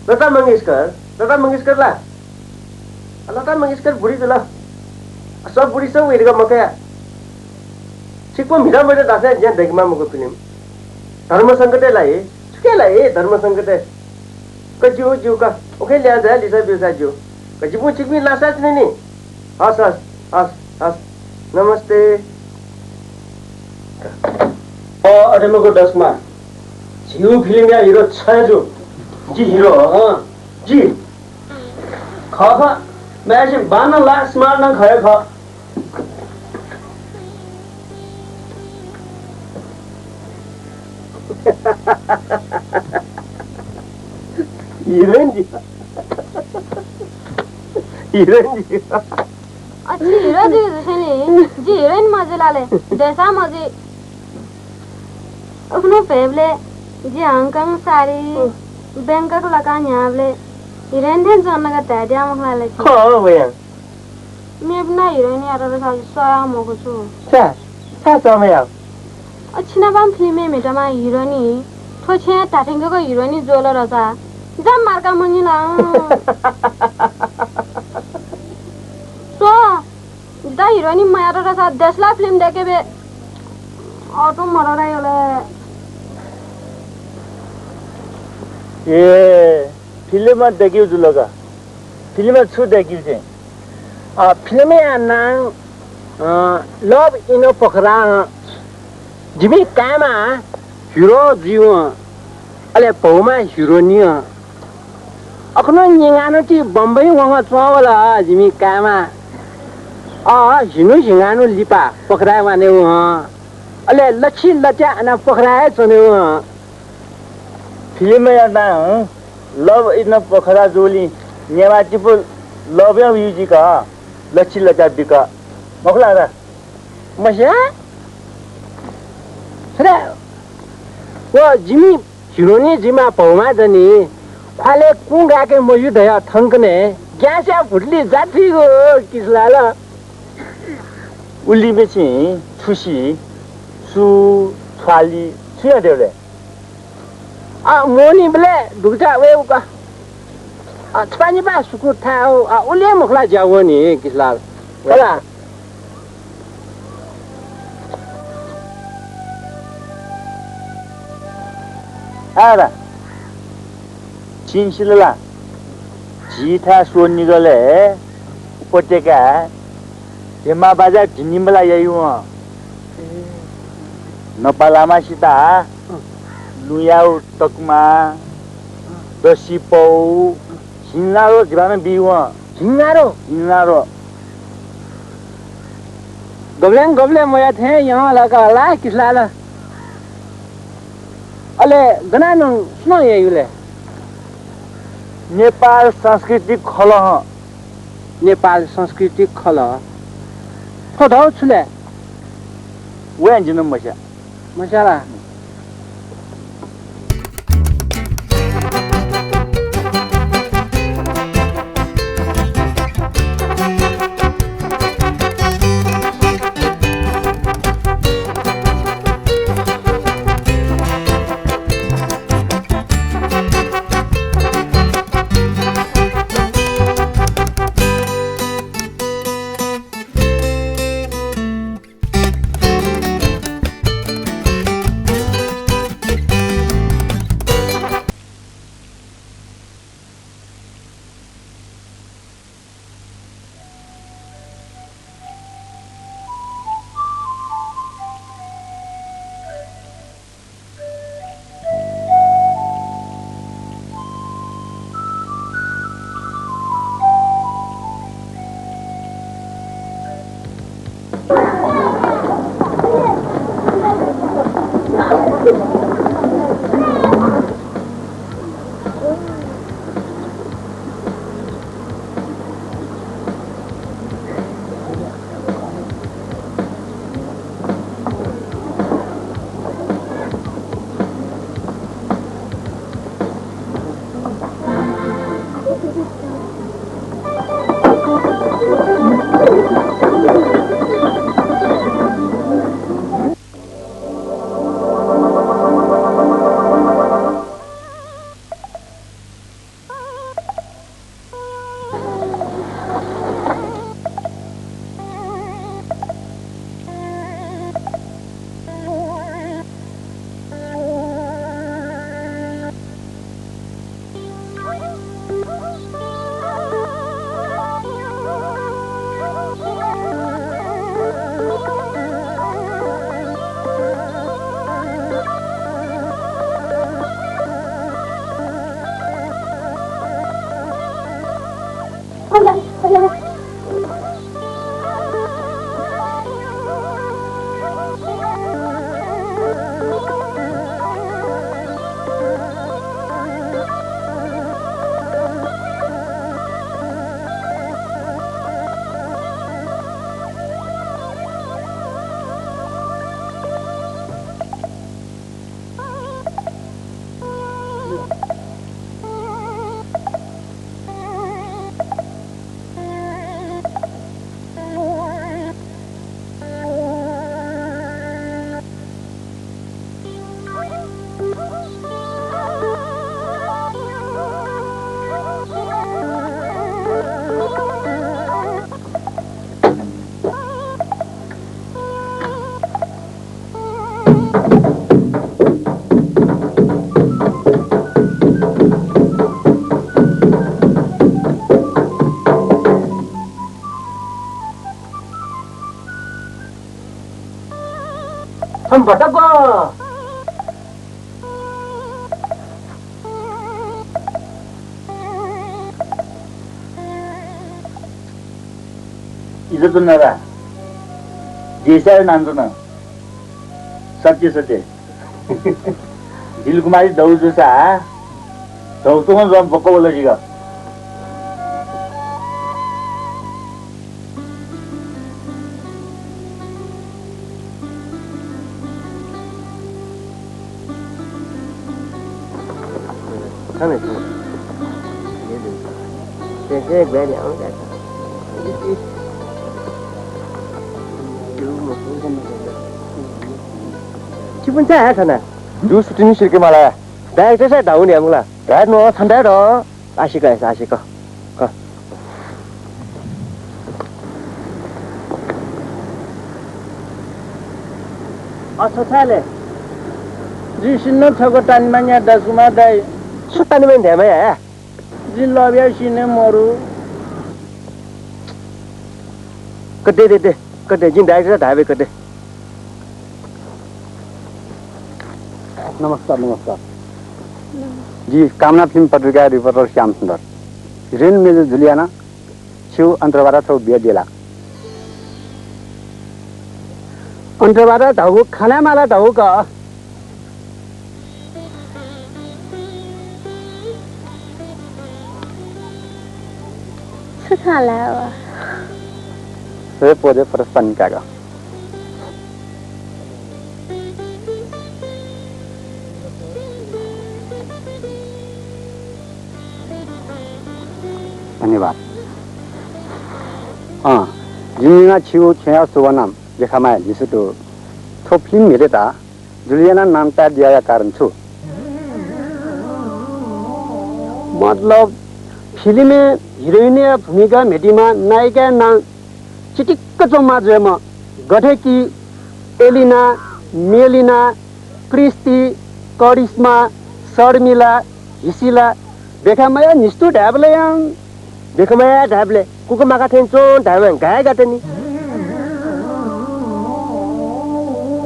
[SPEAKER 1] लता मंगेशकर ला लता मंगेशकर बुढ़ी तो ला सब बुढ़ी सब हेरेको मकया ठिक भिडा मैले दासे ज्यान देखमा मको फिल्म धर्म संकटे लाए के लाए धर्म संकटे कजियो जिउ का ओके ल्या जा लिसा बिसा जिउ कजिबु छिकबी लासा छैन नि हस नमस्ते
[SPEAKER 5] अरे मको दसमा जिउ फिल्म या हिरो छ जो जी हिरो जी ख मैं ऐसे बाना ला स्मार्ट ना खाए खा हीरोइन जी
[SPEAKER 3] अच्छी हीरो जी जी हीरोइन मजे लाले जैसा मजे अपनो फेवले जी हांगकांग सारी बैंकॉक लगा न्यावले हीरोइन थे जोन लगा तैडिया मखला ले
[SPEAKER 1] हाँ भैया
[SPEAKER 3] मैं अपना हीरोइन यार रे साल सोया मोको छु
[SPEAKER 1] सा समय आप
[SPEAKER 3] अच्छी ना बाम फिल्म में मेटामा हीरोइनी ठोछे टाटेंगको हीरोइनी जोलो रसा जम मार्का मुनि ना सो दा हीरोइनी माया रसा 10 लाख फिल्म देखे बे ऑटो मरराई होले
[SPEAKER 8] ए फिल्म देखियो जुलगा फिल्म छु देखियो छे
[SPEAKER 2] फिल्म या नाम लव इन पोखरा जिमी कामा हिरो जीव अले पौमा हिरोनी अखनो निगानो ती बम्बई वहाँ चवाला जिमी कामा हिनु हिगानो लिपा पोखरा वाने अले लच्छी लच्या अना पोखरा चने
[SPEAKER 8] फिल्म या ना लव इन पोखरा जोली नेवाची पुल लव या म्यूजिक का लच्छी लचा बिका मखला रा
[SPEAKER 2] मशा सरे वो जिमी हिरोनी जिमा पौमा जनी खाले कुंगा के मौजूद है थंकने ग्यासा फुटली जाती हो किसलाला
[SPEAKER 8] उली में छी छुसी सु छाली छुया देले
[SPEAKER 2] मोनी बले दुगटा वे का छपानी बा सुकु थाओ उले मखला जाओ नि किसलाल होला
[SPEAKER 8] आरा चिनसिलला जीथा सो निगले उपत्यका हेमा बाजा झिनिमला यायु नपालामा सीता लुयाउ तकमा दसिपौ हिन्नारो जिबान बिउ हिन्नारो
[SPEAKER 2] गबले मया थे यहाँ लगा ला किसलाला अले गनानु सुनो येले
[SPEAKER 8] नेपाल सांस्कृतिक खल
[SPEAKER 2] थोडो छुले
[SPEAKER 8] वेन जिन
[SPEAKER 2] मशाला एकदम भटक
[SPEAKER 8] इज्जत नरा जैसा नाम ना सत्य सत्य दिलकुमारी दौ जैसा दौ तो हम बको बोला जीगा
[SPEAKER 2] 기분 잘 하잖아. 누 수준이 싫게 말아. 나 이제 나오냐 몰라. 너 산다로. 아시가 아시가. 가. 어서 살래.
[SPEAKER 8] जिसिन थको टाइममा यहाँ दसुमा दाइ
[SPEAKER 2] सुतानि면 되면
[SPEAKER 8] जिन लबिया सिने मरु
[SPEAKER 2] कते जिन डाइरेक्टर धाबे कते
[SPEAKER 5] नमस्कार नमस्कार जी कामना फिल्म पत्रिका रिपोर्टर श्याम सुन्दर रेन मेजर जुलियाना छिउ अन्तर्वारा छौ बिया देला
[SPEAKER 2] अन्तर्वारा धाउ खानामाला धाउ का
[SPEAKER 4] Sekalawa.
[SPEAKER 5] Saya pode perasaan kaga. धन्यवाद जिमिना छिउ छया सुवनाम लेखामा लिसुतो थो फिल्म हेरेता जुलियाना नाम ता दिया कारण छु
[SPEAKER 2] मतलब फिल्म में हीरोइन भूमिका मेटीमा नायिका नाम चिटिक्क चौमा जयमा गठे की Elina Melina Christie Karishma Sharmila Hisila बेखामाया निस्तु double बेखामाया double कुको माका थेन चो ढाबे गाय गातनी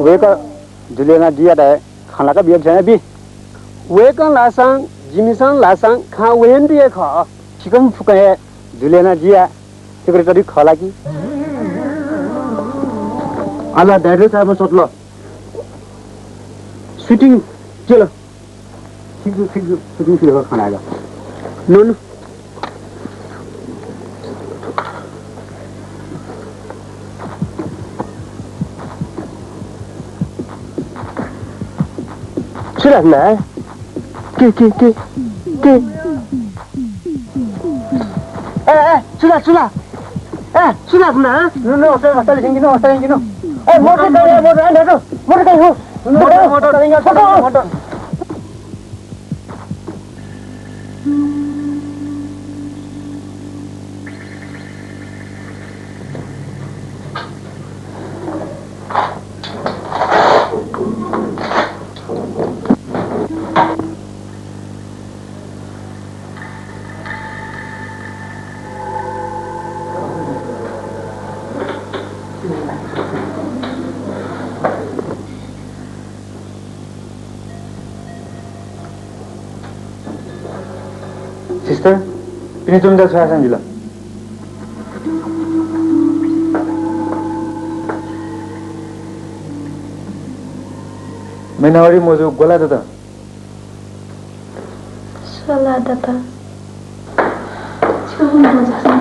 [SPEAKER 5] वेका जुलियाना दिया दे खाना का बिया छने बि
[SPEAKER 2] वेका लासाङ जिमिसाङ लासाङ खा वेन दिए ख
[SPEAKER 5] चिकन फुकाए जुलियाना जिया सेक्रेटरी खला की
[SPEAKER 2] आला डाइरेक्टर साहब सोचलो शूटिंग चलो
[SPEAKER 5] ठीक शूटिंग फिर खाना आएगा
[SPEAKER 2] नो सुना ना के सुना ना
[SPEAKER 5] हॉस्टल हिंगिनो
[SPEAKER 2] motor
[SPEAKER 5] sister ini tunda saya sendiri Menawari mozo gola data
[SPEAKER 4] Salah data. Cuma saja.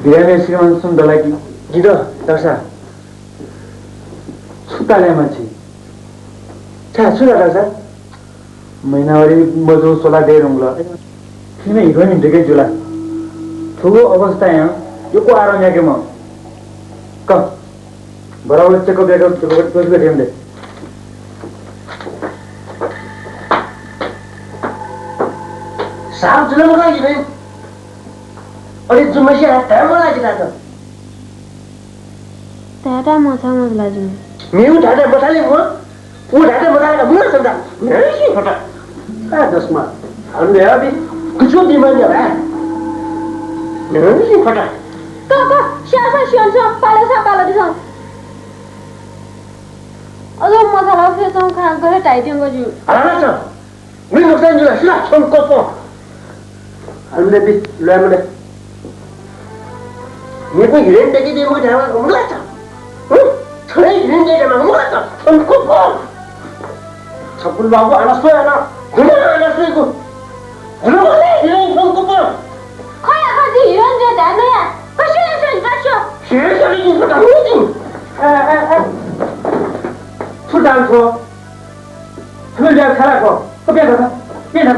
[SPEAKER 5] Dia ni siapa sum dalaki
[SPEAKER 2] gitu darsa
[SPEAKER 5] सुताले मान्छे
[SPEAKER 2] छा सुना darsa
[SPEAKER 5] महिनावारी मजो सोला दे रुंगला किन हिरोइन देखे जुला ठुलो अवस्था यहाँ यो को आराम याके म क बराबर चेक गरेर चेक गरेम दे
[SPEAKER 2] साहब जुना मलाई जिबे अरे जुमैया हटा मलाई जिला त
[SPEAKER 4] Tera masa lagi.
[SPEAKER 2] मेउ ढाडे बसाले म उ ढाडे बसाले मुना सम्दा नहीं हटा दसमा अन्ने अभी
[SPEAKER 1] 可兄弟们的来，能力快点。
[SPEAKER 3] 哥，先生，扒了的上。मसाला फिर तुम खान करे टाइटिंग को जी
[SPEAKER 1] आना चल मैं नुकसान जो है सिला छोड़ को तो हमने भी ले हमने ये कोई हिरन देखी दे मुझे जावा मुझे चल छड़े हिरन दे जावा मुझे चल उनको बोल छपुल बाबू आना सोए आना को गुरु वाले हिरन उनको बोल
[SPEAKER 3] खाया खाती हिरन जो दाने या कशो
[SPEAKER 1] शेर चली जिसको डालूंगी出单车，他们俩开了口，不别他，别他。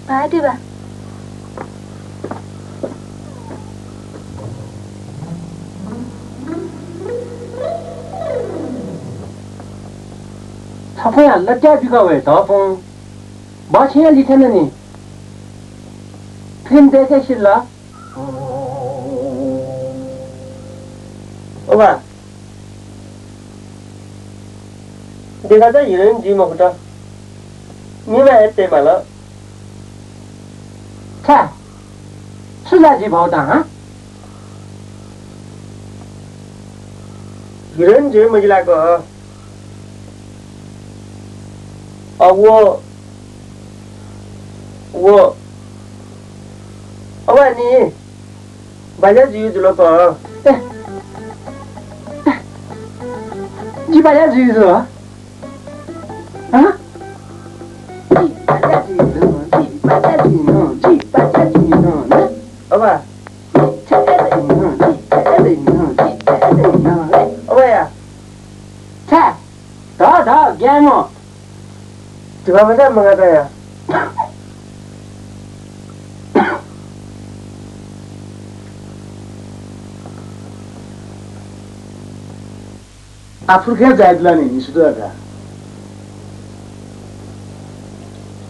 [SPEAKER 4] 来，对吧？
[SPEAKER 2] 他不然那家比个味道风，把钱里天的呢，凭这个是了。
[SPEAKER 5] 好吧，你看这一人几毛不着，你们得买了。
[SPEAKER 2] 菜，是那几包蛋啊？
[SPEAKER 5] 一人几没来个。啊，我，问你，把家具做了个？
[SPEAKER 2] 你把家具做啊？啊？你把家具弄，
[SPEAKER 5] 好吧。好吧呀。
[SPEAKER 2] 菜，到，干么？
[SPEAKER 5] 这把啥么个呀
[SPEAKER 1] 아프리카 자이들라니 니수도야가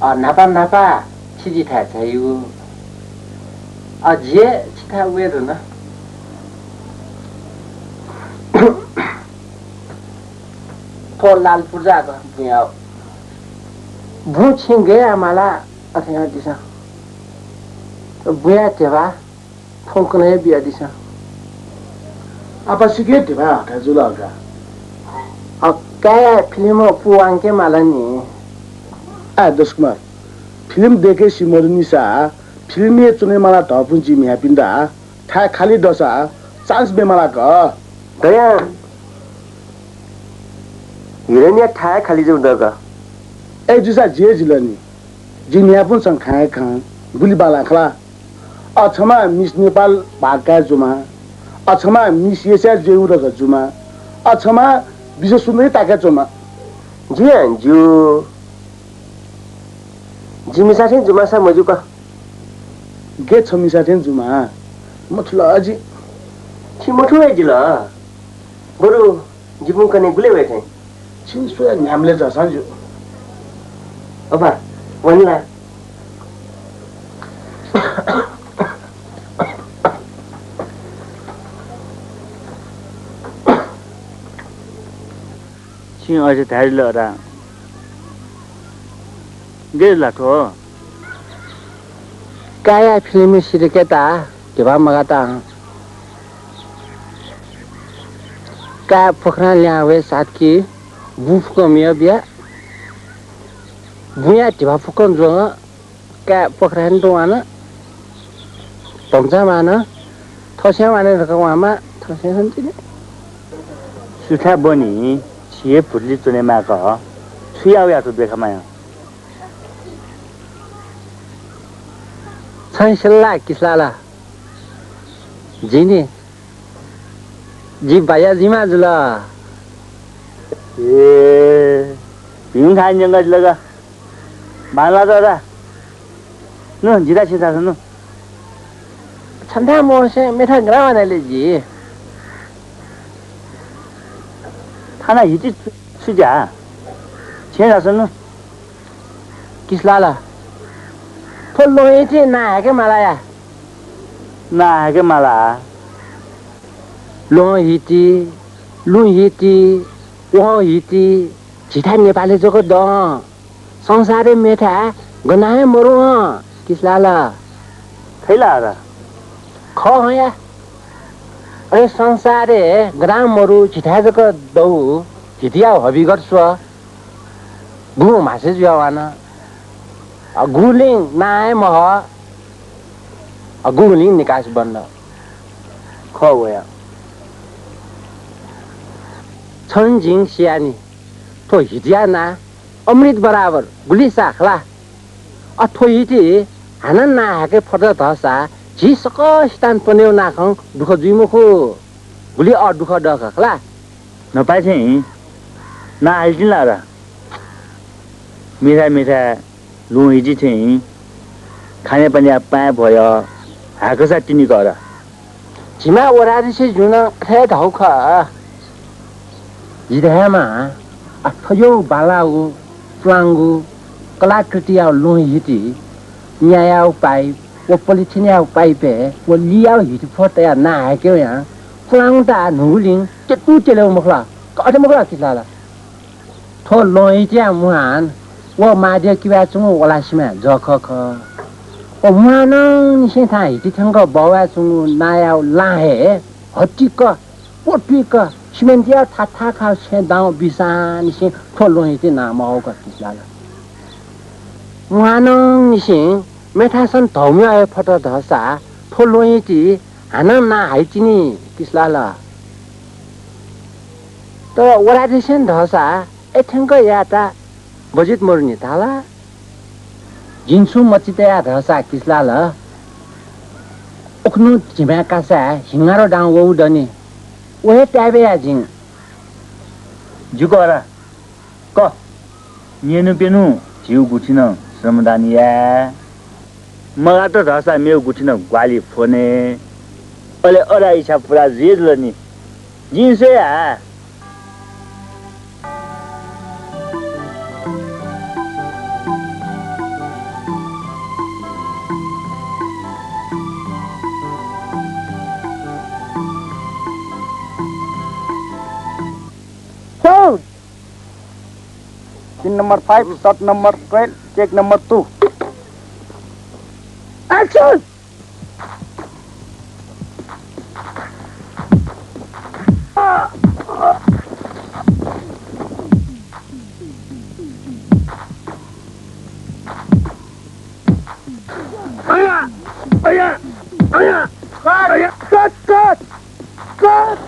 [SPEAKER 2] 아 나빠 치지타 자유 아 제 치타 왜로나 폴랄 부자가 뭐야 부친 게 아마라 어떻게 디사 뭐야 대바 폰크네 비야 디사
[SPEAKER 1] 아빠시게 대바 가줄라가
[SPEAKER 2] क्या फिल्म पुआंग के मालनी
[SPEAKER 1] दस कुमार फिल्म देखे सिमरनी सा फिल्म ये चुने माला धपुंची मिया पिंदा था खाली दसा चांस बे माला का
[SPEAKER 5] गया हिरण्य था खाली जो दगा
[SPEAKER 1] ए जुसा जे जिलनी जिनिया पुन सं खाए खां गुली बाला खला अछमा मिस नेपाल भाका जुमा अछमा मिस येसा जेउ र जुमा अछमा bisa sunai tak cuma,
[SPEAKER 5] jian ju, jimisatin cuma sama juga,
[SPEAKER 1] get semisatin cuma, mutlah aja,
[SPEAKER 5] si mutu aja lah, baru jibun kene gule wete,
[SPEAKER 1] cing suya nyamle jasan ju,
[SPEAKER 5] apa, wanita,
[SPEAKER 8] अझै धारी लहरा गेला को
[SPEAKER 2] क्या film सिरकेता देवा मगाता क्या पोखरा ल्यावे साथ की बुफ को मिया बिया बुया देवा फुकन जो क्या पोखरा तो आना तंजा माना थोसे माने रकवामा थोसे हंती
[SPEAKER 8] सुथा बनी छिए फुटली चुने माका छुया या तो देखा माया
[SPEAKER 2] छंसला किसलाला जिनी जी बाया जिमा जुला
[SPEAKER 8] ए बिउं खाइन जंगा लगा माला दादा नु जिदा छिता नु
[SPEAKER 2] छंदा मोसे मेठा ग्रामा ले जी
[SPEAKER 8] थाना हिची सुजा छेन आसन
[SPEAKER 2] किसलाला 托龙一地哪个马来呀？
[SPEAKER 8] 哪个马拉？
[SPEAKER 2] 龙一地，龙一地，王一地，其他नेपाली जगत दो संसारै मेठा गनाए मरो किसला
[SPEAKER 8] खैला र
[SPEAKER 2] ख या अरे संसारे ग्राम मरु छिठा जगत दौ छिटिया हबी गर्छ गु मासे जुवान गुलिङ नाए मह गुलिङ निकास बन्द
[SPEAKER 8] ख वया
[SPEAKER 2] छन्जिङ सियानी तो हिजिया ना अमृत बराबर गुली साखला अथो हिटी हानन ना हाके फर्द धसा जी सक स्थान पन्यौ नाखं दुख जुइमुखु गुली अ दुख डखला
[SPEAKER 8] नपाइ चाहिँ ना हाल्दिला र मिठा मिठा लु हिजी चाहिँ खाने पनि पाए भयो हाकसा तिनी गर
[SPEAKER 2] झिमा ओरारी से जुन थे धौख हिदहमा अथयो बालाउ प्लांगु कलाकृतियाव लोही हिटी न्यायाव पाइ वो पोलिथिनियाव पाइपे वो लियाव हिटी फोटया ना हाक्यो यहाँ प्लांगटा नुलिङ तेतु तेलेउ मखला कटे मखला किलाला थो लोही त्या मुहान वो मादे किवा चुङु ओलासिमा जखख ओ मुहान निसे था हिटी थंग बवा चुङु नायाव लाहे हटिक पोटिक सिमेन्टिया थाथा खा छे दाउ बिसान से थोलो हिते नाम हो किसला मुहान निसे मेठासन धौम्य आए फट धसा थोलो हिती हान ना हाइचिनी किसला तो ओरादेशन धसा एठंग याता बजित मर्नी थाला जिन्सु मचितया धसा किसला ओखनु झिमा कासा हिंगारो डाउ वउ दनी ओहे ट्याबे आजिङ
[SPEAKER 8] जुगरा क नेनु पेनु जिउ गुठिन श्रमदानिया मगा त धसा मेउ गुठिन ग्वाली फोने अले अरा इच्छा पुरा जेल नि जिन्से आ
[SPEAKER 5] Scene number 5, shot number 12, take number 2.
[SPEAKER 2] Action! Cut!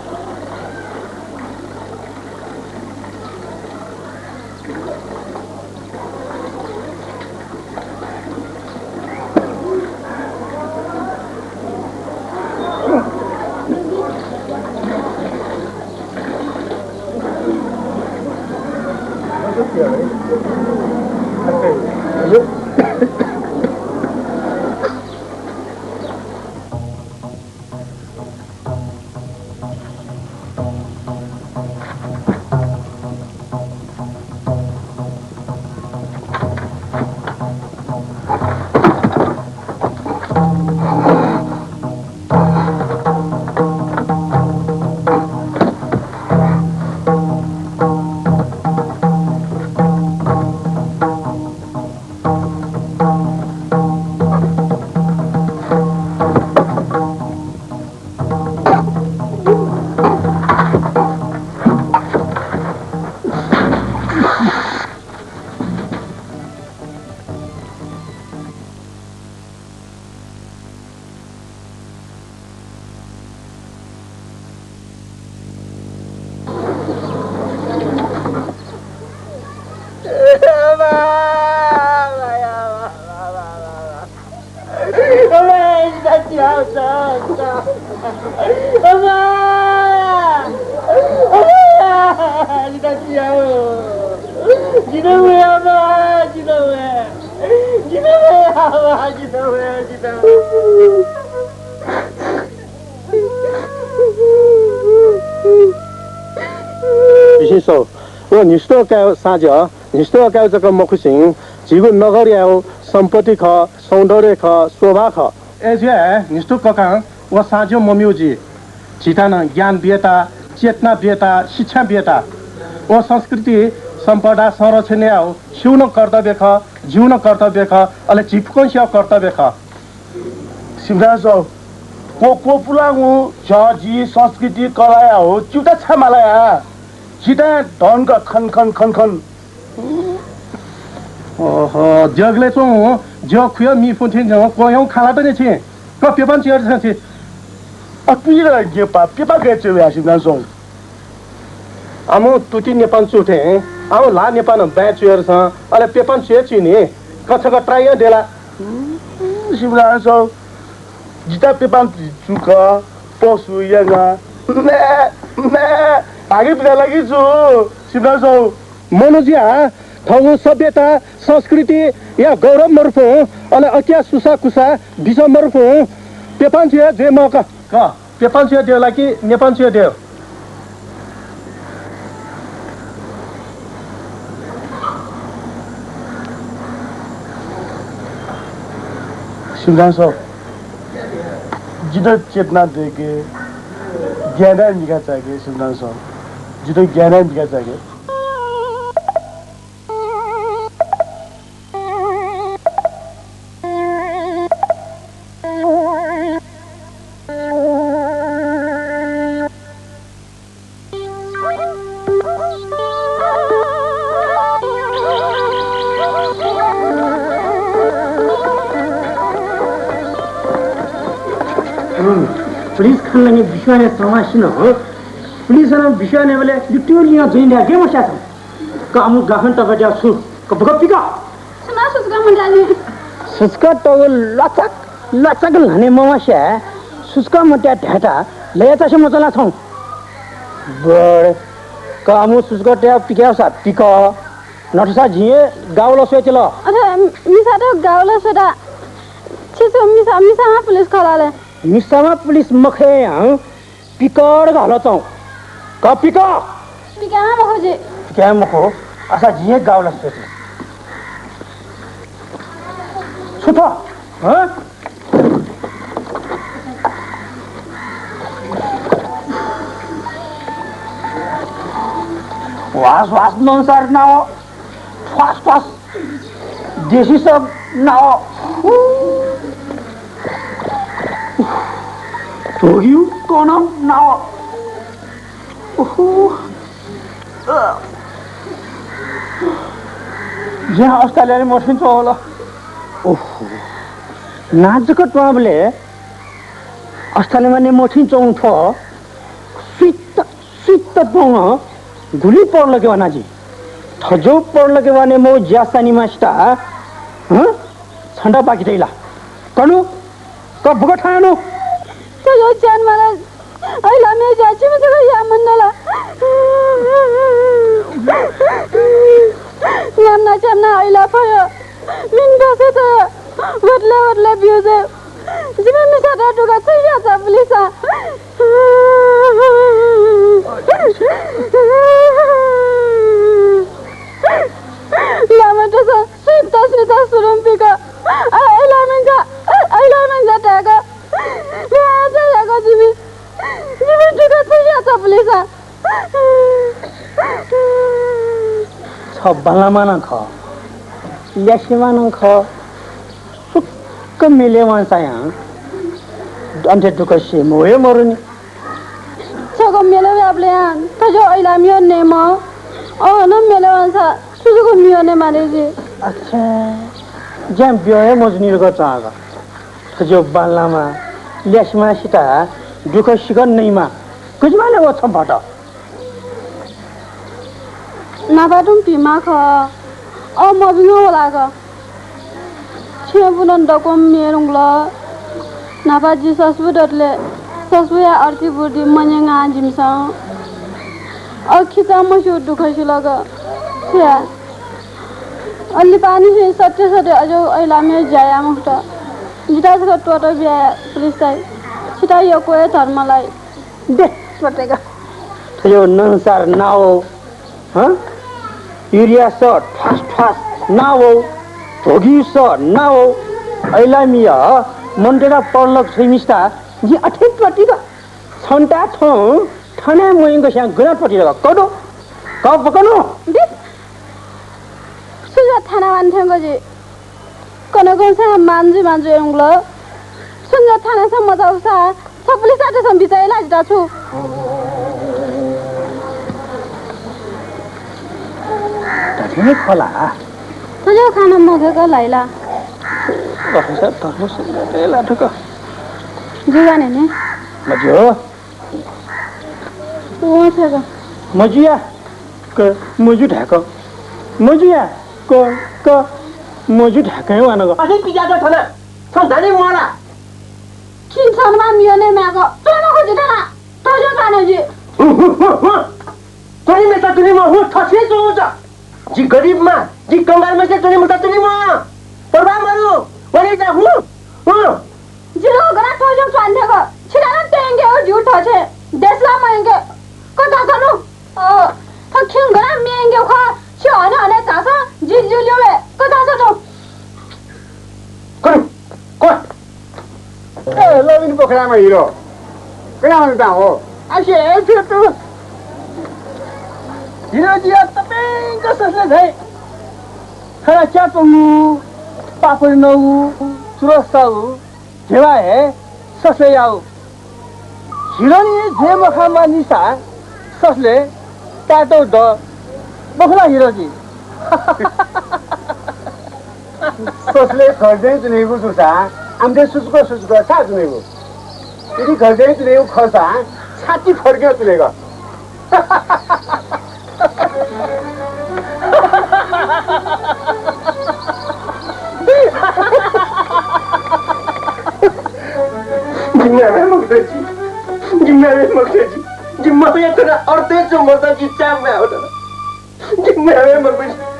[SPEAKER 7] So, 你说该啥叫？你说该这个木苦行，结果那个了 सम्पत्ति ख सौन्दर्य ख शोभा ख एजे निष्ठु कका व साझो मम्यूजी छिटान ज्ञान बेता चेतना बेता शिक्षा बेता व संस्कृति सम्पदा संरक्षण हो सिउन कर्तव्य ख जिउन कर्तव्य ख अले चिपकन्छ कर्तव्य ख
[SPEAKER 8] शिवराज को पुलाङु जी संस्कृति कला हो चुटा छमालाया चिता धन का खन खन खन खन
[SPEAKER 7] ओहो जगले चो जो खुयो मी फुन्थिन जो कोयौ खाला त नि छि क पेपन चियर छ
[SPEAKER 8] अपिर गेपा पेपा गेचे या शिवराज
[SPEAKER 7] आमु तुति नेपाल चुथे आमु ला नेपाल ब्याच चियर छ अले पेपन चियर छि नि कछक ट्राई देला
[SPEAKER 8] शिवराज जिता पेपन चुका पशु यगा ने आगे बिना लागि छु शिवराज
[SPEAKER 7] मनोजिया ठाउँ सभ्यता संस्कृति या गौरव मर्फो अले अक्या सुसा कुसा विषम मर्फो पेपन चियर जे म क पेपन चियर देला कि नेपाल चियर देऊ
[SPEAKER 8] शिवराज जितो चेतना देके ज्ञान निका चाहिए शिवराज जितो ज्ञान निका चाहिए
[SPEAKER 2] पुलिस खानले विश्वाने समासिन हो पुलिसहरु विश्वाने बेले लिटोलिया जइन्या के मस्या छ कामु गाखन टपट्या छु कपकपिका
[SPEAKER 3] सुना सुसका मन्डाली
[SPEAKER 2] सुस्का तो लचक लाने ममस्या सुस्का मट्या ढाटा लेता छ मचला छौ बड कामु सुस्का ट्या पिक्या सा पिका नठसा जिए गाउलो सोचल
[SPEAKER 3] अरे मिसा त गाउला सदा छिसो मिसा पुलिस खलाले
[SPEAKER 2] मिसामा पुलिस मखे यहाँ पिकड़ घालो चौ का पिका
[SPEAKER 3] पिकामा मखोजे
[SPEAKER 2] क्या मखो असा जिए गाउला सोच छुपा हाँ वास नंसार ना हो फास देसी सब ना हो Togiu kono nao. यहाँ अस्ट्रेलियाले मसिन्छ होला ओहो नाचको टोबले अस्ट्रेलियामा ने मसिन्छ उठ सित पङ गुली पर्ल के वनाजी थजो पर्ल के वाने मो ज्यासानी मास्टा ह छन्डा बाकी दैला कनु क भुगा ठानो
[SPEAKER 3] तो यो जान मला अहिले मे जाची म सगळं या मन्नला यामना चमना अहिले भयो मिन बसे त वडला बिउजे जिमे मी सादा टुका चाहिँ या त पुलिसा लामा त सीता सुरुम पिका अहिले मंगा टाका जिमी टुका चाहिँ या त पुलिसा
[SPEAKER 2] छब्बालामा न ख ल्यासीमा न ख सुक्क मिलेमा चाहिँ अन्ते टुका से मोए मरुनी
[SPEAKER 3] छको मेले आपले त जो अहिले मियो नेम न मेले भन्छ सुजुको मियो ने मानेजी
[SPEAKER 2] अच्छा ज्याम बिहे मजनिर गर्छ आगा त जो बालामा ल्यासीमा सिता दुख सिगन नैमा कुजमाले वो छम्बाट
[SPEAKER 3] नाबाटुम पिमा ख मबिङो होला ग छे बुलन दकोम मेरुङल नाबाजी ससबुदले ससबुया अर्ती बुडी मन्यङा जिमसा अखिता मसु दुख सिलग छे अलि पानी से सत्य अजो ऐलामे जाया मुक्ता जिता छ टोटो बिया पुलिस चाहिँ छिटा यो कोए धर्मलाई
[SPEAKER 2] दे पटेगा यो नंसार नाओ ह यूरिया शॉट फास्ट नाओ
[SPEAKER 5] भोगी स नाओ ऐलामिया मन्डेरा पर्लक छैमिस्ता जी अठेपट्टि ग छन्टा ठौ ठाने मोइङ स्या गनापट्टि ग कदो क पकनो
[SPEAKER 4] सुजा थाना मान्थेंगो जी कनगोसा मान्जु एंगलो सुजा थाना सम्म जाउसा सबले साथे सम बिचाइ लाजटा छु
[SPEAKER 5] तने खोला
[SPEAKER 4] सुजा खाना मगेको लाइला
[SPEAKER 5] बहसा तर्मुस तेला ठक
[SPEAKER 4] जुगाने ने
[SPEAKER 5] मजो
[SPEAKER 4] ओ छगा
[SPEAKER 5] मजुया क मजु ढाक मजुया क मजु ढाकै वानगो
[SPEAKER 2] अझै पिजाको थना सम्झाने मला
[SPEAKER 4] किन्छनमा मियोने म्यागो तोनो खोजिटाला तोजो जाने जी
[SPEAKER 2] तोनी मेता तोनी म हो ठसे जोज जी गरीबमा जी कंगालमा चाहिँ तोनी मेता तोनी म परवा मरु वने जा हु
[SPEAKER 4] जिरो गरा तोजो स्वान्थेको छिरान तेंगे हो झुट छ देशला महेंगे कता कनु फखिङ गरा मेंगे ख छिने हने तासा जी जुल्योले कता छ तो
[SPEAKER 1] ए लबिन पोखरामा हिरो कहाँ हुँदा हो आसे त्यो त हिरो जी तपाईको ससले छै खरा च्यापमु पापड नौ सुरसाउ जेवा हे ससले आउ हिरोनी जे मखामा निसा ससले काटो the Bakhla hero G ससले खर्दै जुनेको Sousa आमले सुसुको सा जुनेको यदि खर्दै जुनेको खसा छाती फर्क्यो जुनेको
[SPEAKER 2] जिम्मेवारी मगदजी जिम्मेवारी तेरा और ते जो मरता जी चाप में आओ ना जिम्मेवारी मगदजी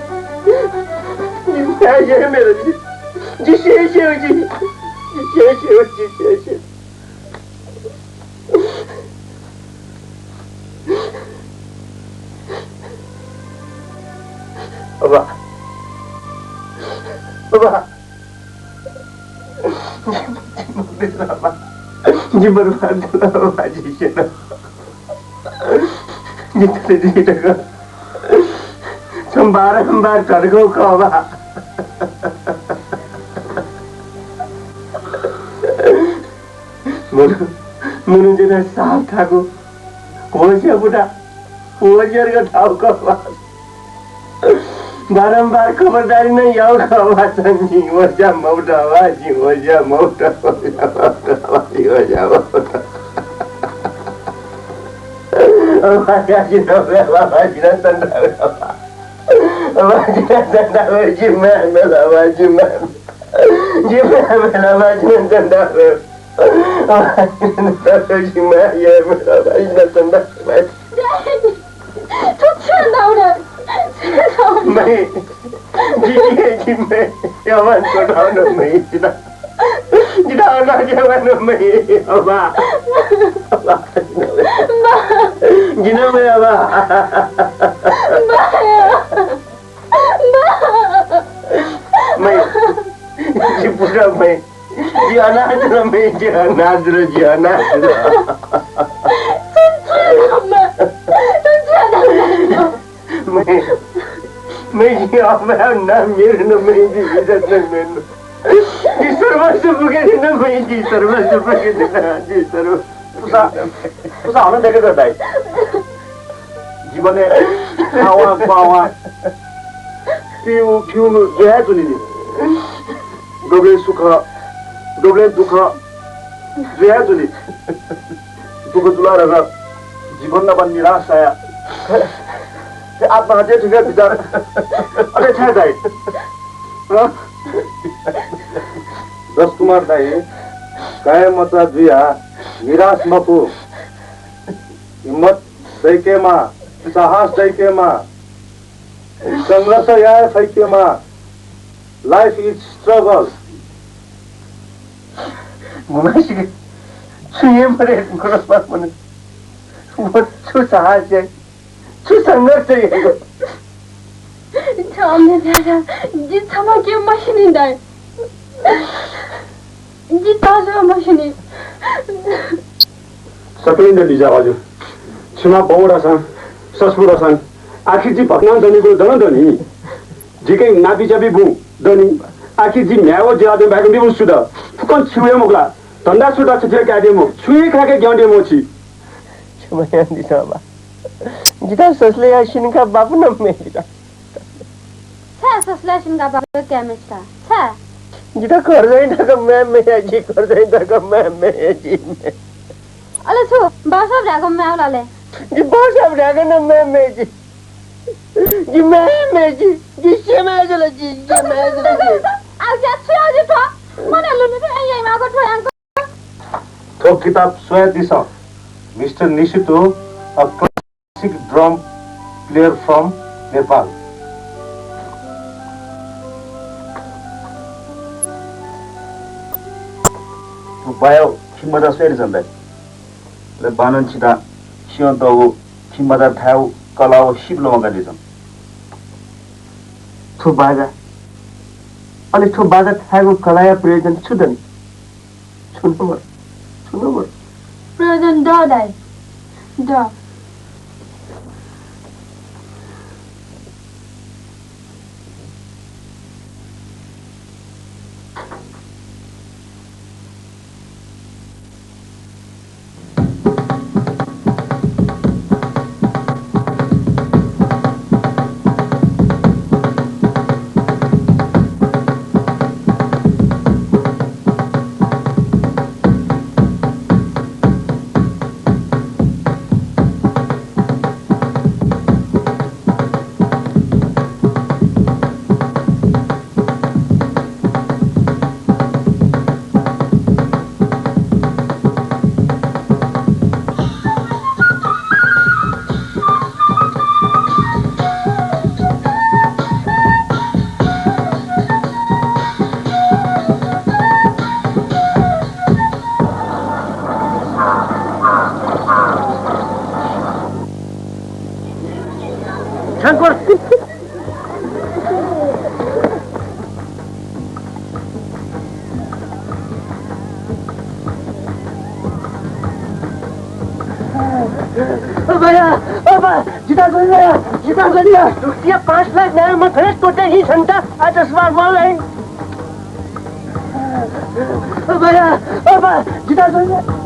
[SPEAKER 2] जिम्मेवारी ये मेरा जी शेष जी बर्बाद जी शेना जी टका संबार करगो कबा मुनु जना साफ थाको होसिया बुढा होसियारको ठाउँको बारम्बार खबरदारी नै याउ खबा छन् जी होसिया मौटा वाजी होसिया मौटा होसिया वाजी
[SPEAKER 6] जीवने खावा पावा पिउनु जे जुनि डोब्ले सुख डोब्ले दुःख जे जुनि दुःख दुलार जीवन नबा निराशा आत्महत्या ठिक विचार अरे छ दाइ रसकुमार दाइ काय मचा जुया निराश मपु हिम्मत दैकेमा साहस दैकेमा संघर्ष या फैकेमा लाइफ इज स्ट्रगल
[SPEAKER 2] मुमाशी सुये मरे क्रसबार मन वो छु साहस है छु संघर्ष है
[SPEAKER 4] छ Omne Dada, git sama ki maşininden. Git tazo maşini.
[SPEAKER 5] सबैले लिजा हजुर छुमा बौडा छन् ससुरा छन् आखिर जी भक्ना दनीको दन दनी जिकै नापी चापी बु दनी आखिर जी म्याओ ज्यादे भएको बिबु सुदा फुकन छुए मुगला धन्दा सुदा छिथे काडे मु छुए खाके ग्याउँडे मोची
[SPEAKER 2] छुमा यान्दी सबा जिता ससले या शिनका बाबु न मेलिदा
[SPEAKER 3] छा ससले शिनका बाबु क्या मिस्ता छा
[SPEAKER 2] जिता कर जाइन त मैं जी कर जाइन त मैं जी
[SPEAKER 3] अले छु बासा भ्राको म्याउलाले
[SPEAKER 2] जी बासा भ्राको न मैं जी मैं जी से मैं जले जी मैं जले
[SPEAKER 4] आज जा छु आज तो मने लुनु त यही माको ठोयाङको
[SPEAKER 5] थोक किताब स्वयं दिसा मिस्टर निशितो a classic drum player from Nepal
[SPEAKER 6] बायो खिमदा सेरी जन्दै ले बानन छिदा सियन तगु खिमदा थाउ कलाओ शिबलो मगालिजम
[SPEAKER 2] थु बाजा अले थु बाजा थागु कलाया प्रयोजन छुदन छुनु
[SPEAKER 4] प्रयोजन द दाइ द
[SPEAKER 2] जिता गया रुपया 5 लाख नया में खर्च तो ही संता आज 10 बार बोल रहे जिता गया